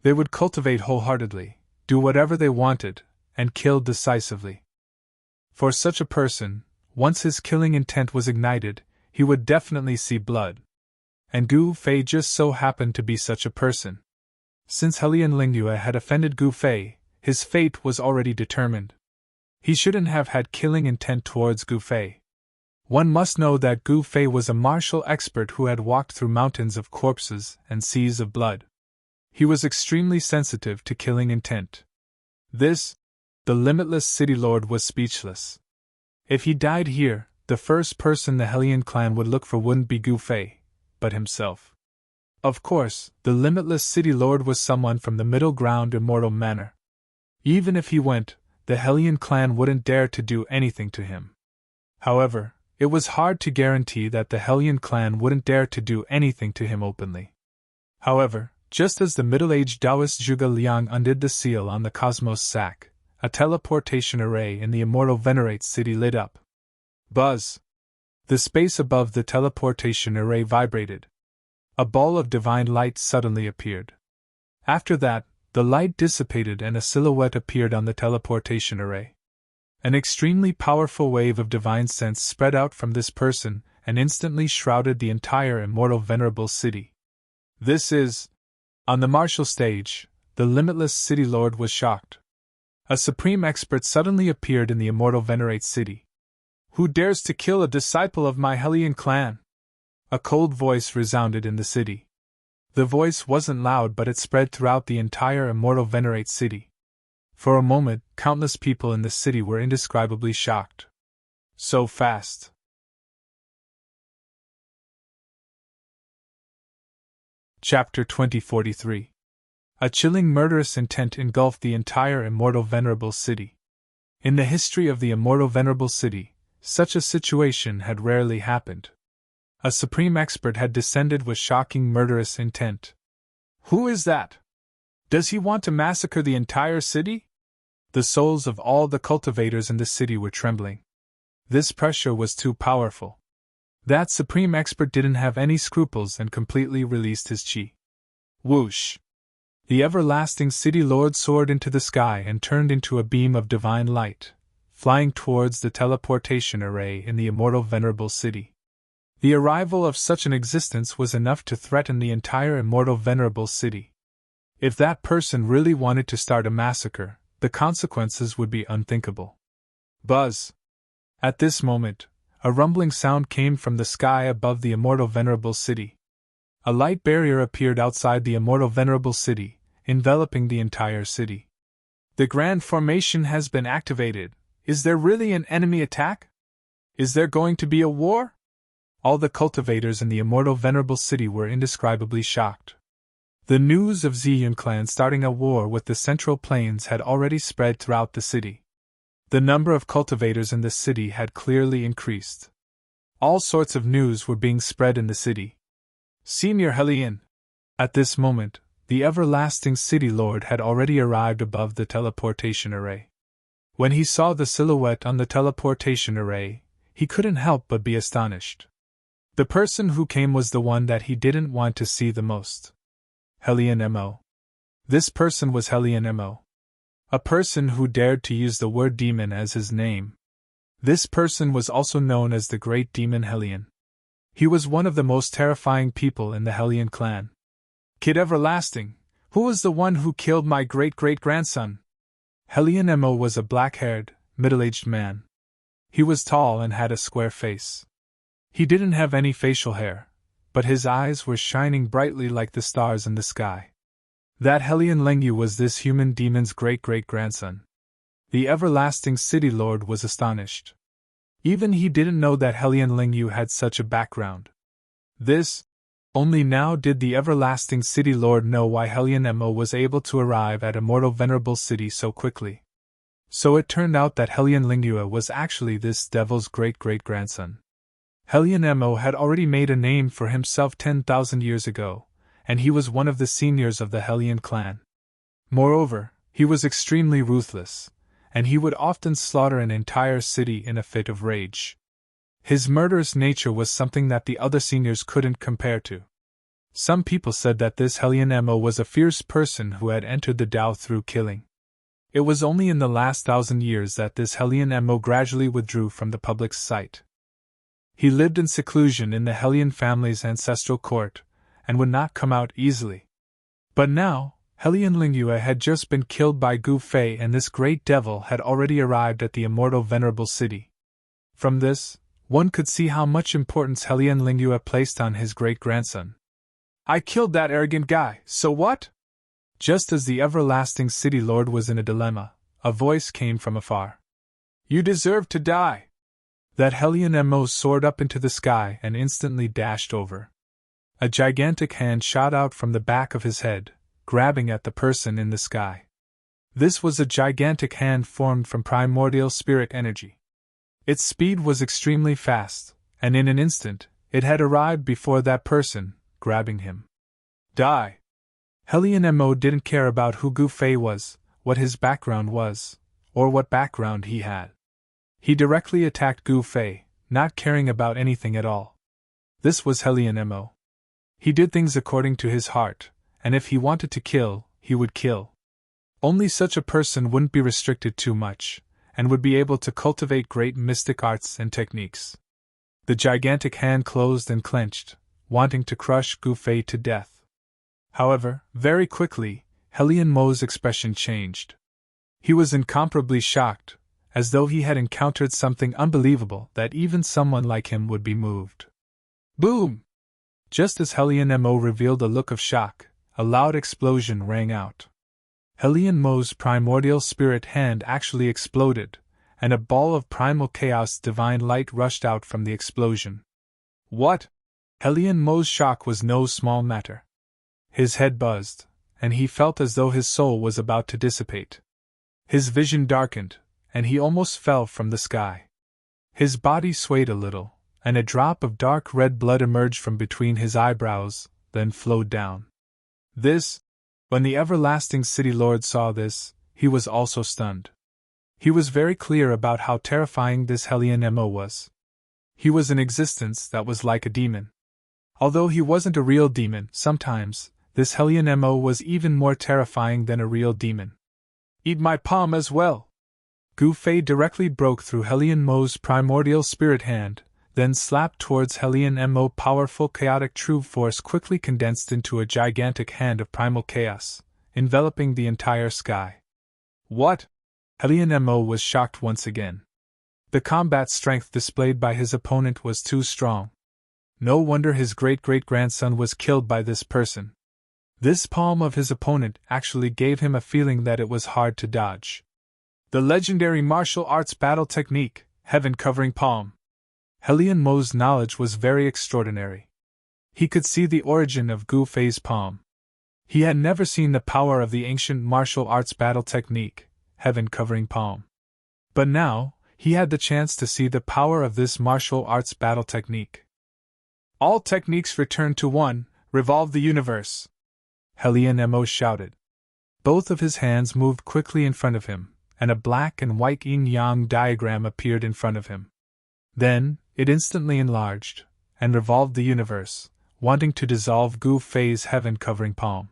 They would cultivate wholeheartedly, do whatever they wanted, and kill decisively. For such a person, once his killing intent was ignited, he would definitely see blood. And Gu Fei just so happened to be such a person. Since Hellion Lingnuez had offended Gu Fei, his fate was already determined. He shouldn't have had killing intent towards Gu Fei. One must know that Gu Fei was a martial expert who had walked through mountains of corpses and seas of blood. He was extremely sensitive to killing intent. The limitless city lord was speechless. If he died here, the first person the Hellion clan would look for wouldn't be Gu Fei, but himself. Of course, the limitless city lord was someone from the middle ground immortal manor. Even if he went, the Hellion clan wouldn't dare to do anything to him. However, it was hard to guarantee that the Hellion clan wouldn't dare to do anything to him openly. However, just as the middle-aged Taoist Zhuge Liang undid the seal on the cosmos sac, a teleportation array in the immortal Venerate city lit up. Buzz! The space above the teleportation array vibrated. A ball of divine light suddenly appeared. After that, the light dissipated and a silhouette appeared on the teleportation array. An extremely powerful wave of divine sense spread out from this person and instantly shrouded the entire immortal Venerable city. On the martial stage, the limitless city lord was shocked. A supreme expert suddenly appeared in the immortal Venerate city. Who dares to kill a disciple of my Hellion clan? A cold voice resounded in the city. The voice wasn't loud, but it spread throughout the entire immortal Venerate city. For a moment, countless people in the city were indescribably shocked. So fast. Chapter 2043. A chilling murderous intent engulfed the entire immortal Venerable city. In the history of the immortal Venerable city, such a situation had rarely happened. A supreme expert had descended with shocking murderous intent. Who is that? Does he want to massacre the entire city? The souls of all the cultivators in the city were trembling. This pressure was too powerful. That supreme expert didn't have any scruples and completely released his chi. Whoosh! The everlasting city lord soared into the sky and turned into a beam of divine light, flying towards the teleportation array in the immortal Venerable city. The arrival of such an existence was enough to threaten the entire immortal Venerable city. If that person really wanted to start a massacre, the consequences would be unthinkable. Buzz! At this moment, a rumbling sound came from the sky above the immortal Venerable city. A light barrier appeared outside the immortal Venerable city, enveloping the entire city. The Grand Formation has been activated. Is there really an enemy attack? Is there going to be a war? All the cultivators in the immortal Venerable city were indescribably shocked. The news of Ziyun clan starting a war with the Central Plains had already spread throughout the city. The number of cultivators in the city had clearly increased. All sorts of news were being spread in the city. Senior Hellion! At this moment, the everlasting city lord had already arrived above the teleportation array. When he saw the silhouette on the teleportation array, he couldn't help but be astonished. The person who came was the one that he didn't want to see the most. Hellion Mo. This person was Hellion Mo. A person who dared to use the word demon as his name. This person was also known as the Great Demon Hellion. He was one of the most terrifying people in the Hellion clan. Kid Everlasting, Who was the one who killed my great-great-grandson? Helion Mo was a black-haired, middle-aged man. He was tall and had a square face. He didn't have any facial hair, but his eyes were shining brightly like the stars in the sky. That Helion Lingyu was this human demon's great-great-grandson. The everlasting city lord was astonished. Even he didn't know that Helion Lingyu had such a background. Only now did the everlasting city lord know why Helion Mo was able to arrive at immortal Venerable city so quickly. So it turned out that Helion Lingyu was actually this devil's great-great-grandson. Helion Mo had already made a name for himself 10,000 years ago, and he was one of the seniors of the Helion clan. Moreover, he was extremely ruthless, and he would often slaughter an entire city in a fit of rage. His murderous nature was something that the other seniors couldn't compare to. Some people said that this Helion Mo was a fierce person who had entered the Tao through killing. It was only in the last 1,000 years that this Helion Mo gradually withdrew from the public's sight. He lived in seclusion in the Helion family's ancestral court, and would not come out easily. But now, Helion Lingyu had just been killed by Gu Fei, and this great devil had already arrived at the immortal Venerable city. From this, one could see how much importance Helion Lingyu placed on his great-grandson. I killed that arrogant guy, so what? Just as the everlasting city lord was in a dilemma, a voice came from afar. You deserve to die. That Helion Mo soared up into the sky and instantly dashed over. A gigantic hand shot out from the back of his head, grabbing at the person in the sky. This was a gigantic hand formed from primordial spirit energy. Its speed was extremely fast, and in an instant, it had arrived before that person, grabbing him. Die! Helion Mo didn't care about who Gu Fei was, what his background was, or what background he had. He directly attacked Gu Fei, not caring about anything at all. This was Helion Mo. He did things according to his heart, and if he wanted to kill, he would kill. Only such a person wouldn't be restricted too much, and would be able to cultivate great mystic arts and techniques. The gigantic hand closed and clenched, wanting to crush Gu Fei to death. However, very quickly, Helion Mo's expression changed. He was incomparably shocked, as though he had encountered something unbelievable that even someone like him would be moved. Boom! Just as Helion Mo revealed a look of shock, a loud explosion rang out. Helion Mo's primordial spirit hand actually exploded, and a ball of primal chaos divine light rushed out from the explosion. What? Helion Mo's shock was no small matter. His head buzzed, and he felt as though his soul was about to dissipate. His vision darkened, and he almost fell from the sky. His body swayed a little, and a drop of dark red blood emerged from between his eyebrows, then flowed down. When the everlasting city lord saw this, he was also stunned. He was very clear about how terrifying this Helion Mo was. He was an existence that was like a demon. Although he wasn't a real demon, sometimes, this Helion Mo was even more terrifying than a real demon. Eat my palm as well! Gu Fei directly broke through Helion Mo's primordial spirit hand, then slapped towards Helion Mo. Powerful chaotic true force quickly condensed into a gigantic hand of primal chaos, enveloping the entire sky. What? Helion Mo was shocked once again. The combat strength displayed by his opponent was too strong. No wonder his great-great-grandson was killed by this person. This palm of his opponent actually gave him a feeling that it was hard to dodge. The legendary martial arts battle technique, Heaven-Covering Palm. Helion Mo's knowledge was very extraordinary. He could see the origin of Gu Fei's palm. He had never seen the power of the ancient martial arts battle technique, Heaven-Covering Palm. But now, he had the chance to see the power of this martial arts battle technique. All techniques return to one, revolve the universe. Helion Mo shouted. Both of his hands moved quickly in front of him, and a black and white yin-yang diagram appeared in front of him. Then, it instantly enlarged, and revolved the universe, wanting to dissolve Gu Fei's heaven-covering palm.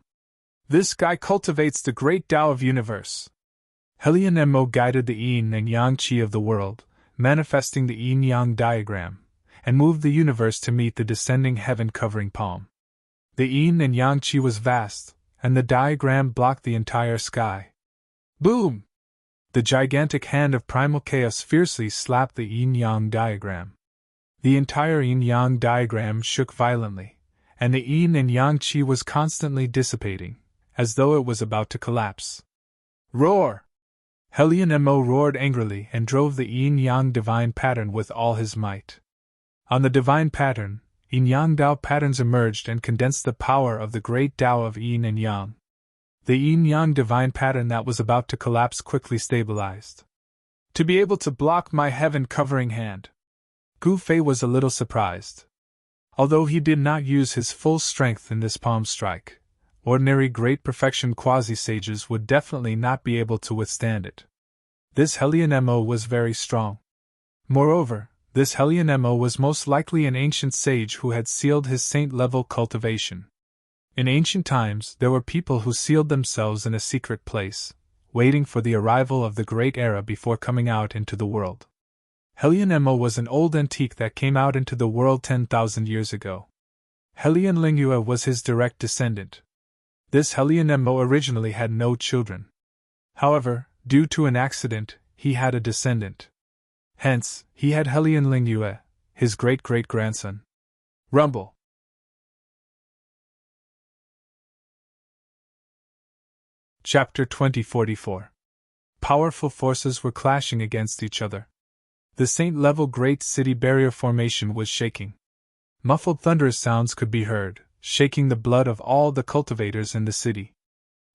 This guy cultivates the great Tao of universe. Helion Mo guided the yin and yang qi of the world, manifesting the yin-yang diagram, and moved the universe to meet the descending heaven-covering palm. The yin and yang qi was vast, and the diagram blocked the entire sky. Boom! The gigantic hand of primal chaos fiercely slapped the yin-yang diagram. The entire yin-yang diagram shook violently, and the yin and yang qi was constantly dissipating, as though it was about to collapse. Roar! Hellion Mo roared angrily and drove the yin-yang divine pattern with all his might. On the divine pattern, yin-yang Dao patterns emerged and condensed the power of the great Dao of yin and yang. The yin-yang divine pattern that was about to collapse quickly stabilized. To be able to block my heaven-covering hand. Gu Fei was a little surprised. Although he did not use his full strength in this palm strike, ordinary great perfection quasi-sages would definitely not be able to withstand it. This Hellion Mo was very strong. Moreover, this Hellion Mo was most likely an ancient sage who had sealed his saint-level cultivation. In ancient times, there were people who sealed themselves in a secret place, waiting for the arrival of the great era before coming out into the world. Hellion Mo was an old antique that came out into the world 10,000 years ago. Hellion Lingyue was his direct descendant. This Hellion Mo originally had no children. However, due to an accident, he had a descendant. Hence, he had Hellion Lingyue, his great-great-grandson. Rumble. Chapter 2044. Powerful forces were clashing against each other. The saint-level Great City Barrier Formation was shaking. Muffled thunderous sounds could be heard, shaking the blood of all the cultivators in the city.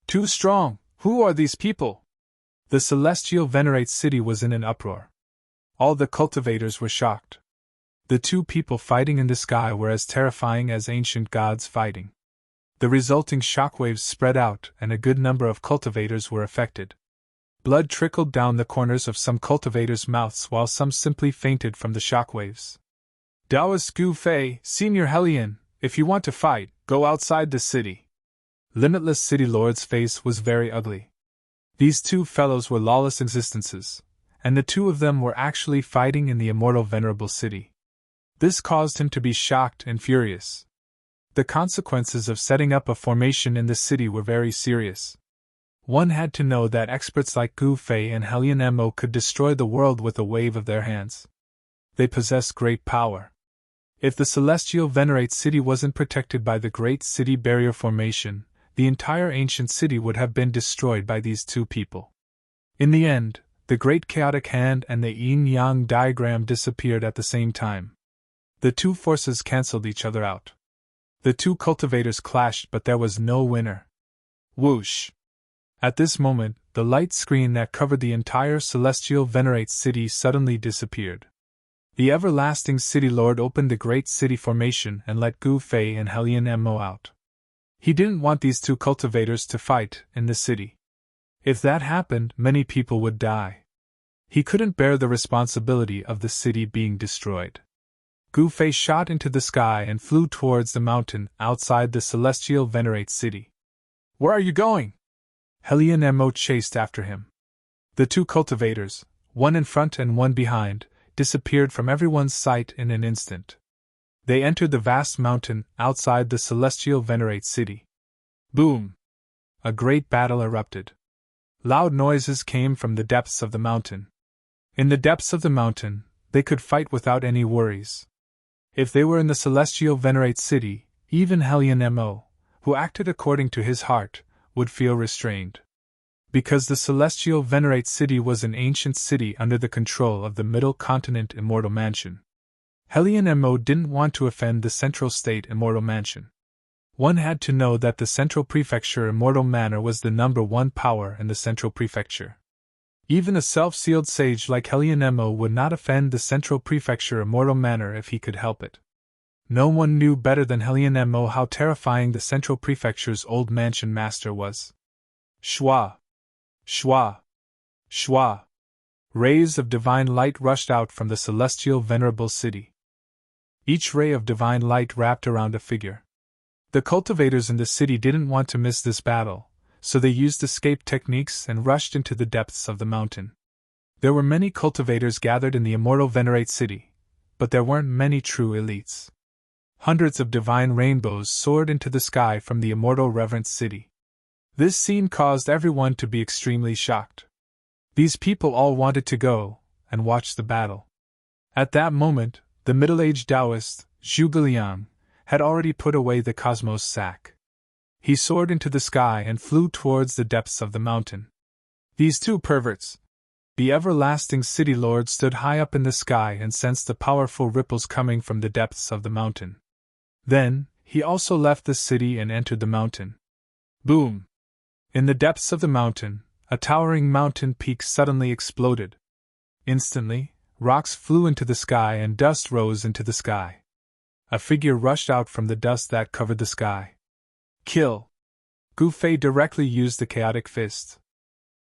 Too strong! Who are these people? The celestial Venerate city was in an uproar. All the cultivators were shocked. The two people fighting in the sky were as terrifying as ancient gods fighting. The resulting shockwaves spread out, and a good number of cultivators were affected. Blood trickled down the corners of some cultivators' mouths while some simply fainted from the shockwaves. Taoist Gu Fei, Senior Hellion, if you want to fight, go outside the city. Limitless City Lord's face was very ugly. These two fellows were lawless existences, and the two of them were actually fighting in the immortal Venerable city. This caused him to be shocked and furious. The consequences of setting up a formation in the city were very serious. One had to know that experts like Gu Fei and Hellion Mo could destroy the world with a wave of their hands. They possessed great power. If the celestial Venerate city wasn't protected by the Great City Barrier Formation, the entire ancient city would have been destroyed by these two people. In the end, the Great Chaotic Hand and the Yin-Yang diagram disappeared at the same time. The two forces cancelled each other out. The two cultivators clashed, but there was no winner. Whoosh! At this moment, the light screen that covered the entire celestial Venerate city suddenly disappeared. The everlasting City Lord opened the Great City Formation and let Gu Fei and Hellion Mo out. He didn't want these two cultivators to fight in the city. If that happened, many people would die. He couldn't bear the responsibility of the city being destroyed. Gu Fei shot into the sky and flew towards the mountain outside the celestial Venerate city. Where are you going? Hellion Mo chased after him. The two cultivators, one in front and one behind, disappeared from everyone's sight in an instant. They entered the vast mountain outside the celestial Venerate city. Boom! A great battle erupted. Loud noises came from the depths of the mountain. In the depths of the mountain, they could fight without any worries. If they were in the celestial Venerate city, even Hellion Mo, who acted according to his heart, would feel restrained. Because the celestial Venerate city was an ancient city under the control of the Middle Continent Immortal Mansion. Hellion Mo didn't want to offend the Central State Immortal Mansion. One had to know that the Central Prefecture Immortal Manor was the #1 power in the Central Prefecture. Even a self-sealed sage like Hellion Mo would not offend the Central Prefecture Immortal Manor if he could help it. No one knew better than Hellion Mo how terrifying the Central Prefecture's old mansion master was. Shwa! Shwa! Shwa! Rays of divine light rushed out from the celestial Venerable city. Each ray of divine light wrapped around a figure. The cultivators in the city didn't want to miss this battle, so they used escape techniques and rushed into the depths of the mountain. There were many cultivators gathered in the immortal Venerate city, but there weren't many true elites. Hundreds of divine rainbows soared into the sky from the immortal Reverence city. This scene caused everyone to be extremely shocked. These people all wanted to go and watch the battle. At that moment, the middle-aged Taoist, Zhuge Liang, had already put away the cosmos sack. He soared into the sky and flew towards the depths of the mountain. These two perverts, the everlasting city lords, stood high up in the sky and sensed the powerful ripples coming from the depths of the mountain. Then, he also left the city and entered the mountain. Boom! In the depths of the mountain, a towering mountain peak suddenly exploded. Instantly, rocks flew into the sky and dust rose into the sky. A figure rushed out from the dust that covered the sky. Kill! Gu Fei directly used the chaotic fist.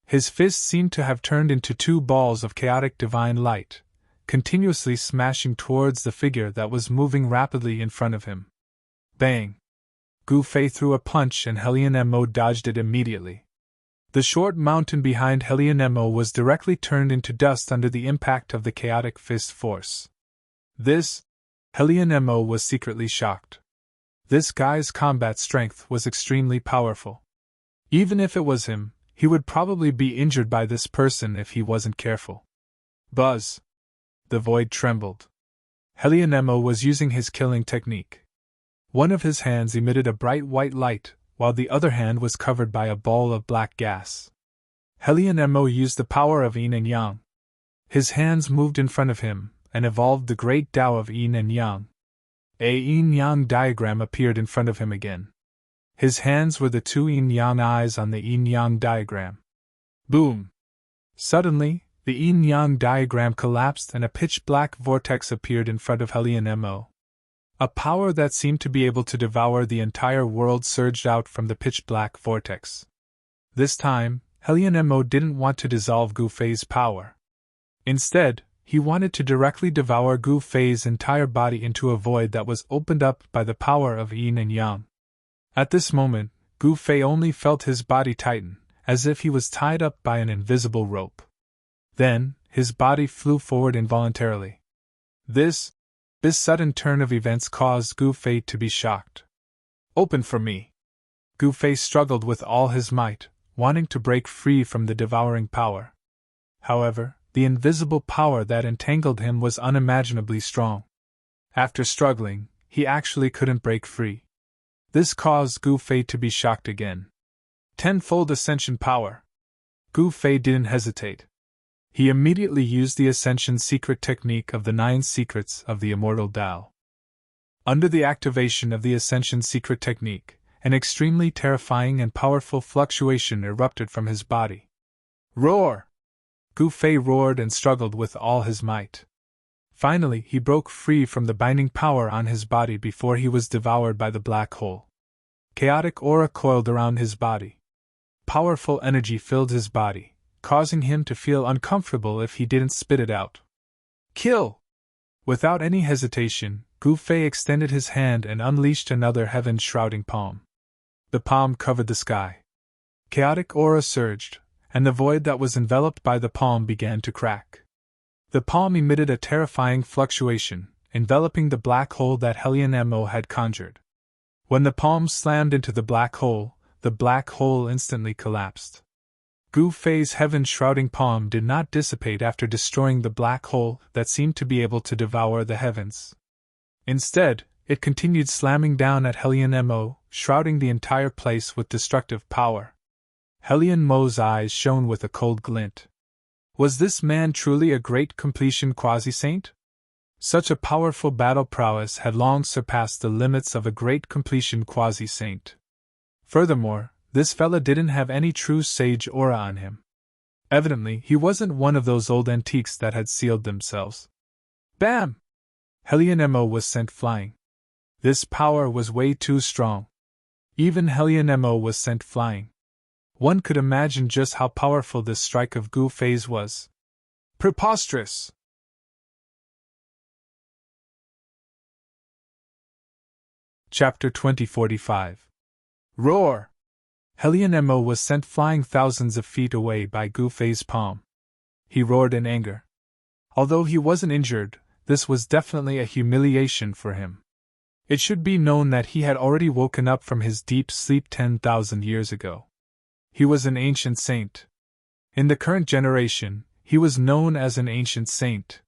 His fist seemed to have turned into two balls of chaotic divine light, continuously smashing towards the figure that was moving rapidly in front of him. Bang! Gu Fei threw a punch and Helion Mo dodged it immediately. The short mountain behind Helion Mo was directly turned into dust under the impact of the chaotic fist force. Helion Mo was secretly shocked. This guy's combat strength was extremely powerful. Even if it was him, he would probably be injured by this person if he wasn't careful. Buzz! The void trembled. Helion Mo was using his killing technique. One of his hands emitted a bright white light, while the other hand was covered by a ball of black gas. Helion Mo used the power of yin and yang. His hands moved in front of him, and evolved the great Tao of yin and yang. A yin-yang diagram appeared in front of him again. His hands were the two yin-yang eyes on the yin-yang diagram. Boom! Suddenly, the yin-yang diagram collapsed and a pitch-black vortex appeared in front of Helion Mo. A power that seemed to be able to devour the entire world surged out from the pitch-black vortex. This time, Helion Mo didn't want to dissolve Gu Fei's power. Instead, he wanted to directly devour Gu Fei's entire body into a void that was opened up by the power of yin and yang. At this moment, Gu Fei only felt his body tighten, as if he was tied up by an invisible rope. Then, his body flew forward involuntarily. This sudden turn of events caused Gu Fei to be shocked. Open for me! Gu Fei struggled with all his might, wanting to break free from the devouring power. However, the invisible power that entangled him was unimaginably strong. After struggling, he actually couldn't break free. This caused Gu Fei to be shocked again. Tenfold Ascension Power! Gu Fei didn't hesitate. He immediately used the Ascension Secret technique of the 9 secrets of the Immortal Tao. Under the activation of the Ascension Secret technique, an extremely terrifying and powerful fluctuation erupted from his body. Roar! Gu Fei roared and struggled with all his might. Finally, he broke free from the binding power on his body before he was devoured by the black hole. Chaotic aura coiled around his body. Powerful energy filled his body, causing him to feel uncomfortable if he didn't spit it out. Kill! Without any hesitation, Gu Fei extended his hand and unleashed another heaven-shrouding palm. The palm covered the sky. Chaotic aura surged, and the void that was enveloped by the palm began to crack. The palm emitted a terrifying fluctuation, enveloping the black hole that Helion Mo had conjured. When the palm slammed into the black hole instantly collapsed. Gu Fei's heaven-shrouding palm did not dissipate after destroying the black hole that seemed to be able to devour the heavens. Instead, it continued slamming down at Helion Mo, shrouding the entire place with destructive power. Helion Mo's eyes shone with a cold glint. Was this man truly a great completion quasi-saint? Such a powerful battle prowess had long surpassed the limits of a great completion quasi-saint. Furthermore, this fella didn't have any true sage aura on him. Evidently, he wasn't one of those old antiques that had sealed themselves. Bam! Helion Mo was sent flying. This power was way too strong. Even Helion Mo was sent flying. One could imagine just how powerful this strike of Gu Fei's was. Preposterous! Chapter 2045. Roar! Helion Mo was sent flying thousands of feet away by Gu Fei's palm. He roared in anger. Although he wasn't injured, this was definitely a humiliation for him. It should be known that he had already woken up from his deep sleep 10,000 years ago. He was an ancient saint. In the current generation, he was known as an ancient saint.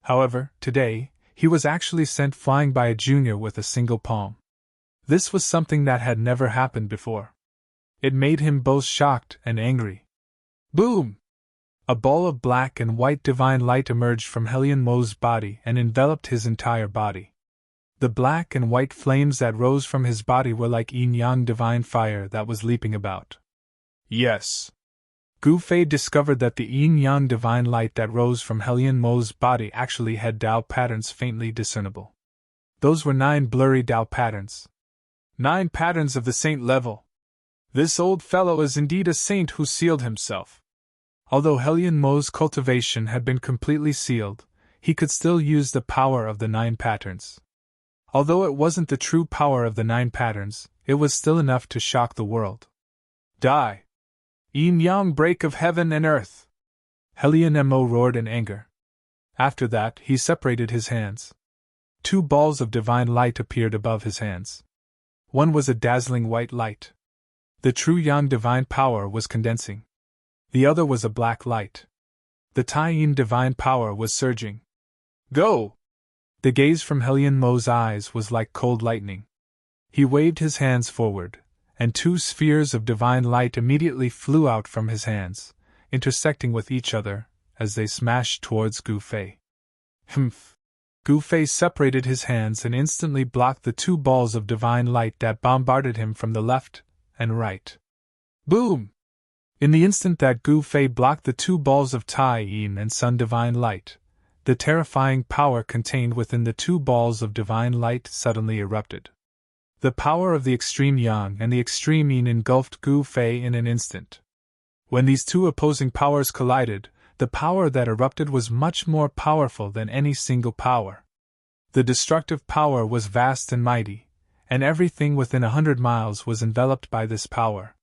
However, today, he was actually sent flying by a junior with a single palm. This was something that had never happened before. It made him both shocked and angry. Boom! A ball of black and white divine light emerged from Helion Mo's body and enveloped his entire body. The black and white flames that rose from his body were like yin-yang divine fire that was leaping about. Yes. Gu Fei discovered that the yin-yang divine light that rose from Helion Mo's body actually had Dao patterns faintly discernible. Those were 9 blurry Dao patterns. 9 patterns of the saint level. This old fellow is indeed a saint who sealed himself. Although Helion Mo's cultivation had been completely sealed, he could still use the power of the 9 patterns. Although it wasn't the true power of the 9 patterns, it was still enough to shock the world. Die! Yin-yang break of heaven and earth! Helion Mo roared in anger. After that, he separated his hands. 2 balls of divine light appeared above his hands. One was a dazzling white light. The true yang divine power was condensing. The other was a black light. The Tai-yin divine power was surging. Go! The gaze from Helion Mo's eyes was like cold lightning. He waved his hands forward, and 2 spheres of divine light immediately flew out from his hands, intersecting with each other as they smashed towards Gu Fei. Humph! Gu Fei separated his hands and instantly blocked the 2 balls of divine light that bombarded him from the left and right. Boom! In the instant that Gu Fei blocked the 2 balls of Tai-yin and Sun divine light, the terrifying power contained within the 2 balls of divine light suddenly erupted. The power of the extreme yang and the extreme yin engulfed Gu Fei in an instant. When these 2 opposing powers collided, the power that erupted was much more powerful than any single power. The destructive power was vast and mighty, and everything within 100 miles was enveloped by this power.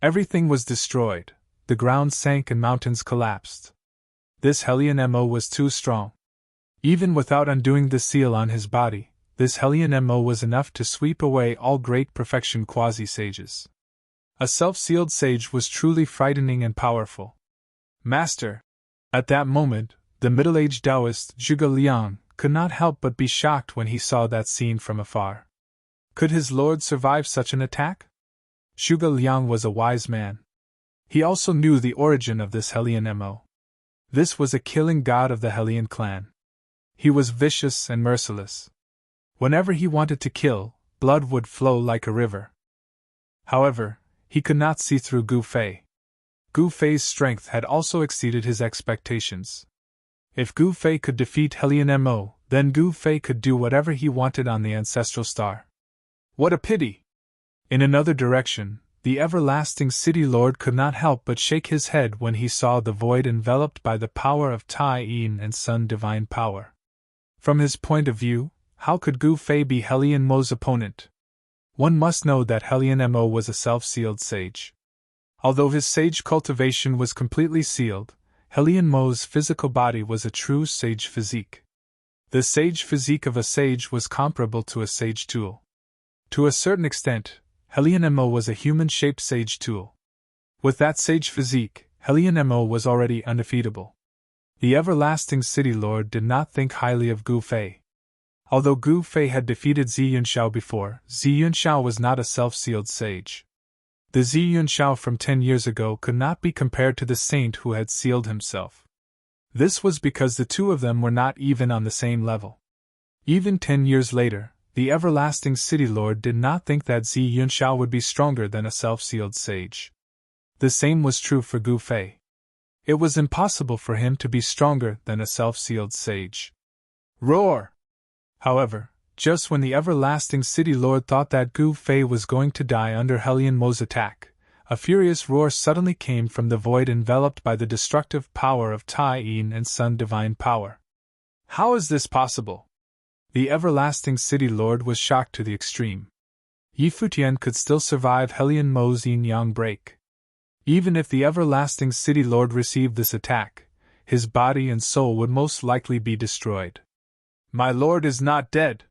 Everything was destroyed, the ground sank and mountains collapsed. This Helion Mo was too strong. Even without undoing the seal on his body, this Helion Mo was enough to sweep away all great perfection quasi-sages. A self-sealed sage was truly frightening and powerful. Master! At that moment, the middle-aged Taoist Zhuge Liang could not help but be shocked when he saw that scene from afar. Could his lord survive such an attack? Zhuge Liang was a wise man. He also knew the origin of this Helion Mo. This was a killing god of the Helion clan. He was vicious and merciless. Whenever he wanted to kill, blood would flow like a river. However, he could not see through Gu Fei. Gu Fei's strength had also exceeded his expectations. If Gu Fei could defeat Helion Mo, then Gu Fei could do whatever he wanted on the ancestral star. What a pity! In another direction, the everlasting city lord could not help but shake his head when he saw the void enveloped by the power of Tai-yin and Sun divine power. From his point of view, how could Gu Fei be Helion Mo's opponent? One must know that Helion Mo was a self-sealed sage. Although his sage cultivation was completely sealed, Helion Mo's physical body was a true sage physique. The sage physique of a sage was comparable to a sage tool. To a certain extent, Helion Mo was a human-shaped sage tool. With that sage physique, Helion Mo was already undefeatable. The everlasting city lord did not think highly of Gu Fei. Although Gu Fei had defeated Zi Yunxiao before, Zi Yunxiao was not a self-sealed sage. The Zi Yunxiao from 10 years ago could not be compared to the saint who had sealed himself. This was because the 2 of them were not even on the same level. Even 10 years later, the everlasting city lord did not think that Zi Yunxiao would be stronger than a self-sealed sage. The same was true for Gu Fei. It was impossible for him to be stronger than a self-sealed sage. Roar! However, just when the everlasting city lord thought that Gu Fei was going to die under Helion Mo's attack, a furious roar suddenly came from the void enveloped by the destructive power of Tai-yin and Sun divine power. How is this possible? The everlasting city lord was shocked to the extreme. Yi Futian could still survive Helion Mo's yin-yang break. Even if the everlasting city lord received this attack, his body and soul would most likely be destroyed. My lord is not dead!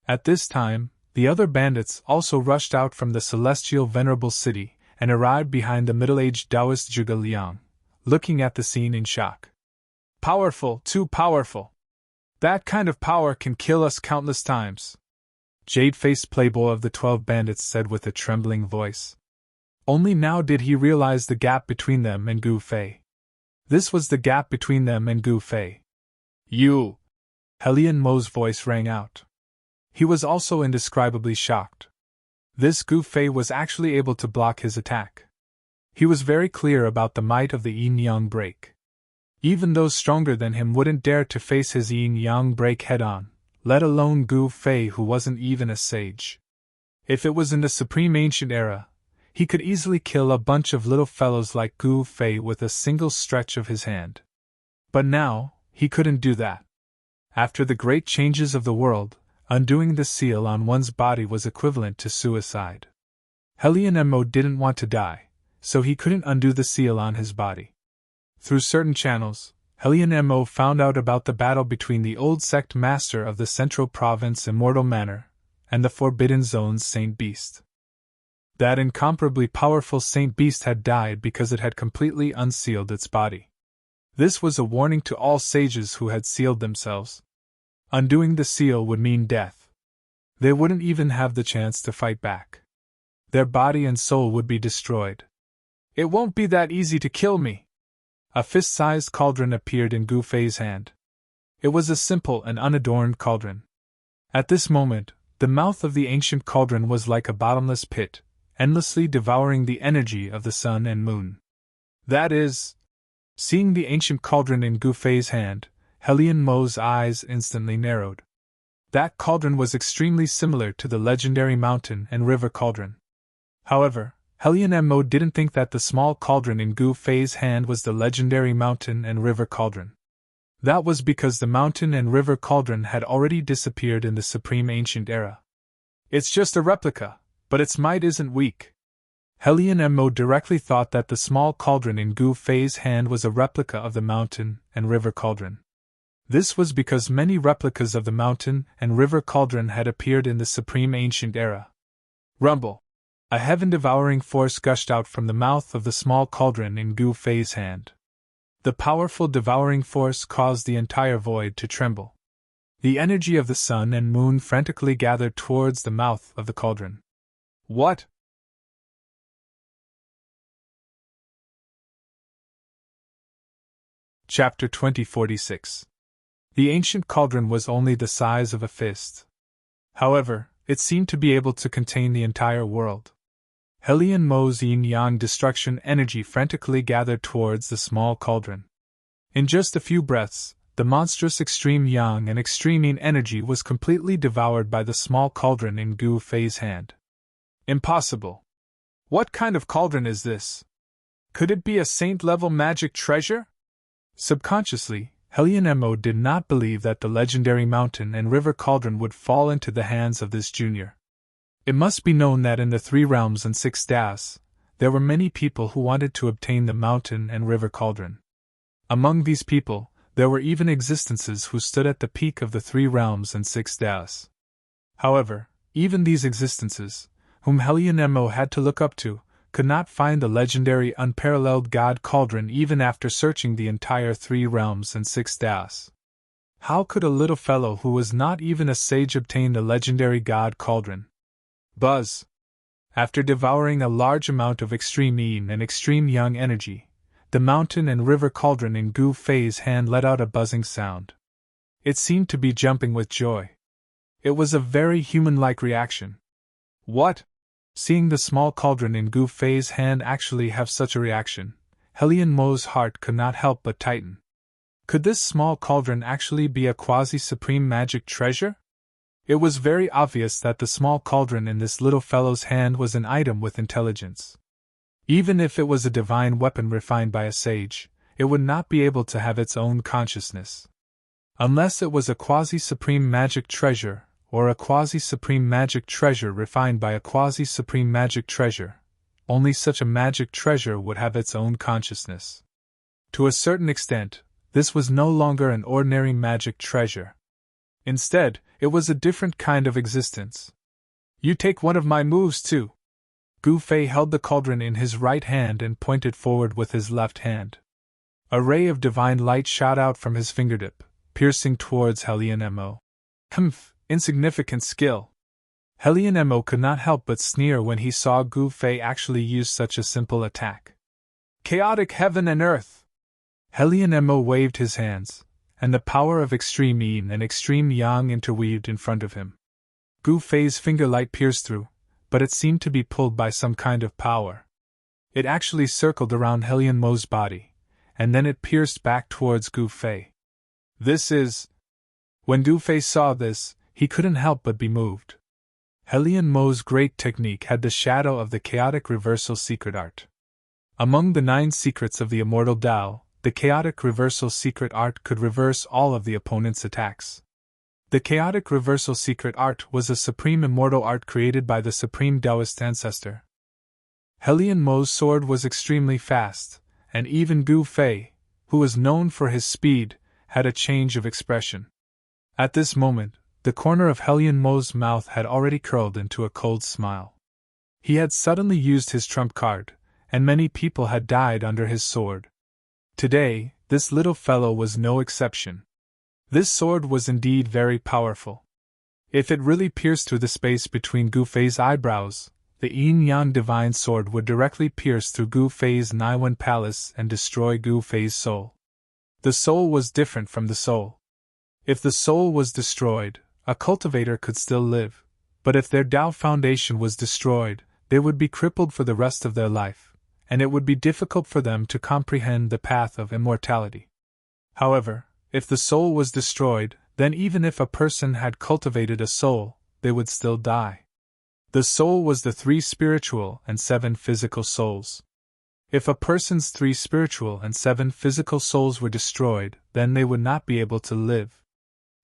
At this time, the other bandits also rushed out from the celestial Venerable city, and arrived behind the middle-aged Taoist Zhuge Liang, looking at the scene in shock. Powerful, too powerful. That kind of power can kill us countless times, Jade-faced playboy of the 12 bandits said with a trembling voice. Only now did he realize the gap between them and Gu Fei. This was the gap between them and Gu Fei. You! Helian Mo's voice rang out. He was also indescribably shocked. This Gu Fei was actually able to block his attack. He was very clear about the might of the yin-yang break. Even those stronger than him wouldn't dare to face his yin-yang break head-on, let alone Gu Fei, who wasn't even a sage. If it was in the Supreme Ancient Era, he could easily kill a bunch of little fellows like Gu Fei with a single stretch of his hand. But now, he couldn't do that. After the great changes of the world, undoing the seal on one's body was equivalent to suicide. Helian Mo didn't want to die, so he couldn't undo the seal on his body. Through certain channels, Helian Mo found out about the battle between the old sect master of the Central Province Immortal Manor and the Forbidden Zone's Saint Beast. That incomparably powerful Saint Beast had died because it had completely unsealed its body. This was a warning to all sages who had sealed themselves. Undoing the seal would mean death. They wouldn't even have the chance to fight back. Their body and soul would be destroyed. It won't be that easy to kill me. A fist-sized cauldron appeared in Gu Fei's hand. It was a simple and unadorned cauldron. At this moment, the mouth of the ancient cauldron was like a bottomless pit, endlessly devouring the energy of the sun and moon. That is... Seeing the ancient cauldron in Gu Fei's hand, Helian Mo's eyes instantly narrowed. That cauldron was extremely similar to the legendary mountain and river cauldron. However, Helian Mo didn't think that the small cauldron in Gu Fei's hand was the legendary mountain and river cauldron. That was because the mountain and river cauldron had already disappeared in the Supreme Ancient Era. It's just a replica, but its might isn't weak. Helian Mo directly thought that the small cauldron in Gu Fei's hand was a replica of the mountain and river cauldron. This was because many replicas of the mountain and river cauldron had appeared in the Supreme Ancient Era. Rumble! A heaven-devouring force gushed out from the mouth of the small cauldron in Gu Fei's hand. The powerful devouring force caused the entire void to tremble. The energy of the sun and moon frantically gathered towards the mouth of the cauldron. What? Chapter 2046. The ancient cauldron was only the size of a fist. However, it seemed to be able to contain the entire world. Helian Mo's yin-yang destruction energy frantically gathered towards the small cauldron. In just a few breaths, the monstrous extreme yang and extreme yin energy was completely devoured by the small cauldron in Gu Fei's hand. Impossible! What kind of cauldron is this? Could it be a saint-level magic treasure? Subconsciously, Helian Mo did not believe that the legendary mountain and river cauldron would fall into the hands of this junior. It must be known that in the 3 realms and 6 das, there were many people who wanted to obtain the mountain and river cauldron. Among these people, there were even existences who stood at the peak of the 3 realms and 6 das. However, even these existences, whom Helian Mo had to look up to, could not find the legendary unparalleled god cauldron even after searching the entire 3 realms and 6 das. How could a little fellow who was not even a sage obtain the legendary god cauldron? Buzz! After devouring a large amount of extreme yin and extreme yang energy, the mountain and river cauldron in Gu Fei's hand let out a buzzing sound. It seemed to be jumping with joy. It was a very human-like reaction. What? Seeing the small cauldron in Gu Fei's hand actually have such a reaction, Helian Mo's heart could not help but tighten. Could this small cauldron actually be a quasi-supreme magic treasure? It was very obvious that the small cauldron in this little fellow's hand was an item with intelligence. Even if it was a divine weapon refined by a sage, it would not be able to have its own consciousness. Unless it was a quasi-supreme magic treasure, or a quasi-supreme magic treasure refined by a quasi-supreme magic treasure, only such a magic treasure would have its own consciousness. To a certain extent, this was no longer an ordinary magic treasure. Instead, it was a different kind of existence. You take one of my moves too. Gu Fei held the cauldron in his right hand and pointed forward with his left hand. A ray of divine light shot out from his fingertip, piercing towards Hellion Mo. Humph, insignificant skill. Hellion Mo could not help but sneer when he saw Gu Fei actually use such a simple attack. Chaotic heaven and earth! Hellion Mo waved his hands, and the power of extreme yin and extreme yang interweaved in front of him. Gu Fei's finger light pierced through, but it seemed to be pulled by some kind of power. It actually circled around Hellion Mo's body, and then it pierced back towards Gu Fei. This is... When Gu Fei saw this, he couldn't help but be moved. Hellion Mo's great technique had the shadow of the chaotic reversal secret art. Among the 9 secrets of the immortal Tao, the chaotic reversal secret art could reverse all of the opponent's attacks. The chaotic reversal secret art was a supreme immortal art created by the supreme Taoist ancestor. Hellion Mo's sword was extremely fast, and even Gu Fei, who was known for his speed, had a change of expression. At this moment, the corner of Hellion Mo's mouth had already curled into a cold smile. He had suddenly used his trump card, and many people had died under his sword. Today, this little fellow was no exception. This sword was indeed very powerful. If it really pierced through the space between Gu Fei's eyebrows, the yin-yang divine sword would directly pierce through Gu Fei's Naiwan palace and destroy Gu Fei's soul. The soul was different from the soul. If the soul was destroyed, a cultivator could still live, but if their Tao foundation was destroyed, they would be crippled for the rest of their life, and it would be difficult for them to comprehend the path of immortality. However, if the soul was destroyed, then even if a person had cultivated a soul, they would still die. The soul was the 3 spiritual and 7 physical souls. If a person's 3 spiritual and 7 physical souls were destroyed, then they would not be able to live.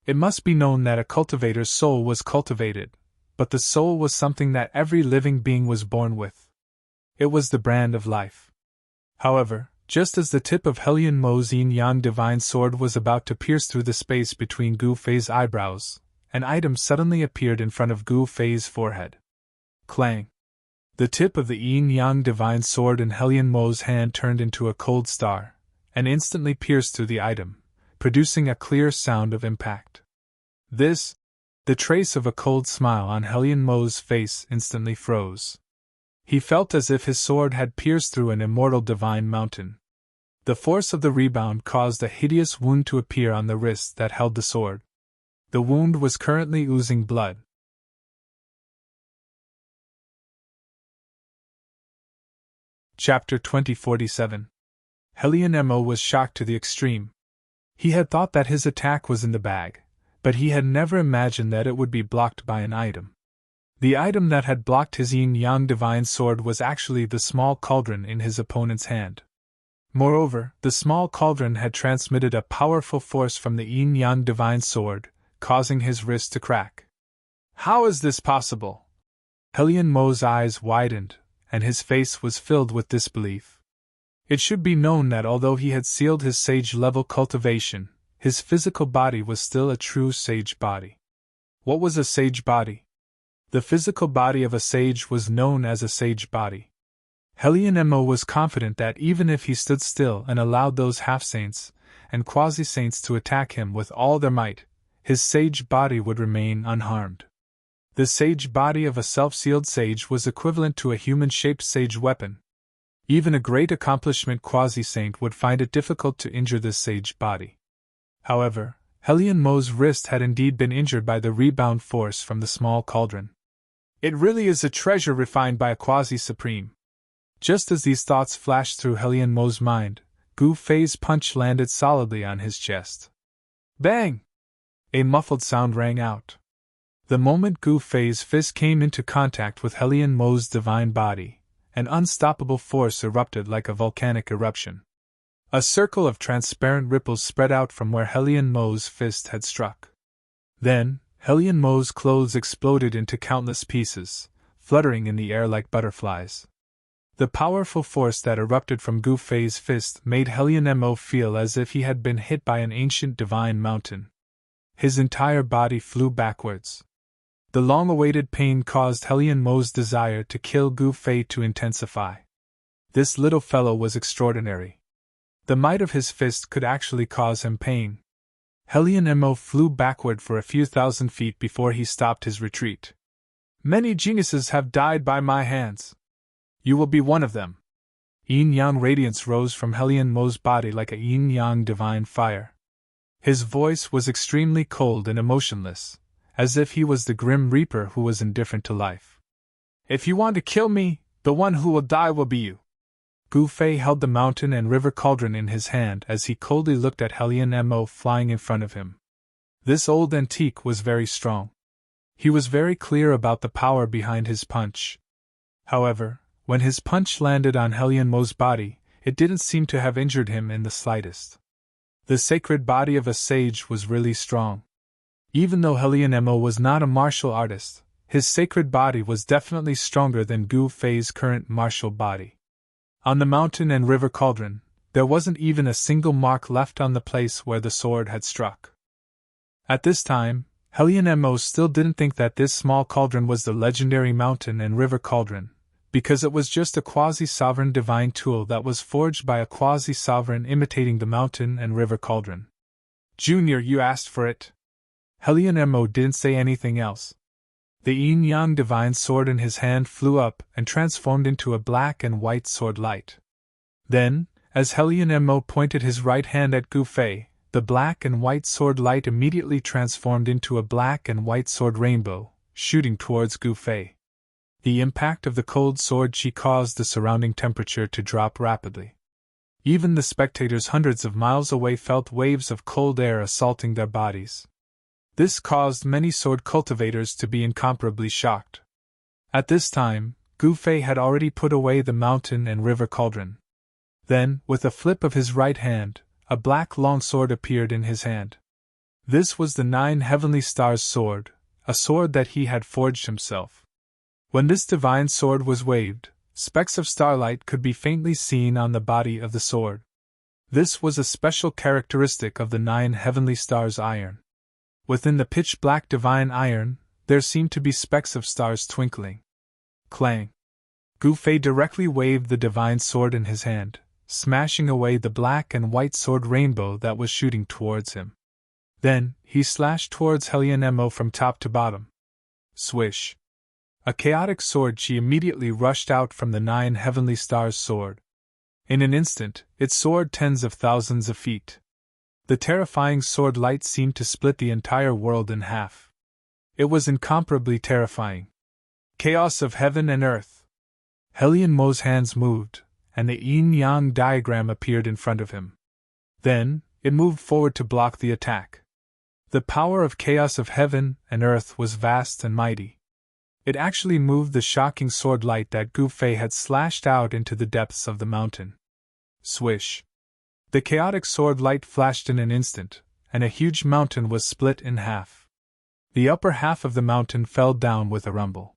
It must be known that a cultivator's soul was cultivated, but the soul was something that every living being was born with. It was the brand of life. However, just as the tip of Hellion Mo's yin-yang divine sword was about to pierce through the space between Gu Fei's eyebrows, an item suddenly appeared in front of Gu Fei's forehead. Clang! The tip of the yin-yang divine sword in Hellion Mo's hand turned into a cold star, and instantly pierced through the item, producing a clear sound of impact. The trace of a cold smile on Hellion Mo's face instantly froze. He felt as if his sword had pierced through an immortal divine mountain. The force of the rebound caused a hideous wound to appear on the wrist that held the sword. The wound was currently oozing blood. Chapter 2047. Hellion Mo was shocked to the extreme. He had thought that his attack was in the bag, but he had never imagined that it would be blocked by an item. The item that had blocked his yin-yang divine sword was actually the small cauldron in his opponent's hand. Moreover, the small cauldron had transmitted a powerful force from the yin-yang divine sword, causing his wrist to crack. How is this possible? Hellion Mo's eyes widened, and his face was filled with disbelief. It should be known that although he had sealed his sage-level cultivation, his physical body was still a true sage body. What was a sage body? The physical body of a sage was known as a sage body. Hellion Mo was confident that even if he stood still and allowed those half-saints and quasi-saints to attack him with all their might, his sage body would remain unharmed. The sage body of a self-sealed sage was equivalent to a human-shaped sage weapon. Even a great accomplishment quasi-saint would find it difficult to injure this sage body. However, Hellion Mo's wrist had indeed been injured by the rebound force from the small cauldron. It really is a treasure refined by a quasi-supreme. Just as these thoughts flashed through Hellion Mo's mind, Gu Fei's punch landed solidly on his chest. Bang! A muffled sound rang out. The moment Gu Fei's fist came into contact with Hellion Mo's divine body, an unstoppable force erupted like a volcanic eruption. A circle of transparent ripples spread out from where Hellion Mo's fist had struck. Then, Hellion Mo's clothes exploded into countless pieces, fluttering in the air like butterflies. The powerful force that erupted from Gu Fei's fist made Hellion Mo feel as if he had been hit by an ancient divine mountain. His entire body flew backwards. The long-awaited pain caused Helion Mo's desire to kill Gu Fei to intensify. This little fellow was extraordinary. The might of his fist could actually cause him pain. Helion Mo flew backward for a few thousand feet before he stopped his retreat. Many geniuses have died by my hands. You will be one of them. Yin-yang radiance rose from Helion Mo's body like a yin-yang divine fire. His voice was extremely cold and emotionless, as if he was the grim reaper who was indifferent to life. If you want to kill me, the one who will die will be you. Gu Fei held the mountain and river cauldron in his hand as he coldly looked at Helion Mo flying in front of him. This old antique was very strong. He was very clear about the power behind his punch. However, when his punch landed on Helion Mo's body, it didn't seem to have injured him in the slightest. The sacred body of a sage was really strong. Even though Helion Mo was not a martial artist, his sacred body was definitely stronger than Gu Fei's current martial body. On the mountain and river cauldron, there wasn't even a single mark left on the place where the sword had struck. At this time, Helion Mo still didn't think that this small cauldron was the legendary mountain and river cauldron, because it was just a quasi-sovereign divine tool that was forged by a quasi-sovereign imitating the mountain and river cauldron. Junior, you asked for it. Helion Mo didn't say anything else. The yin-yang divine sword in his hand flew up and transformed into a black and white sword light. Then, as Helion Mo pointed his right hand at Gu Fei, the black and white sword light immediately transformed into a black and white sword rainbow, shooting towards Gu Fei. The impact of the cold sword chi caused the surrounding temperature to drop rapidly. Even the spectators hundreds of miles away felt waves of cold air assaulting their bodies. This caused many sword cultivators to be incomparably shocked. At this time, Gu Fei had already put away the mountain and river cauldron. Then, with a flip of his right hand, a black long sword appeared in his hand. This was the 9 Heavenly Stars sword, a sword that he had forged himself. When this divine sword was waved, specks of starlight could be faintly seen on the body of the sword. This was a special characteristic of the 9 Heavenly Stars iron. Within the pitch-black divine iron, there seemed to be specks of stars twinkling. Clang! Gu Fei directly waved the divine sword in his hand, smashing away the black and white sword rainbow that was shooting towards him. Then, he slashed towards Helion Mo from top to bottom. Swish! A chaotic sword chi immediately rushed out from the 9 Heavenly Stars sword. In an instant, it soared tens of thousands of feet. The terrifying sword light seemed to split the entire world in half. It was incomparably terrifying. Chaos of heaven and earth. Helion Mo's hands moved, and the yin-yang diagram appeared in front of him. Then, it moved forward to block the attack. The power of chaos of heaven and earth was vast and mighty. It actually moved the shocking sword light that Gu Fei had slashed out into the depths of the mountain. Swish! The chaotic sword light flashed in an instant, and a huge mountain was split in half. The upper half of the mountain fell down with a rumble.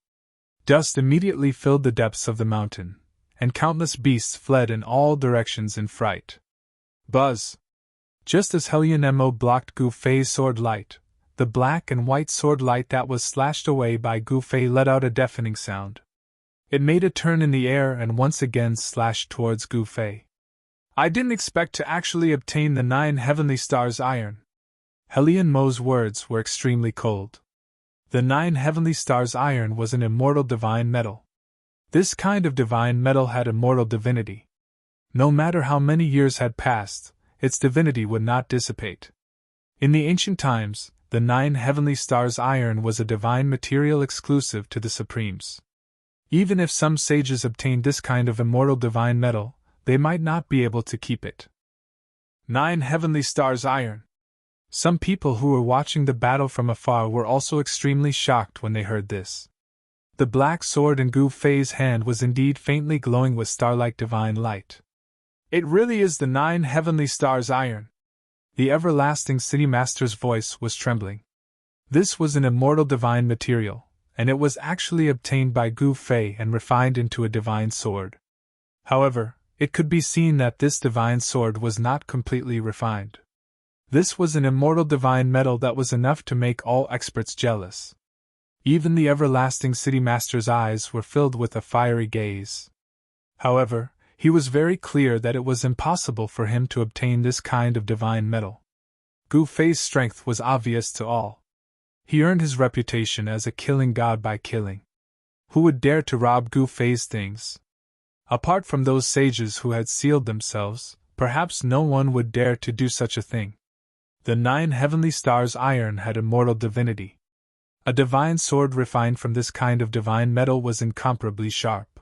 Dust immediately filled the depths of the mountain, and countless beasts fled in all directions in fright. Buzz! Just as Helion Mo blocked Gu Fei's sword light, the black and white sword light that was slashed away by Gu Fei let out a deafening sound. It made a turn in the air and once again slashed towards Gu Fei. I didn't expect to actually obtain the 9 Heavenly Stars iron. Helion Mo's words were extremely cold. The 9 Heavenly Stars iron was an immortal divine metal. This kind of divine metal had immortal divinity. No matter how many years had passed, its divinity would not dissipate. In the ancient times, the 9 Heavenly Stars iron was a divine material exclusive to the Supremes. Even if some sages obtained this kind of immortal divine metal, they might not be able to keep it. 9 Heavenly Stars iron. Some people who were watching the battle from afar were also extremely shocked when they heard this. The black sword in Gu Fei's hand was indeed faintly glowing with starlike divine light. It really is the 9 Heavenly Stars iron. The everlasting city master's voice was trembling. This was an immortal divine material, and it was actually obtained by Gu Fei and refined into a divine sword. However, it could be seen that this divine sword was not completely refined. This was an immortal divine metal that was enough to make all experts jealous. Even the everlasting city master's eyes were filled with a fiery gaze. However, he was very clear that it was impossible for him to obtain this kind of divine metal. Gu Fei's strength was obvious to all. He earned his reputation as a killing god by killing. Who would dare to rob Gu Fei's things? Apart from those sages who had sealed themselves, perhaps no one would dare to do such a thing. The 9 heavenly stars' iron had immortal divinity. A divine sword refined from this kind of divine metal was incomparably sharp.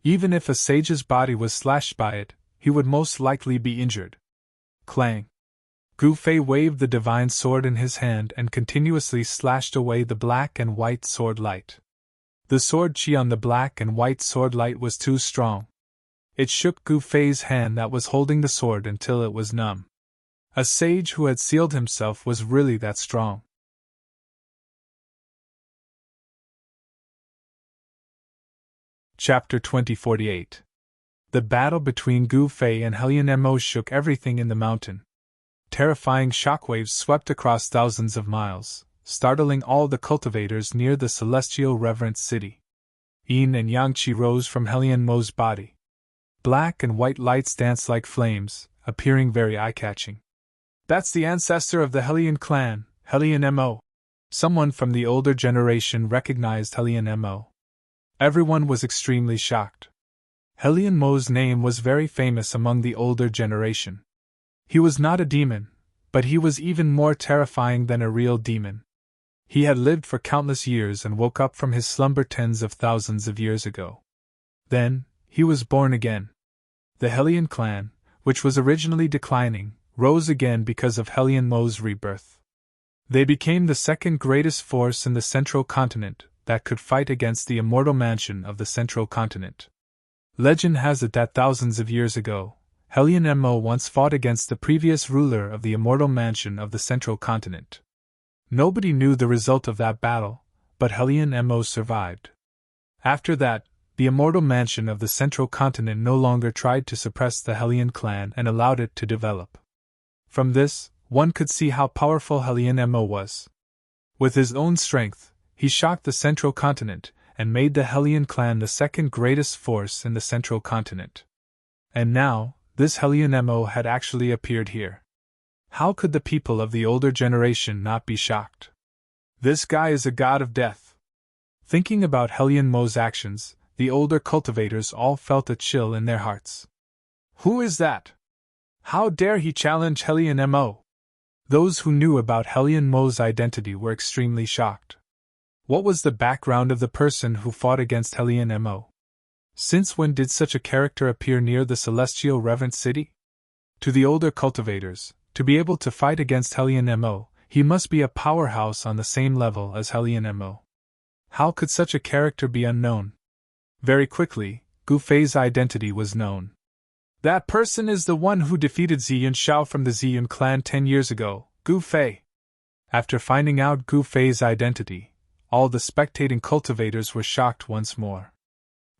Even if a sage's body was slashed by it, he would most likely be injured. Clang! Gu Fei waved the divine sword in his hand and continuously slashed away the black and white sword light. The sword chi on the black and white sword light was too strong. It shook Gu Fei's hand that was holding the sword until it was numb. A sage who had sealed himself was really that strong. Chapter 2048. The battle between Gu Fei and Hellion Mo shook everything in the mountain. Terrifying shockwaves swept across thousands of miles, startling all the cultivators near the celestial reverent city. Yin and Yang Qi rose from Hellion Mo's body. Black and white lights danced like flames, appearing very eye-catching. That's the ancestor of the Hellion clan, Hellion Mo. Someone from the older generation recognized Hellion Mo. Everyone was extremely shocked. Hellion Mo's name was very famous among the older generation. He was not a demon, but he was even more terrifying than a real demon. He had lived for countless years and woke up from his slumber tens of thousands of years ago. Then, he was born again. The Hellion clan, which was originally declining, rose again because of Hellion Mo's rebirth. They became the second greatest force in the central continent that could fight against the immortal mansion of the central continent. Legend has it that thousands of years ago, Hellion Mo once fought against the previous ruler of the immortal mansion of the central continent. Nobody knew the result of that battle, but Hellion Mo survived. After that, the immortal mansion of the central continent no longer tried to suppress the Hellion clan and allowed it to develop. From this, one could see how powerful Hellion Mo was. With his own strength, he shocked the central continent and made the Hellion clan the second greatest force in the central continent. And now, this Hellion Mo had actually appeared here. How could the people of the older generation not be shocked? This guy is a god of death. Thinking about Hellion Mo's actions, the older cultivators all felt a chill in their hearts. Who is that? How dare he challenge Hellion Mo? Those who knew about Hellion Mo's identity were extremely shocked. What was the background of the person who fought against Hellion Mo? Since when did such a character appear near the celestial reverent city? To the older cultivators, to be able to fight against Hellion Mo, he must be a powerhouse on the same level as Hellion Mo. How could such a character be unknown? Very quickly, Gu Fei's identity was known. That person is the one who defeated Ziyun Shao from the Ziyun clan 10 years ago, Gu Fei. After finding out Gu Fei's identity, all the spectating cultivators were shocked once more.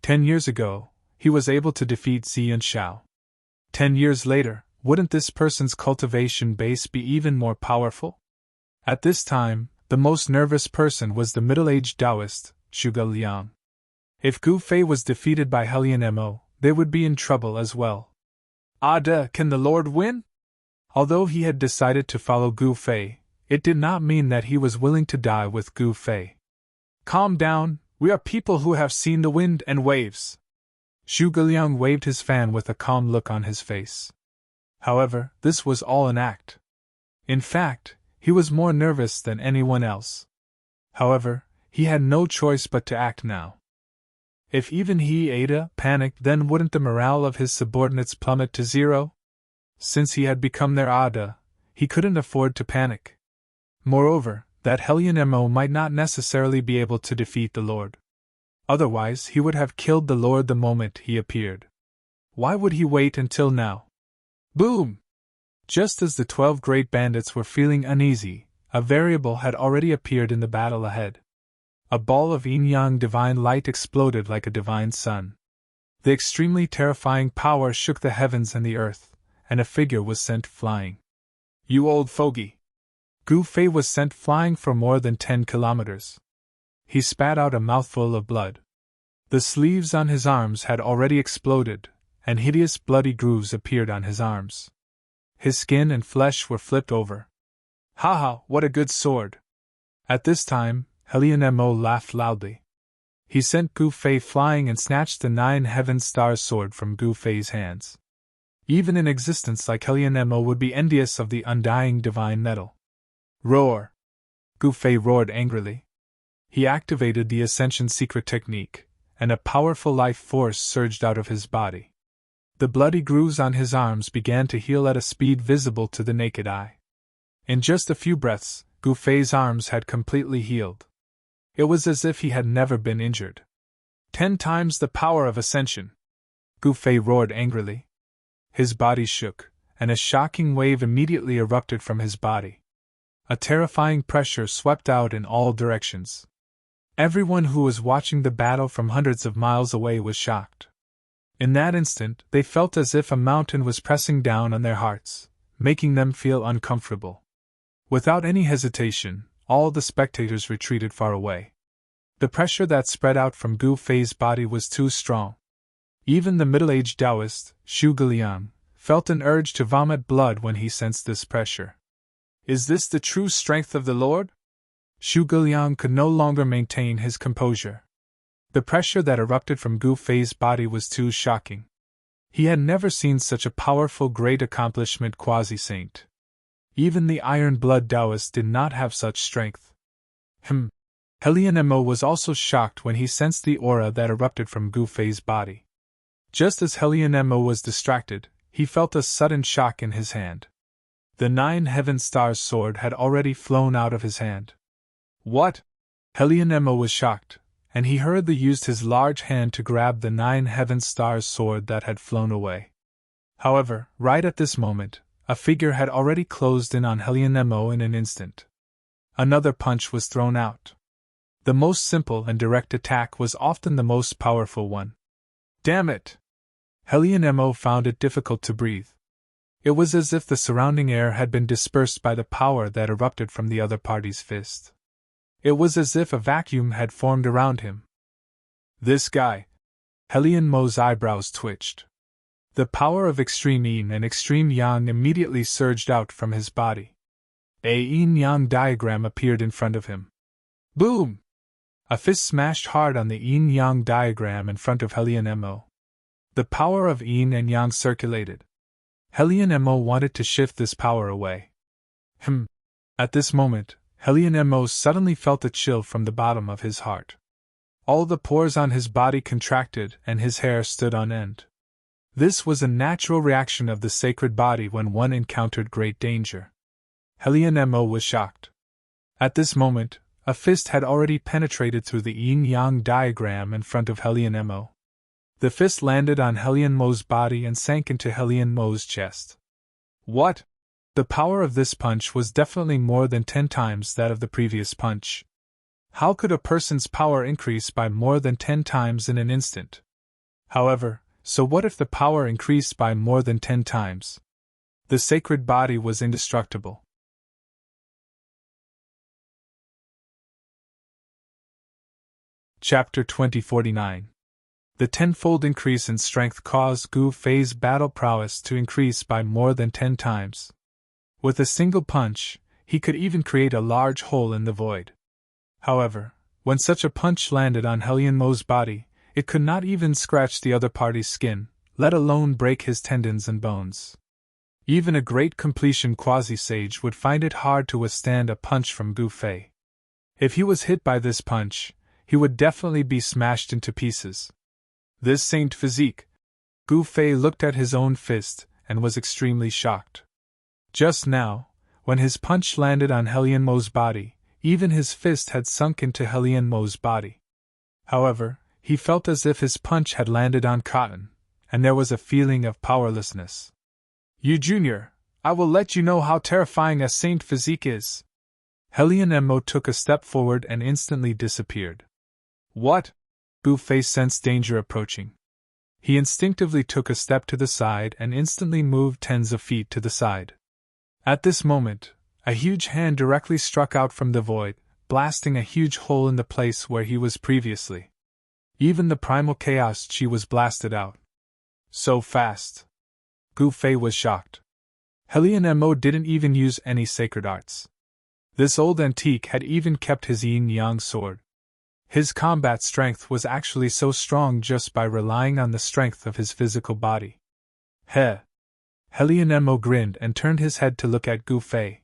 10 years ago, he was able to defeat Ziyun Shao. 10 years later, wouldn't this person's cultivation base be even more powerful? At this time, the most nervous person was the middle-aged Taoist, Zhuge Liang. If Gu Fei was defeated by Hellion Mo, they would be in trouble as well. Can the Lord win? Although he had decided to follow Gu Fei, it did not mean that he was willing to die with Gu Fei. Calm down, we are people who have seen the wind and waves. Zhuge Liang waved his fan with a calm look on his face. However, this was all an act. In fact, he was more nervous than anyone else. However, he had no choice but to act now. If even he, Ada, panicked, then wouldn't the morale of his subordinates plummet to zero? Since he had become their Ada, he couldn't afford to panic. Moreover, that Hellion Mo might not necessarily be able to defeat the Lord. Otherwise, he would have killed the Lord the moment he appeared. Why would he wait until now? Boom! Just as the 12 great bandits were feeling uneasy, a Venerable had already appeared in the battle ahead. A ball of yin-yang divine light exploded like a divine sun. The extremely terrifying power shook the heavens and the earth, and a figure was sent flying. You old fogey! Gu Fei was sent flying for more than 10 kilometers. he spat out a mouthful of blood. The sleeves on his arms had already exploded, and hideous bloody grooves appeared on his arms. His skin and flesh were flipped over. "Ha ha, what a good sword!" At this time, Helionemo laughed loudly. He sent Gu Fei flying and snatched the 9 Heaven Stars sword from Gu Fei's hands. Even an existence like Helionemo would be envious of the undying divine metal. "Roar!" Gu Fei roared angrily. He activated the Ascension secret technique, and a powerful life force surged out of his body. The bloody grooves on his arms began to heal at a speed visible to the naked eye. In just a few breaths, Gu Fei's arms had completely healed. It was as if he had never been injured. 10 times the power of Ascension! Gu Fei roared angrily. His body shook, and a shocking wave immediately erupted from his body. A terrifying pressure swept out in all directions. Everyone who was watching the battle from hundreds of miles away was shocked. In that instant, they felt as if a mountain was pressing down on their hearts, making them feel uncomfortable. Without any hesitation, all the spectators retreated far away. The pressure that spread out from Gu Fei's body was too strong. Even the middle-aged Taoist, Xu Guiliang, felt an urge to vomit blood when he sensed this pressure. "Is this the true strength of the Lord?" Xu Guiliang could no longer maintain his composure. The pressure that erupted from Gu Fei's body was too shocking. He had never seen such a powerful great accomplishment quasi-saint. Even the iron-blood Taoist did not have such strength. Helionemo was also shocked when he sensed the aura that erupted from Gu Fei's body. Just as Helionemo was distracted, he felt a sudden shock in his hand. The 9 Heaven Stars sword had already flown out of his hand. "What?" Helionemo was shocked, and he hurriedly used his large hand to grab the 9 Heaven Stars sword that had flown away. However, right at this moment, a figure had already closed in on Helionemo in an instant. Another punch was thrown out. The most simple and direct attack was often the most powerful one. "Damn it!" Helionemo found it difficult to breathe. It was as if the surrounding air had been dispersed by the power that erupted from the other party's fist. It was as if a vacuum had formed around him. "This guy!" Helionemo's eyebrows twitched. The power of extreme yin and extreme yang immediately surged out from his body. A yin-yang diagram appeared in front of him. Boom! A fist smashed hard on the yin-yang diagram in front of Helionemo. The power of yin and yang circulated. Helionemo wanted to shift this power away. At this moment, Helionemo suddenly felt a chill from the bottom of his heart. All the pores on his body contracted and his hair stood on end. This was a natural reaction of the sacred body when one encountered great danger. Helionemo was shocked. At this moment, a fist had already penetrated through the yin-yang diagram in front of Helionemo. The fist landed on Helionemo's body and sank into Helionemo's chest. What? The power of this punch was definitely more than 10 times that of the previous punch. How could a person's power increase by more than 10 times in an instant? However, so what if the power increased by more than 10 times? The sacred body was indestructible. Chapter 2049. The tenfold increase in strength caused Gu Fei's battle prowess to increase by more than 10 times. With a single punch, he could even create a large hole in the void. However, when such a punch landed on Helionmo's body, it could not even scratch the other party's skin, let alone break his tendons and bones. Even a great completion quasi-sage would find it hard to withstand a punch from Gu Fei. If he was hit by this punch, he would definitely be smashed into pieces. This saint physique! Gu Fei looked at his own fist and was extremely shocked. Just now, when his punch landed on Helionmo's body, even his fist had sunk into Helionmo's body. However, he felt as if his punch had landed on cotton, and there was a feeling of powerlessness. You Junior, I will let you know how terrifying a saint physique is. Helionemo took a step forward and instantly disappeared. What? Gu Fei sensed danger approaching. He instinctively took a step to the side and instantly moved tens of feet to the side. At this moment, a huge hand directly struck out from the void, blasting a huge hole in the place where he was previously. Even the primal chaos chi was blasted out. So fast. Gu Fei was shocked. Helion Mo didn't even use any sacred arts. This old antique had even kept his yin-yang sword. His combat strength was actually so strong just by relying on the strength of his physical body. Heh! Helion Mo grinned and turned his head to look at Gu Fei.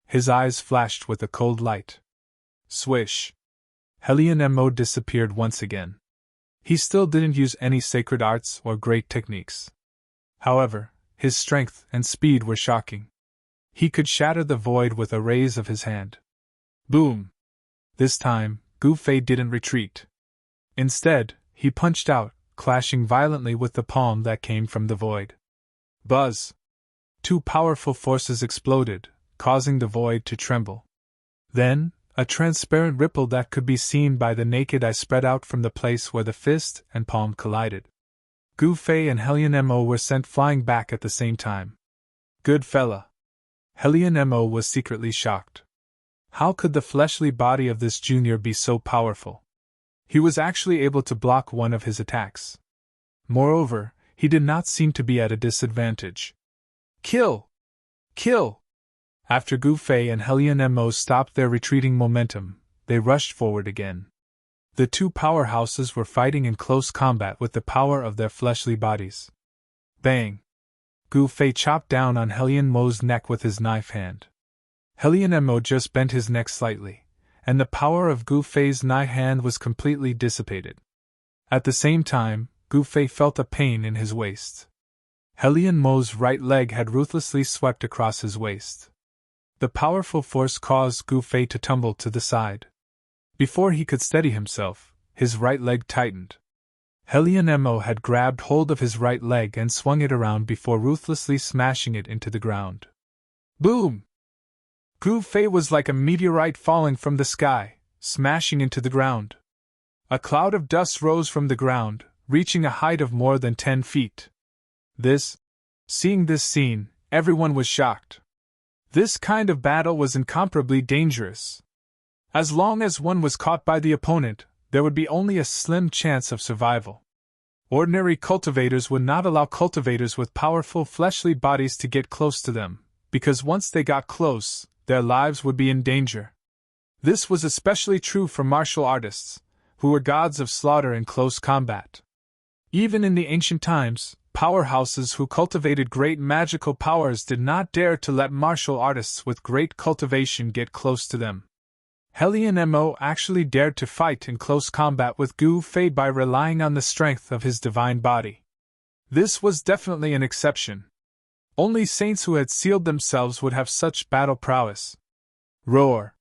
His eyes flashed with a cold light. Swish! Helion Mo disappeared once again. He still didn't use any sacred arts or great techniques. However, his strength and speed were shocking. He could shatter the void with a raise of his hand. Boom! This time, Gu Fei didn't retreat. Instead, he punched out, clashing violently with the palm that came from the void. Buzz! Two powerful forces exploded, causing the void to tremble. Then, a transparent ripple that could be seen by the naked eye spread out from the place where the fist and palm collided. Gu Fei and Helion Mo were sent flying back at the same time. Good fella! Helion Mo was secretly shocked. How could the fleshly body of this junior be so powerful? He was actually able to block one of his attacks. Moreover, he did not seem to be at a disadvantage. Kill! Kill! After Gu Fei and Helion Mo stopped their retreating momentum, they rushed forward again. The two powerhouses were fighting in close combat with the power of their fleshly bodies. Bang! Gu Fei chopped down on Helion Mo's neck with his knife hand. Helion Mo just bent his neck slightly, and the power of Gu Fei's knife hand was completely dissipated. At the same time, Gu Fei felt a pain in his waist. Helion Mo's right leg had ruthlessly swept across his waist. The powerful force caused Gu Fei to tumble to the side. Before he could steady himself, his right leg tightened. Helion Mo had grabbed hold of his right leg and swung it around before ruthlessly smashing it into the ground. Boom! Gu Fei was like a meteorite falling from the sky, smashing into the ground. A cloud of dust rose from the ground, reaching a height of more than 10 feet. Seeing this scene, everyone was shocked. This kind of battle was incomparably dangerous. As long as one was caught by the opponent, there would be only a slim chance of survival. Ordinary cultivators would not allow cultivators with powerful fleshly bodies to get close to them, because once they got close, their lives would be in danger. This was especially true for martial artists, who were gods of slaughter in close combat. Even in the ancient times, powerhouses who cultivated great magical powers did not dare to let martial artists with great cultivation get close to them. Helion Mo actually dared to fight in close combat with Gu Fei by relying on the strength of his divine body. This was definitely an exception. Only saints who had sealed themselves would have such battle prowess. Roar!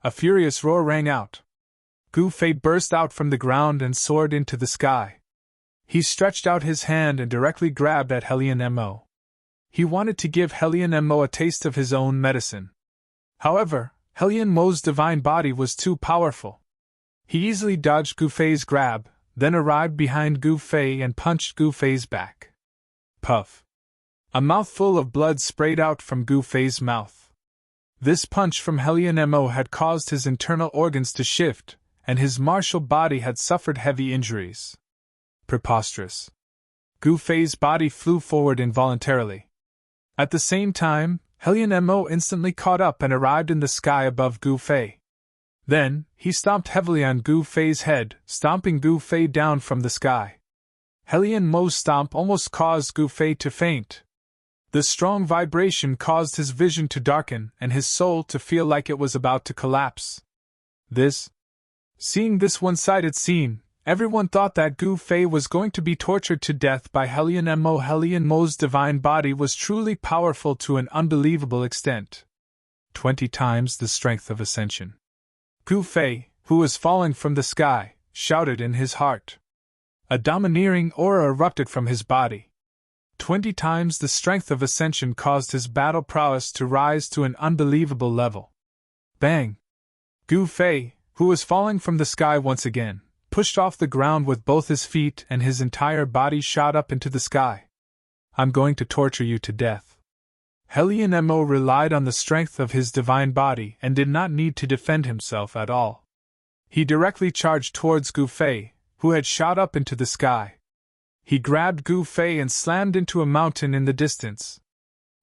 A furious roar rang out. Gu Fei burst out from the ground and soared into the sky. He stretched out his hand and directly grabbed at Helion Mo. He wanted to give Helion Mo a taste of his own medicine. However, Helion Mo's divine body was too powerful. He easily dodged Gu Fei's grab, then arrived behind Gu Fei and punched Gu Fei's back. Puff! A mouthful of blood sprayed out from Gu Fei's mouth. This punch from Helion Mo had caused his internal organs to shift, and his martial body had suffered heavy injuries. Preposterous. Gu Fei's body flew forward involuntarily. At the same time, Helion Mo instantly caught up and arrived in the sky above Gu Fei. Then, he stomped heavily on Gu Fei's head, stomping Gu Fei down from the sky. Helion Mo's stomp almost caused Gu Fei to faint. The strong vibration caused his vision to darken and his soul to feel like it was about to collapse. Seeing this one-sided scene, everyone thought that Gu Fei was going to be tortured to death by Helion Mo. Helion Mo's divine body was truly powerful to an unbelievable extent. 20 times the strength of ascension. Gu Fei, who was falling from the sky, shouted in his heart. A domineering aura erupted from his body. 20 times the strength of ascension caused his battle prowess to rise to an unbelievable level. Bang! Gu Fei, who was falling from the sky once again, pushed off the ground with both his feet and his entire body shot up into the sky. I'm going to torture you to death. Mo relied on the strength of his divine body and did not need to defend himself at all. He directly charged towards Gu Fei, who had shot up into the sky. He grabbed Gu Fei and slammed into a mountain in the distance.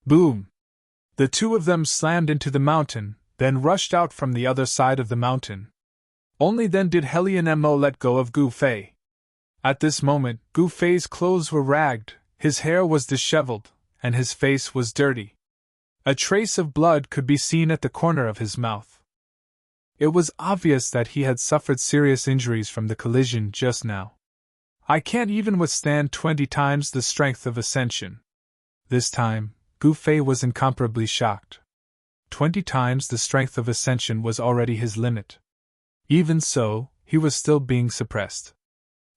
Boom! The two of them slammed into the mountain, then rushed out from the other side of the mountain. Only then did Mo let go of Gu Fei. At this moment, Gu Fei's clothes were ragged, his hair was disheveled, and his face was dirty. A trace of blood could be seen at the corner of his mouth. It was obvious that he had suffered serious injuries from the collision just now. I can't even withstand 20 times the strength of ascension. This time, Gu Fei was incomparably shocked. 20 times the strength of ascension was already his limit. Even so, he was still being suppressed.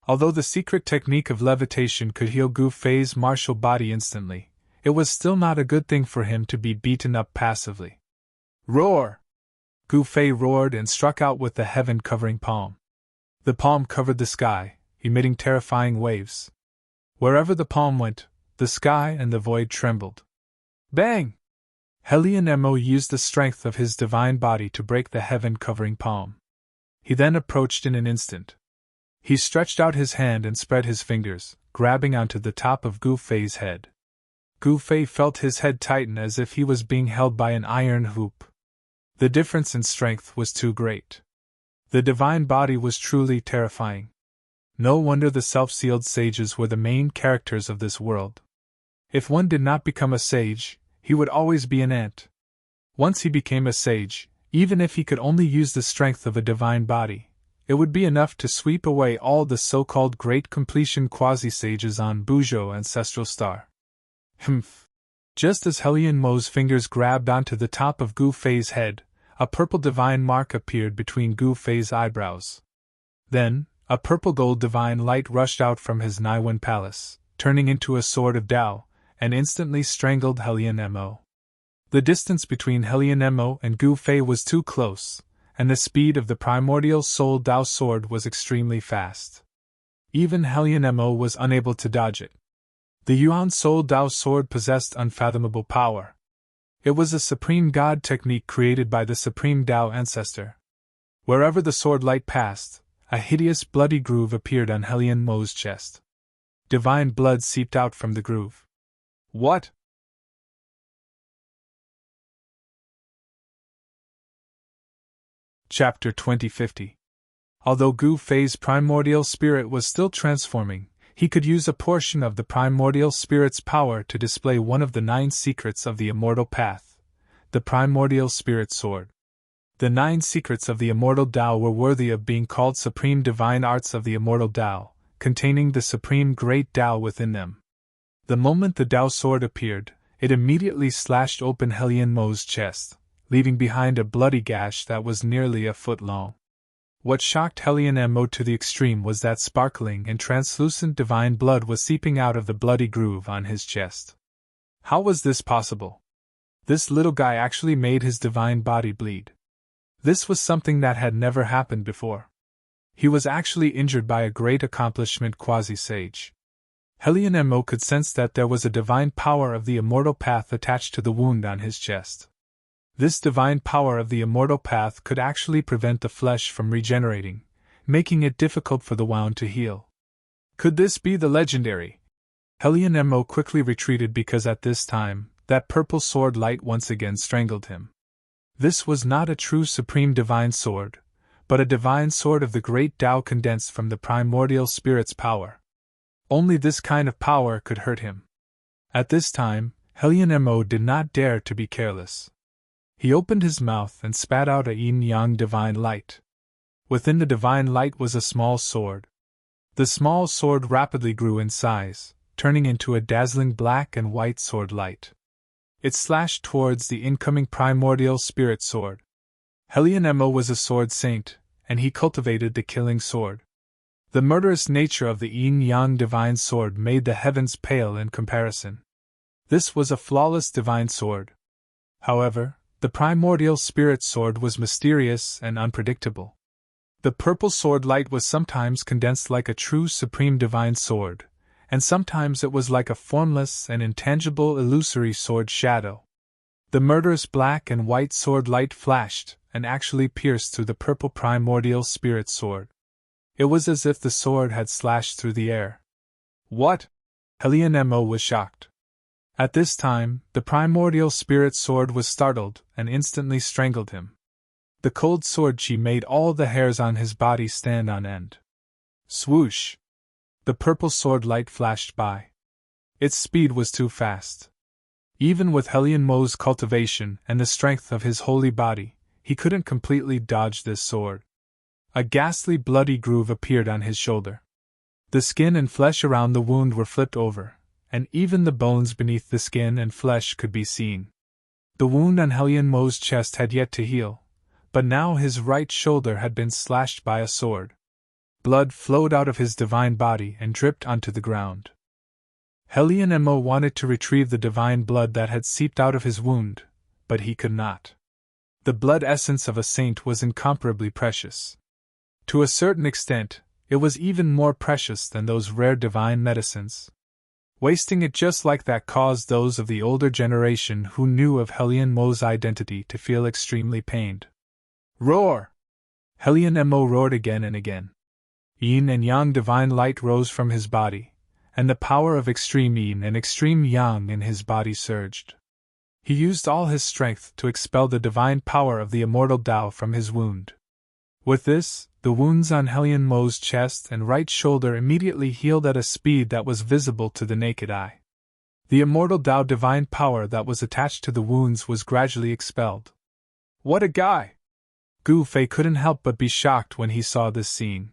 Although the secret technique of levitation could heal Gu Fei's martial body instantly, it was still not a good thing for him to be beaten up passively. Roar! Gu Fei roared and struck out with the heaven-covering palm. The palm covered the sky, emitting terrifying waves. Wherever the palm went, the sky and the void trembled. Bang! Mo used the strength of his divine body to break the heaven-covering palm. He then approached in an instant. He stretched out his hand and spread his fingers, grabbing onto the top of Gu Fei's head. Gu Fei felt his head tighten as if he was being held by an iron hoop. The difference in strength was too great. The divine body was truly terrifying. No wonder the self-sealed sages were the main characters of this world. If one did not become a sage, he would always be an ant. Once he became a sage, even if he could only use the strength of a divine body, it would be enough to sweep away all the so-called great completion quasi-sages on Bujo Ancestral Star. Humph! Just as Mo's fingers grabbed onto the top of Gu Fei's head, a purple divine mark appeared between Gu Fei's eyebrows. Then, a purple-gold divine light rushed out from his Naiwen palace, turning into a sword of Tao, and instantly strangled Mo. The distance between Mo and Gu Fei was too close, and the speed of the primordial soul Tao sword was extremely fast. Even Mo was unable to dodge it. The Yuan soul Tao sword possessed unfathomable power. It was a supreme god technique created by the supreme Tao ancestor. Wherever the sword light passed, a hideous bloody groove appeared on Mo's chest. Divine blood seeped out from the groove. What? Chapter 2050. Although Gu Fei's primordial spirit was still transforming, he could use a portion of the primordial spirit's power to display one of the 9 secrets of the immortal path, the primordial spirit sword. The 9 secrets of the immortal Tao were worthy of being called supreme divine arts of the immortal Tao, containing the supreme great Tao within them. The moment the Tao sword appeared, it immediately slashed open Mo's chest, leaving behind a bloody gash that was nearly a foot long. What shocked Mo to the extreme was that sparkling and translucent divine blood was seeping out of the bloody groove on his chest. How was this possible? This little guy actually made his divine body bleed. This was something that had never happened before. He was actually injured by a great accomplishment quasi-sage. Mo could sense that there was a divine power of the immortal path attached to the wound on his chest. This divine power of the immortal path could actually prevent the flesh from regenerating, making it difficult for the wound to heal. Could this be the legendary? Mo quickly retreated because at this time, that purple sword light once again strangled him. This was not a true supreme divine sword, but a divine sword of the great Tao condensed from the primordial spirit's power. Only this kind of power could hurt him. At this time, Mo did not dare to be careless. He opened his mouth and spat out a yin-yang divine light. Within the divine light was a small sword. The small sword rapidly grew in size, turning into a dazzling black and white sword light. It slashed towards the incoming primordial spirit sword. Mo was a sword saint, and he cultivated the killing sword. The murderous nature of the yin-yang divine sword made the heavens pale in comparison. This was a flawless divine sword. However, the primordial spirit sword was mysterious and unpredictable. The purple sword light was sometimes condensed like a true supreme divine sword, and sometimes it was like a formless and intangible illusory sword shadow. The murderous black and white sword light flashed and actually pierced through the purple primordial spirit sword. It was as if the sword had slashed through the air. What? Hellion was shocked. At this time, the primordial spirit sword was startled and instantly strangled him. The cold sword chi made all the hairs on his body stand on end. Swoosh! The purple sword light flashed by. Its speed was too fast. Even with Hellion cultivation and the strength of his holy body, he couldn't completely dodge this sword. A ghastly bloody groove appeared on his shoulder. The skin and flesh around the wound were flipped over, and even the bones beneath the skin and flesh could be seen. The wound on Hellion chest had yet to heal, but now his right shoulder had been slashed by a sword. Blood flowed out of his divine body and dripped onto the ground. Hellion wanted to retrieve the divine blood that had seeped out of his wound, but he could not. The blood essence of a saint was incomparably precious. To a certain extent, it was even more precious than those rare divine medicines. Wasting it just like that caused those of the older generation who knew of Hellion identity to feel extremely pained. Roar! Hellion roared again and again. Yin and yang divine light rose from his body, and the power of extreme yin and extreme yang in his body surged. He used all his strength to expel the divine power of the immortal Tao from his wound. With this, the wounds on Hellion chest and right shoulder immediately healed at a speed that was visible to the naked eye. The immortal Tao divine power that was attached to the wounds was gradually expelled. What a guy! Gu Fei couldn't help but be shocked when he saw this scene.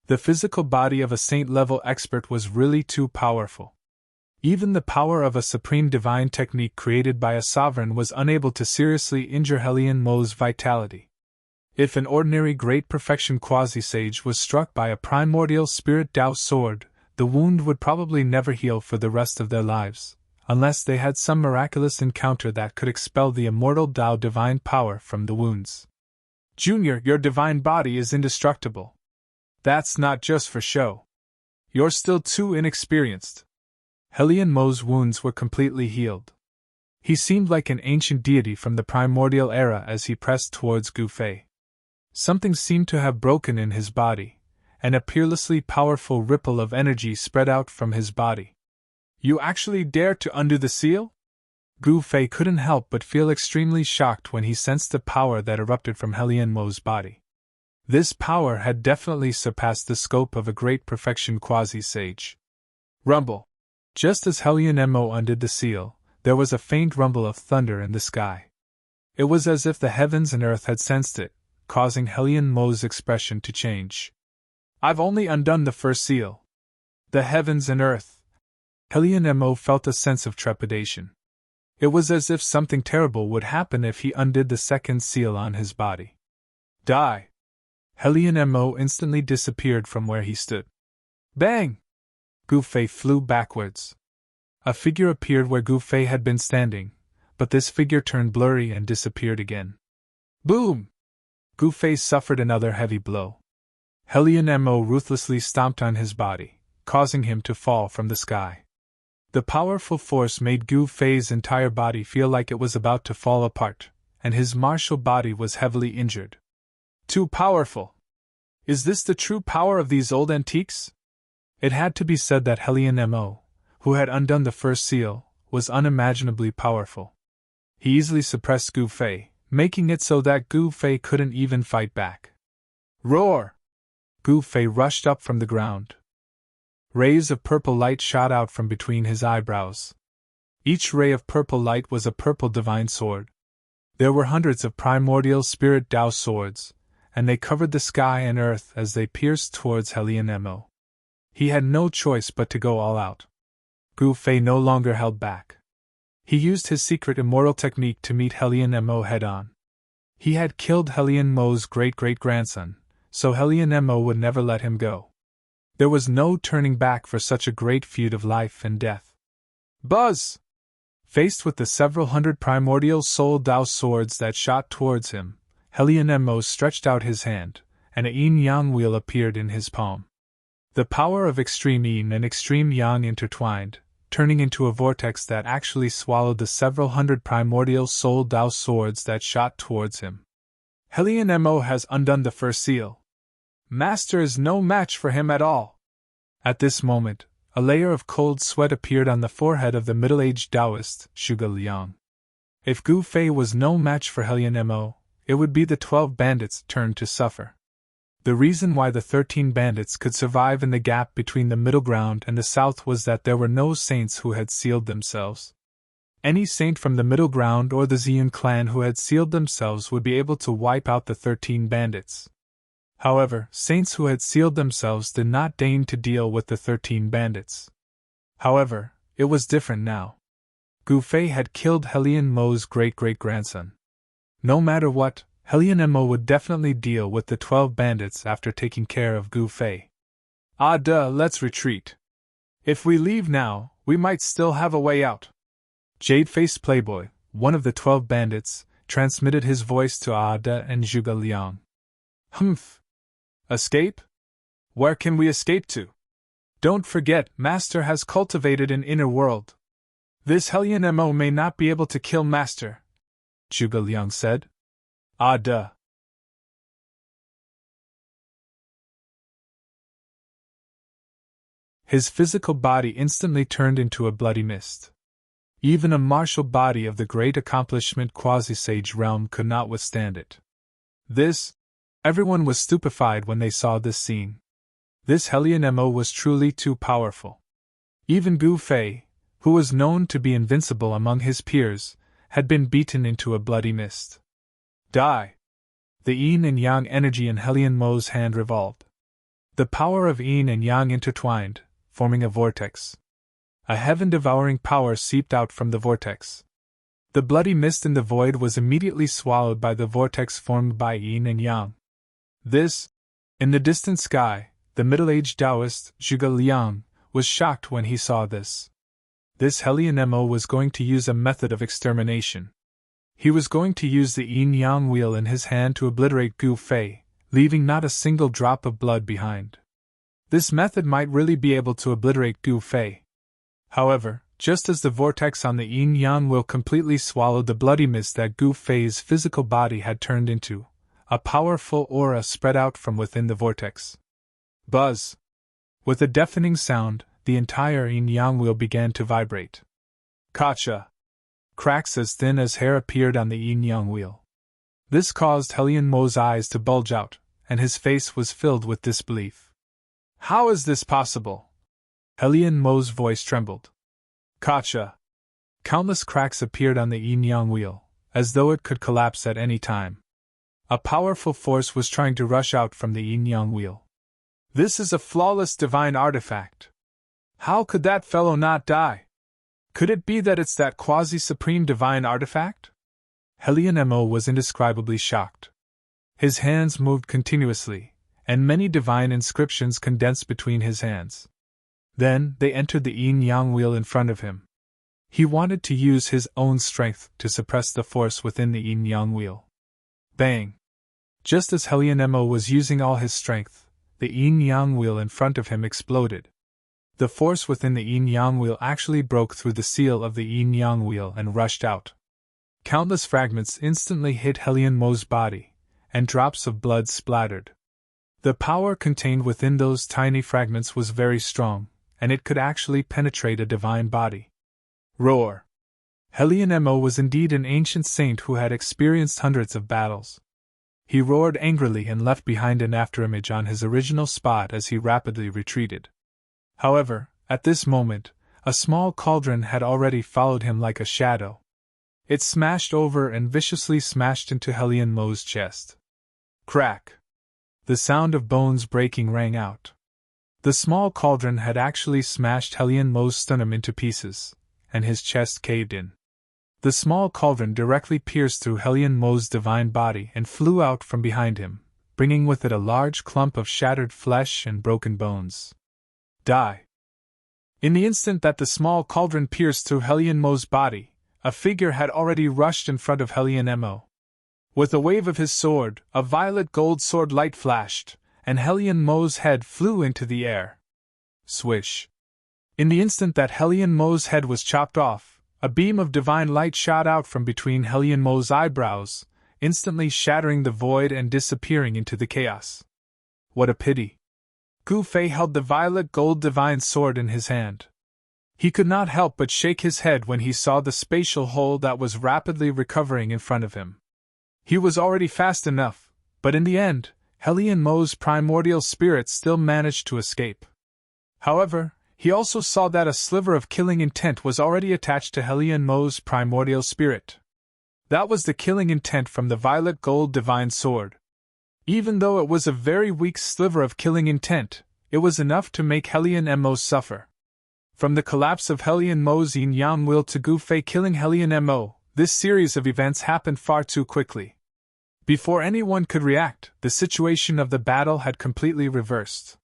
The physical body of a saint-level expert was really too powerful. Even the power of a supreme divine technique created by a sovereign was unable to seriously injure Hellion vitality. If an ordinary great perfection quasi-sage was struck by a primordial spirit Tao sword, the wound would probably never heal for the rest of their lives, unless they had some miraculous encounter that could expel the immortal Tao divine power from the wounds. Junior, your divine body is indestructible. That's not just for show. You're still too inexperienced. Hellion wounds were completely healed. He seemed like an ancient deity from the primordial era as he pressed towards Gu Fei. Something seemed to have broken in his body, and a peerlessly powerful ripple of energy spread out from his body. You actually dare to undo the seal? Gu Fei couldn't help but feel extremely shocked when he sensed the power that erupted from Hellion body. This power had definitely surpassed the scope of a great perfection quasi-sage. Rumble! Just as Hellion undid the seal, there was a faint rumble of thunder in the sky. It was as if the heavens and earth had sensed it, causing Hellion expression to change. I've only undone the first seal. The heavens and earth. Hellion felt a sense of trepidation. It was as if something terrible would happen if he undid the second seal on his body. Die! Hellion instantly disappeared from where he stood. Bang! Gu Fei flew backwards. A figure appeared where Gu Fei had been standing, but this figure turned blurry and disappeared again. Boom! Gu Fei suffered another heavy blow. Hellion ruthlessly stomped on his body, causing him to fall from the sky. The powerful force made Gu Fei's entire body feel like it was about to fall apart, and his martial body was heavily injured. Too powerful! Is this the true power of these old antiques? It had to be said that Hellion who had undone the first seal, was unimaginably powerful. He easily suppressed Gu Fei, making it so that Gu Fei couldn't even fight back. Roar! Gu Fei rushed up from the ground. Rays of purple light shot out from between his eyebrows. Each ray of purple light was a purple divine sword. There were hundreds of primordial spirit Tao swords, and they covered the sky and earth as they pierced towards Hellion. He had no choice but to go all out. Gu Fei no longer held back. He used his secret immortal technique to meet Hellion head-on. He had killed Hellion great-great-grandson, so Hellion would never let him go. There was no turning back for such a great feud of life and death. Buzz! Faced with the several hundred primordial soul Tao swords that shot towards him, Hellion stretched out his hand, and a yin-yang wheel appeared in his palm. The power of extreme yin and extreme yang intertwined, turning into a vortex that actually swallowed the several hundred primordial soul Dao swords that shot towards him. Hellion Mo has undone the first seal. Master is no match for him at all. At this moment, a layer of cold sweat appeared on the forehead of the middle-aged Taoist, Zhuge Liang. If Gu Fei was no match for Hellion Mo, it would be the 12 bandits' turn to suffer. The reason why the 13 bandits could survive in the gap between the middle ground and the south was that there were no saints who had sealed themselves. Any saint from the middle ground or the Ziyun clan who had sealed themselves would be able to wipe out the 13 bandits. However, saints who had sealed themselves did not deign to deal with the 13 bandits. However, it was different now. Gu Fei had killed Hellion Mo's great-great-grandson. No matter what, Hellion Mo would definitely deal with the 12 bandits after taking care of Gu Fei. Let's retreat. If we leave now, we might still have a way out. Jade-faced Playboy, one of the 12 bandits, transmitted his voice to Ada and Zhuge Liang. Humph! Escape? Where can we escape to? Don't forget, Master has cultivated an inner world. This Hellion Mo may not be able to kill Master, Zhuge Liang said. His physical body instantly turned into a bloody mist. Even a martial body of the great accomplishment quasi-sage realm could not withstand it. Everyone was stupefied when they saw this scene. This Hellion Mo was truly too powerful. Even Gu Fei, who was known to be invincible among his peers, had been beaten into a bloody mist. Die! The yin and yang energy in Hellion Mo's hand revolved. The power of yin and yang intertwined, forming a vortex. A heaven-devouring power seeped out from the vortex. The bloody mist in the void was immediately swallowed by the vortex formed by yin and yang. In the distant sky, the middle-aged Taoist, Zhuge Liang, was shocked when he saw this. This Hellion Mo was going to use a method of extermination. He was going to use the yin-yang wheel in his hand to obliterate Gu Fei, leaving not a single drop of blood behind. This method might really be able to obliterate Gu Fei. However, just as the vortex on the yin-yang wheel completely swallowed the bloody mist that Gu Fei's physical body had turned into, a powerful aura spread out from within the vortex. Buzz! With a deafening sound, the entire yin-yang wheel began to vibrate. Kacha! Cracks as thin as hair appeared on the yin-yang wheel. This caused Hellion Mo's eyes to bulge out, and his face was filled with disbelief. How is this possible? Hellion Mo's voice trembled. Kacha! Countless cracks appeared on the yin-yang wheel, as though it could collapse at any time. A powerful force was trying to rush out from the yin-yang wheel. This is a flawless divine artifact. How could that fellow not die? Could it be that it's that quasi-supreme divine artifact? Hellion Mo was indescribably shocked. His hands moved continuously, and many divine inscriptions condensed between his hands. Then they entered the yin-yang wheel in front of him. He wanted to use his own strength to suppress the force within the yin-yang wheel. Bang! Just as Hellion Mo was using all his strength, the yin-yang wheel in front of him exploded. The force within the yin-yang wheel actually broke through the seal of the yin-yang wheel and rushed out. Countless fragments instantly hit Hellion Mo's body, and drops of blood splattered. The power contained within those tiny fragments was very strong, and it could actually penetrate a divine body. Roar! Hellion Mo was indeed an ancient saint who had experienced hundreds of battles. He roared angrily and left behind an afterimage on his original spot as he rapidly retreated. However, at this moment, a small cauldron had already followed him like a shadow. It smashed over and viciously smashed into Hellion Mo's chest. Crack! The sound of bones breaking rang out. The small cauldron had actually smashed Hellion Mo's sternum into pieces, and his chest caved in. The small cauldron directly pierced through Hellion Mo's divine body and flew out from behind him, bringing with it a large clump of shattered flesh and broken bones. Die! In the instant that the small cauldron pierced through Hellion Mo's body, a figure had already rushed in front of Hellion Mo. With a wave of his sword, a violet gold sword light flashed, and Hellion Mo's head flew into the air. Swish! In the instant that Helion Mo's head was chopped off, a beam of divine light shot out from between Helion Mo's eyebrows, instantly shattering the void and disappearing into the chaos. What a pity! Gu Fei held the violet gold divine sword in his hand. He could not help but shake his head when he saw the spatial hole that was rapidly recovering in front of him. He was already fast enough, but in the end, Helion Mo's primordial spirit still managed to escape. However, he also saw that a sliver of killing intent was already attached to Helion Mo's primordial spirit. That was the killing intent from the violet gold divine sword. Even though it was a very weak sliver of killing intent, it was enough to make Helion Mo suffer. From the collapse of Helion Mo's yin-yang will to Gu Fei killing Helion Mo, this series of events happened far too quickly. Before anyone could react, the situation of the battle had completely reversed.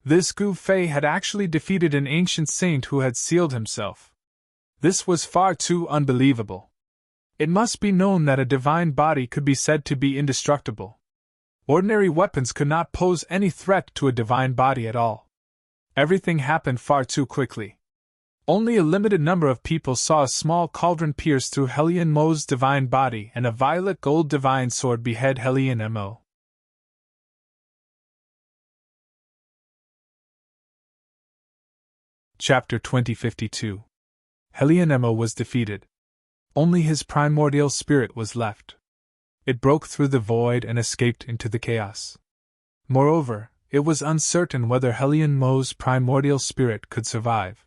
This Gu Fei had actually defeated an ancient saint who had sealed himself. This was far too unbelievable. It must be known that a divine body could be said to be indestructible. Ordinary weapons could not pose any threat to a divine body at all. Everything happened far too quickly. Only a limited number of people saw a small cauldron pierce through Helion Mo's divine body and a violet gold divine sword behead Helion Mo. Chapter 2052. Helion Mo was defeated. Only his primordial spirit was left. It broke through the void and escaped into the chaos. Moreover, it was uncertain whether Helion Mo's primordial spirit could survive.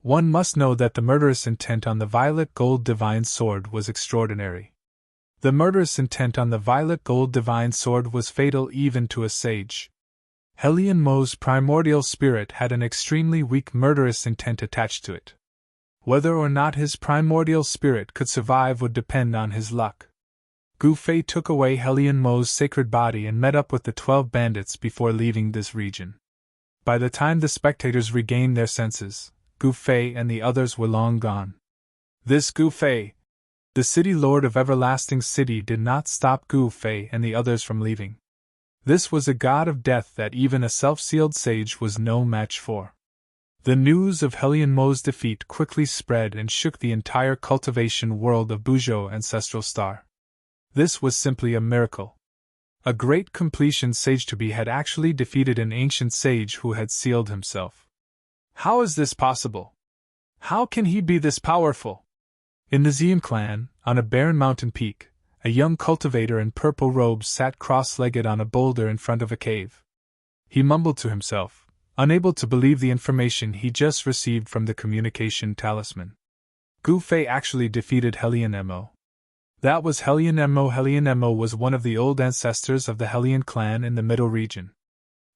One must know that the murderous intent on the violet gold divine sword was extraordinary. The murderous intent on the violet gold divine sword was fatal even to a sage. Helion Mo's primordial spirit had an extremely weak murderous intent attached to it. Whether or not his primordial spirit could survive would depend on his luck. Gu Fei took away Helion Mo's sacred body and met up with the 12 bandits before leaving this region. By the time the spectators regained their senses, Gu Fei and the others were long gone. This Gu Fei, the city lord of Everlasting City, did not stop Gu Fei and the others from leaving. This was a god of death that even a self-sealed sage was no match for. The news of Helion Mo's defeat quickly spread and shook the entire cultivation world of Buzhou Ancestral Star. This was simply a miracle. A great completion sage to be had actually defeated an ancient sage who had sealed himself. How is this possible? How can he be this powerful? In the Xian clan, on a barren mountain peak, a young cultivator in purple robes sat cross-legged on a boulder in front of a cave. He mumbled to himself, unable to believe the information he just received from the communication talisman. Gu Fei actually defeated Helion Mo. That was Helion Mo. Helion Mo was one of the old ancestors of the Helion clan in the Middle region.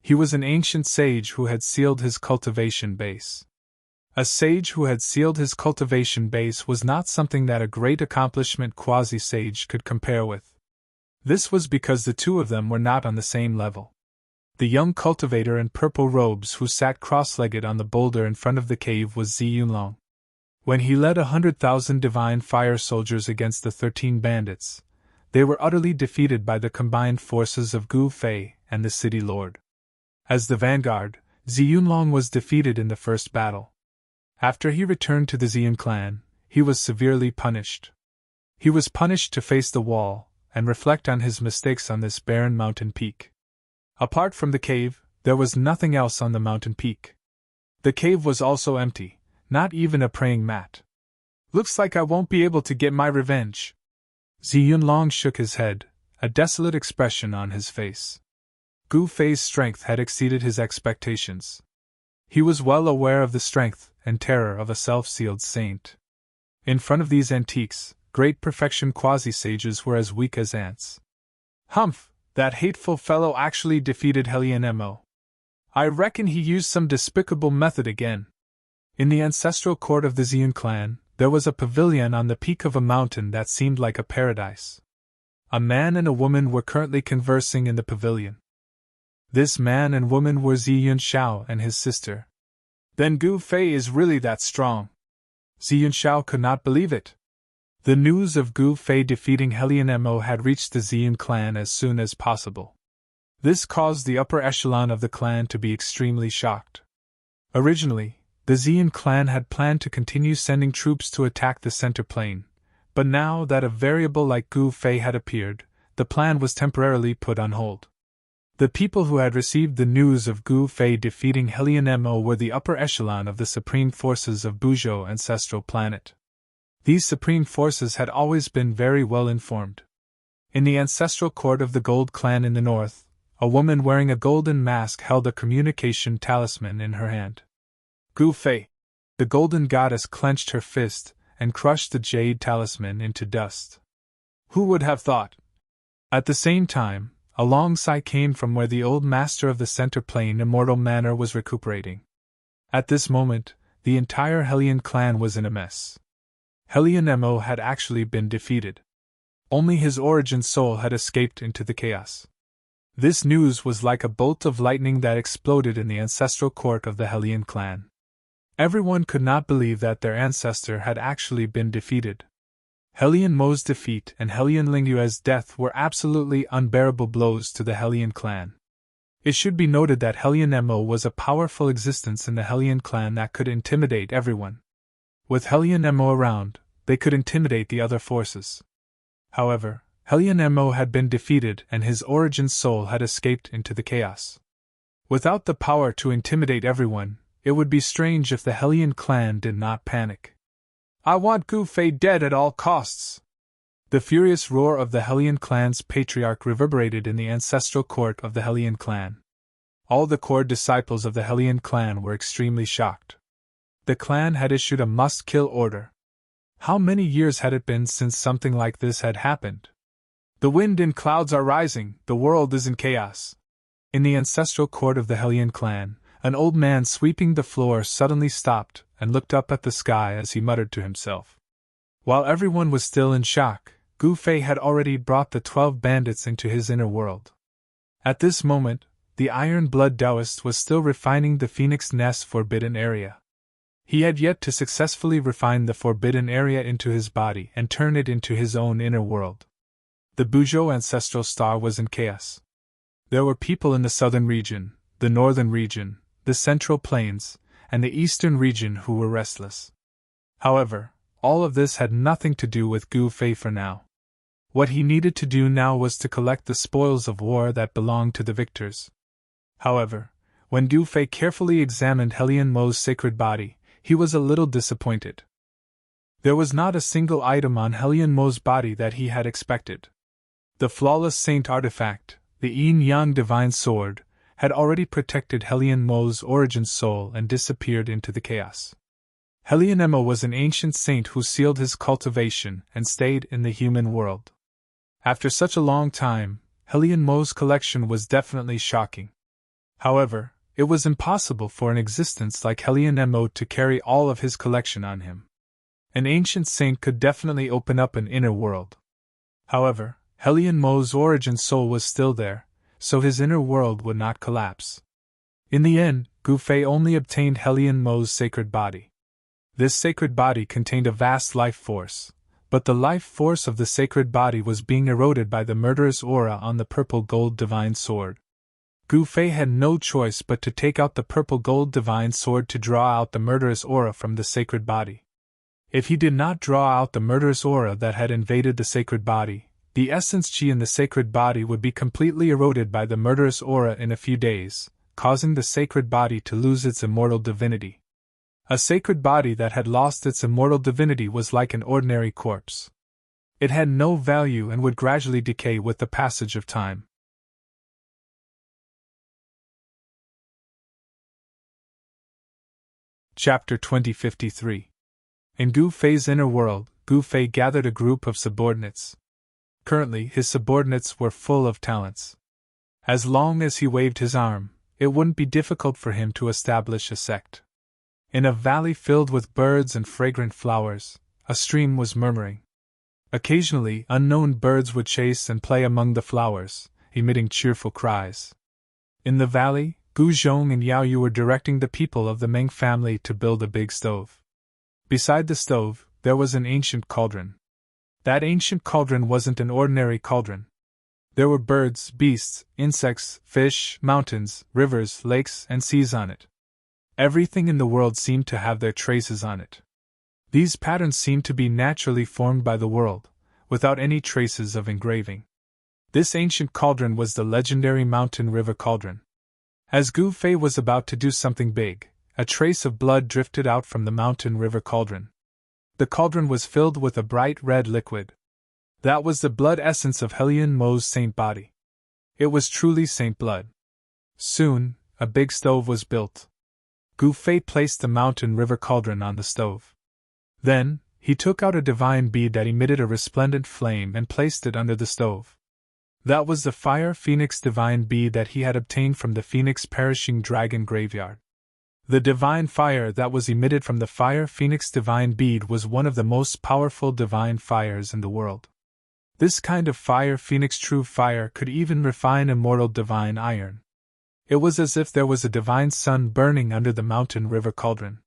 He was an ancient sage who had sealed his cultivation base. A sage who had sealed his cultivation base was not something that a great accomplishment quasi-sage could compare with. This was because the two of them were not on the same level. The young cultivator in purple robes who sat cross-legged on the boulder in front of the cave was Ziyunlong. When he led 100,000 divine fire soldiers against the 13 bandits, they were utterly defeated by the combined forces of Gu Fei and the city lord. As the vanguard, Ziyunlong was defeated in the first battle. After he returned to the Xian clan, he was severely punished. He was punished to face the wall and reflect on his mistakes on this barren mountain peak. Apart from the cave, there was nothing else on the mountain peak. The cave was also empty. Not even a praying mat. Looks like I won't be able to get my revenge. Ziyunlong shook his head, a desolate expression on his face. Gu Fei's strength had exceeded his expectations. He was well aware of the strength and terror of a self-sealed saint. In front of these antiques, great perfection quasi-sages were as weak as ants. Humph, that hateful fellow actually defeated Helion Mo. I reckon he used some despicable method again. In the ancestral court of the Xian clan, there was a pavilion on the peak of a mountain that seemed like a paradise. A man and a woman were currently conversing in the pavilion. This man and woman were Ziyun Shao and his sister. Then Gu Fei is really that strong. Ziyun Shao could not believe it. The news of Gu Fei defeating Helion Mo had reached the Xian clan as soon as possible. This caused the upper echelon of the clan to be extremely shocked. Originally, The Xian clan had planned to continue sending troops to attack the center plain, but now that a variable like Gu Fei had appeared, the plan was temporarily put on hold. The people who had received the news of Gu Fei defeating Helion Mo were the upper echelon of the supreme forces of Buzhou ancestral planet. These supreme forces had always been very well informed. In the ancestral court of the Gold Clan in the north, a woman wearing a golden mask held a communication talisman in her hand. Gu Fei, the golden goddess, clenched her fist and crushed the jade talisman into dust. Who would have thought? At the same time, a long sigh came from where the old master of the center plane Immortal Manor was recuperating. At this moment, the entire Helion clan was in a mess. Helion Mo had actually been defeated. Only his origin soul had escaped into the chaos. This news was like a bolt of lightning that exploded in the ancestral court of the Helion clan. Everyone could not believe that their ancestor had actually been defeated. Helion Mo's defeat and Helion Lingyue's death were absolutely unbearable blows to the Helion clan. It should be noted that Helion Mo was a powerful existence in the Helion clan that could intimidate everyone. With Helion Mo around, they could intimidate the other forces. However, Helion Mo had been defeated and his origin soul had escaped into the chaos. Without the power to intimidate everyone, it would be strange if the Helion clan did not panic. I want Gu Fei dead at all costs! The furious roar of the Helion clan's patriarch reverberated in the ancestral court of the Helion clan. All the core disciples of the Helion clan were extremely shocked. The clan had issued a must-kill order. How many years had it been since something like this had happened? The wind and clouds are rising, the world is in chaos. In the ancestral court of the Helion clan, an old man sweeping the floor suddenly stopped and looked up at the sky as he muttered to himself. While everyone was still in shock, Gu Fei had already brought the 12 bandits into his inner world. At this moment, the Iron Blood Taoist was still refining the Phoenix Nest Forbidden Area. He had yet to successfully refine the Forbidden Area into his body and turn it into his own inner world. The Buzhou ancestral star was in chaos. There were people in the southern region, the northern region, the central plains, and the eastern region who were restless. However, all of this had nothing to do with Gu Fei for now. What he needed to do now was to collect the spoils of war that belonged to the victors. However, when Gu Fei carefully examined Helion Mo's sacred body, he was a little disappointed. There was not a single item on Helion Mo's body that he had expected. The flawless saint artifact, the Yin-Yang divine sword, had already protected Helion Mo's origin soul and disappeared into the chaos. Helion Mo was an ancient saint who sealed his cultivation and stayed in the human world. After such a long time, Helion Mo's collection was definitely shocking. However, it was impossible for an existence like Helion Mo to carry all of his collection on him. An ancient saint could definitely open up an inner world. However, Helion Mo's origin soul was still there, so his inner world would not collapse. In the end, Gu Fei only obtained Helion Mo's sacred body. This sacred body contained a vast life force, but the life force of the sacred body was being eroded by the murderous aura on the purple gold divine sword. Gu Fei had no choice but to take out the purple gold divine sword to draw out the murderous aura from the sacred body. If he did not draw out the murderous aura that had invaded the sacred body, the essence chi in the sacred body would be completely eroded by the murderous aura in a few days, causing the sacred body to lose its immortal divinity. A sacred body that had lost its immortal divinity was like an ordinary corpse. It had no value and would gradually decay with the passage of time. Chapter 2053. In Gu Fei's inner world, Gu Fei gathered a group of subordinates. Currently, his subordinates were full of talents. As long as he waved his arm, it wouldn't be difficult for him to establish a sect. In a valley filled with birds and fragrant flowers, a stream was murmuring. Occasionally, unknown birds would chase and play among the flowers, emitting cheerful cries. In the valley, Gu Zhong and Yao Yu were directing the people of the Meng family to build a big stove. Beside the stove, there was an ancient cauldron. That ancient cauldron wasn't an ordinary cauldron. There were birds, beasts, insects, fish, mountains, rivers, lakes, and seas on it. Everything in the world seemed to have their traces on it. These patterns seemed to be naturally formed by the world, without any traces of engraving. This ancient cauldron was the legendary mountain river cauldron. As Gu Fei was about to do something big, a trace of blood drifted out from the mountain river cauldron. The cauldron was filled with a bright red liquid. That was the blood essence of Helion Mo's saint body. It was truly saint blood. Soon, a big stove was built. Gu Fei placed the mountain river cauldron on the stove. Then, he took out a divine bead that emitted a resplendent flame and placed it under the stove. That was the fire phoenix divine bead that he had obtained from the phoenix perishing dragon graveyard. The divine fire that was emitted from the fire phoenix divine bead was one of the most powerful divine fires in the world. This kind of fire phoenix true fire could even refine immortal divine iron. It was as if there was a divine sun burning under the mountain river cauldron.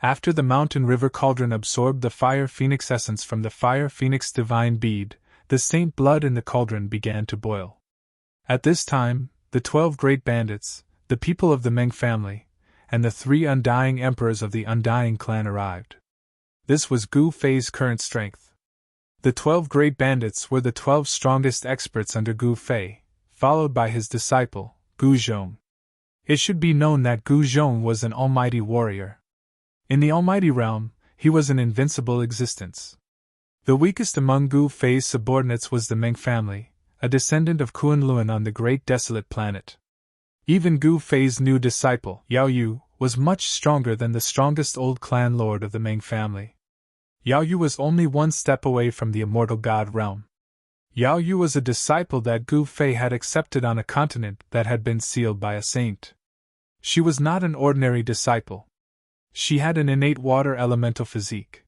After the mountain river cauldron absorbed the fire phoenix essence from the fire phoenix divine bead, the saint blood in the cauldron began to boil. At this time, the 12 great bandits, the people of the Meng family, and the 3 undying emperors of the Undying clan arrived. This was Gu Fei's current strength. The 12 great bandits were the 12 strongest experts under Gu Fei, followed by his disciple, Gu Zhong. It should be known that Gu Zhong was an almighty warrior. In the almighty realm, he was an invincible existence. The weakest among Gu Fei's subordinates was the Meng family, a descendant of Kunlun on the great desolate planet. Even Gu Fei's new disciple, Yao Yu, was much stronger than the strongest old clan lord of the Meng family. Yao Yu was only one step away from the immortal god realm. Yao Yu was a disciple that Gu Fei had accepted on a continent that had been sealed by a saint. She was not an ordinary disciple. She had an innate water elemental physique.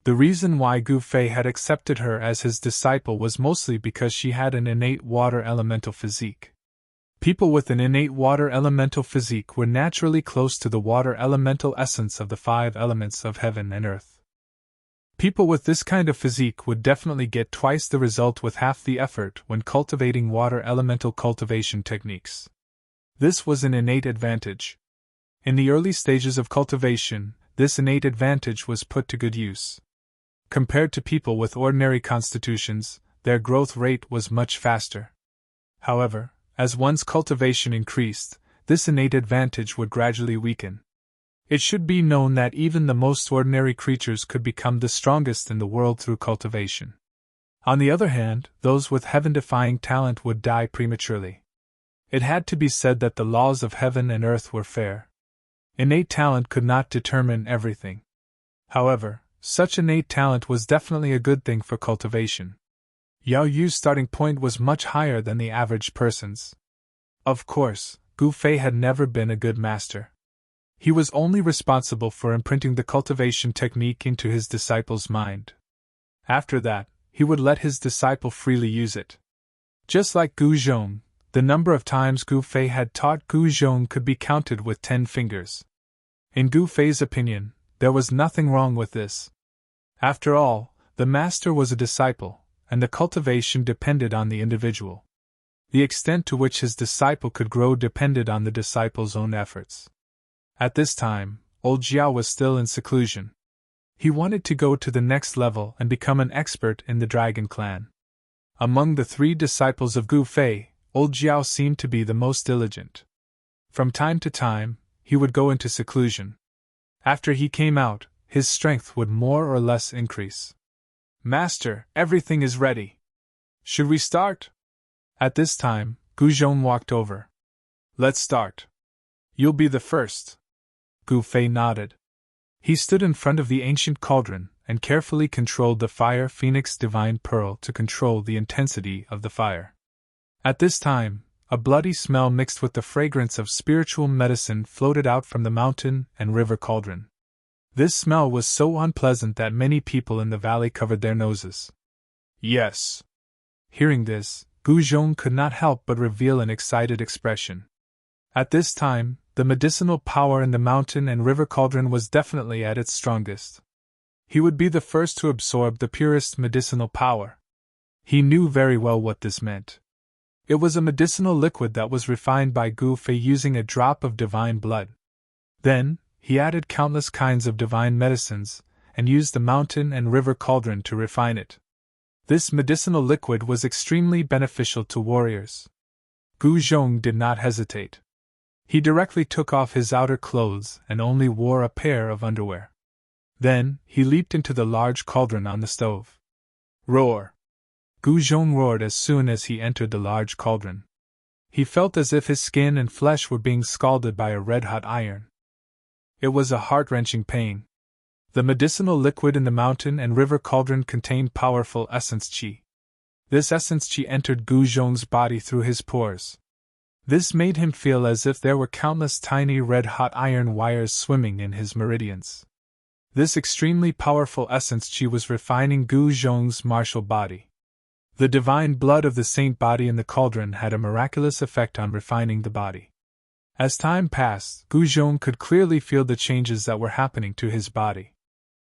The reason why Gu Fei had accepted her as his disciple was mostly because she had an innate water elemental physique. People with an innate water elemental physique were naturally close to the water elemental essence of the 5 elements of heaven and earth. People with this kind of physique would definitely get twice the result with half the effort when cultivating water elemental cultivation techniques. This was an innate advantage. In the early stages of cultivation, this innate advantage was put to good use. Compared to people with ordinary constitutions, their growth rate was much faster. However, as one's cultivation increased, this innate advantage would gradually weaken. It should be known that even the most ordinary creatures could become the strongest in the world through cultivation. On the other hand, those with heaven-defying talent would die prematurely. It had to be said that the laws of heaven and earth were fair. Innate talent could not determine everything. However, such innate talent was definitely a good thing for cultivation. Yao Yu's starting point was much higher than the average person's. Of course, Gu Fei had never been a good master. He was only responsible for imprinting the cultivation technique into his disciple's mind. After that, he would let his disciple freely use it. Just like Gu Zhong, the number of times Gu Fei had taught Gu Zhong could be counted with 10 fingers. In Gu Fei's opinion, there was nothing wrong with this. After all, the master was a disciple, and the cultivation depended on the individual. The extent to which his disciple could grow depended on the disciple's own efforts. At this time, old Jiao was still in seclusion. He wanted to go to the next level and become an expert in the Dragon Clan. Among the 3 disciples of Gu Fei, old Jiao seemed to be the most diligent. From time to time, he would go into seclusion. After he came out, his strength would more or less increase. "Master, everything is ready. Should we start?" At this time, Gu Zhong walked over. "Let's start. You'll be the first." Gu Fei nodded. He stood in front of the ancient cauldron and carefully controlled the fire phoenix divine pearl to control the intensity of the fire. At this time, a bloody smell mixed with the fragrance of spiritual medicine floated out from the mountain and river cauldron. This smell was so unpleasant that many people in the valley covered their noses. "Yes." Hearing this, Gu Zhong could not help but reveal an excited expression. At this time, the medicinal power in the mountain and river cauldron was definitely at its strongest. He would be the first to absorb the purest medicinal power. He knew very well what this meant. It was a medicinal liquid that was refined by Gu Fei using a drop of divine blood. Then, he added countless kinds of divine medicines, and used the mountain and river cauldron to refine it. This medicinal liquid was extremely beneficial to warriors. Gu Zhong did not hesitate. He directly took off his outer clothes and only wore a pair of underwear. Then, he leaped into the large cauldron on the stove. Roar! Gu Zhong roared as soon as he entered the large cauldron. He felt as if his skin and flesh were being scalded by a red-hot iron. It was a heart-wrenching pain. The medicinal liquid in the mountain and river cauldron contained powerful essence qi. This essence qi entered Gu Zhong's body through his pores. This made him feel as if there were countless tiny red-hot iron wires swimming in his meridians. This extremely powerful essence qi was refining Gu Zhong's martial body. The divine blood of the saint body in the cauldron had a miraculous effect on refining the body. As time passed, Gu Zhong could clearly feel the changes that were happening to his body.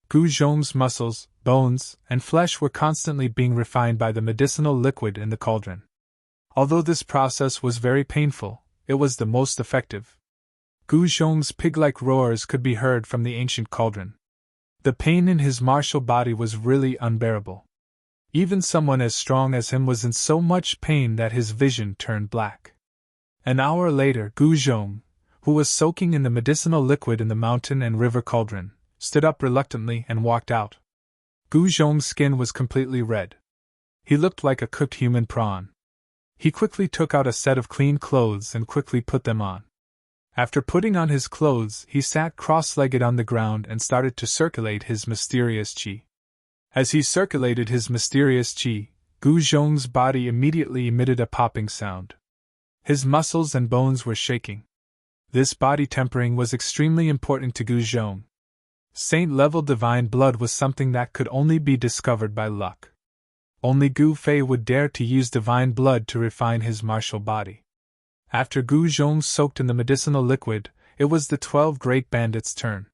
Gu Zhong's muscles, bones, and flesh were constantly being refined by the medicinal liquid in the cauldron. Although this process was very painful, it was the most effective. Gu Zhong's pig-like roars could be heard from the ancient cauldron. The pain in his martial body was really unbearable. Even someone as strong as him was in so much pain that his vision turned black. An hour later, Gu Zhong, who was soaking in the medicinal liquid in the mountain and river cauldron, stood up reluctantly and walked out. Gu Zhong's skin was completely red. He looked like a cooked human prawn. He quickly took out a set of clean clothes and quickly put them on. After putting on his clothes, he sat cross-legged on the ground and started to circulate his mysterious qi. As he circulated his mysterious qi, Gu Zhong's body immediately emitted a popping sound. His muscles and bones were shaking. This body tempering was extremely important to Gu Zhong. Saint-level divine blood was something that could only be discovered by luck. Only Gu Fei would dare to use divine blood to refine his martial body. After Gu Zhong soaked in the medicinal liquid, it was the 12 great bandits' turn.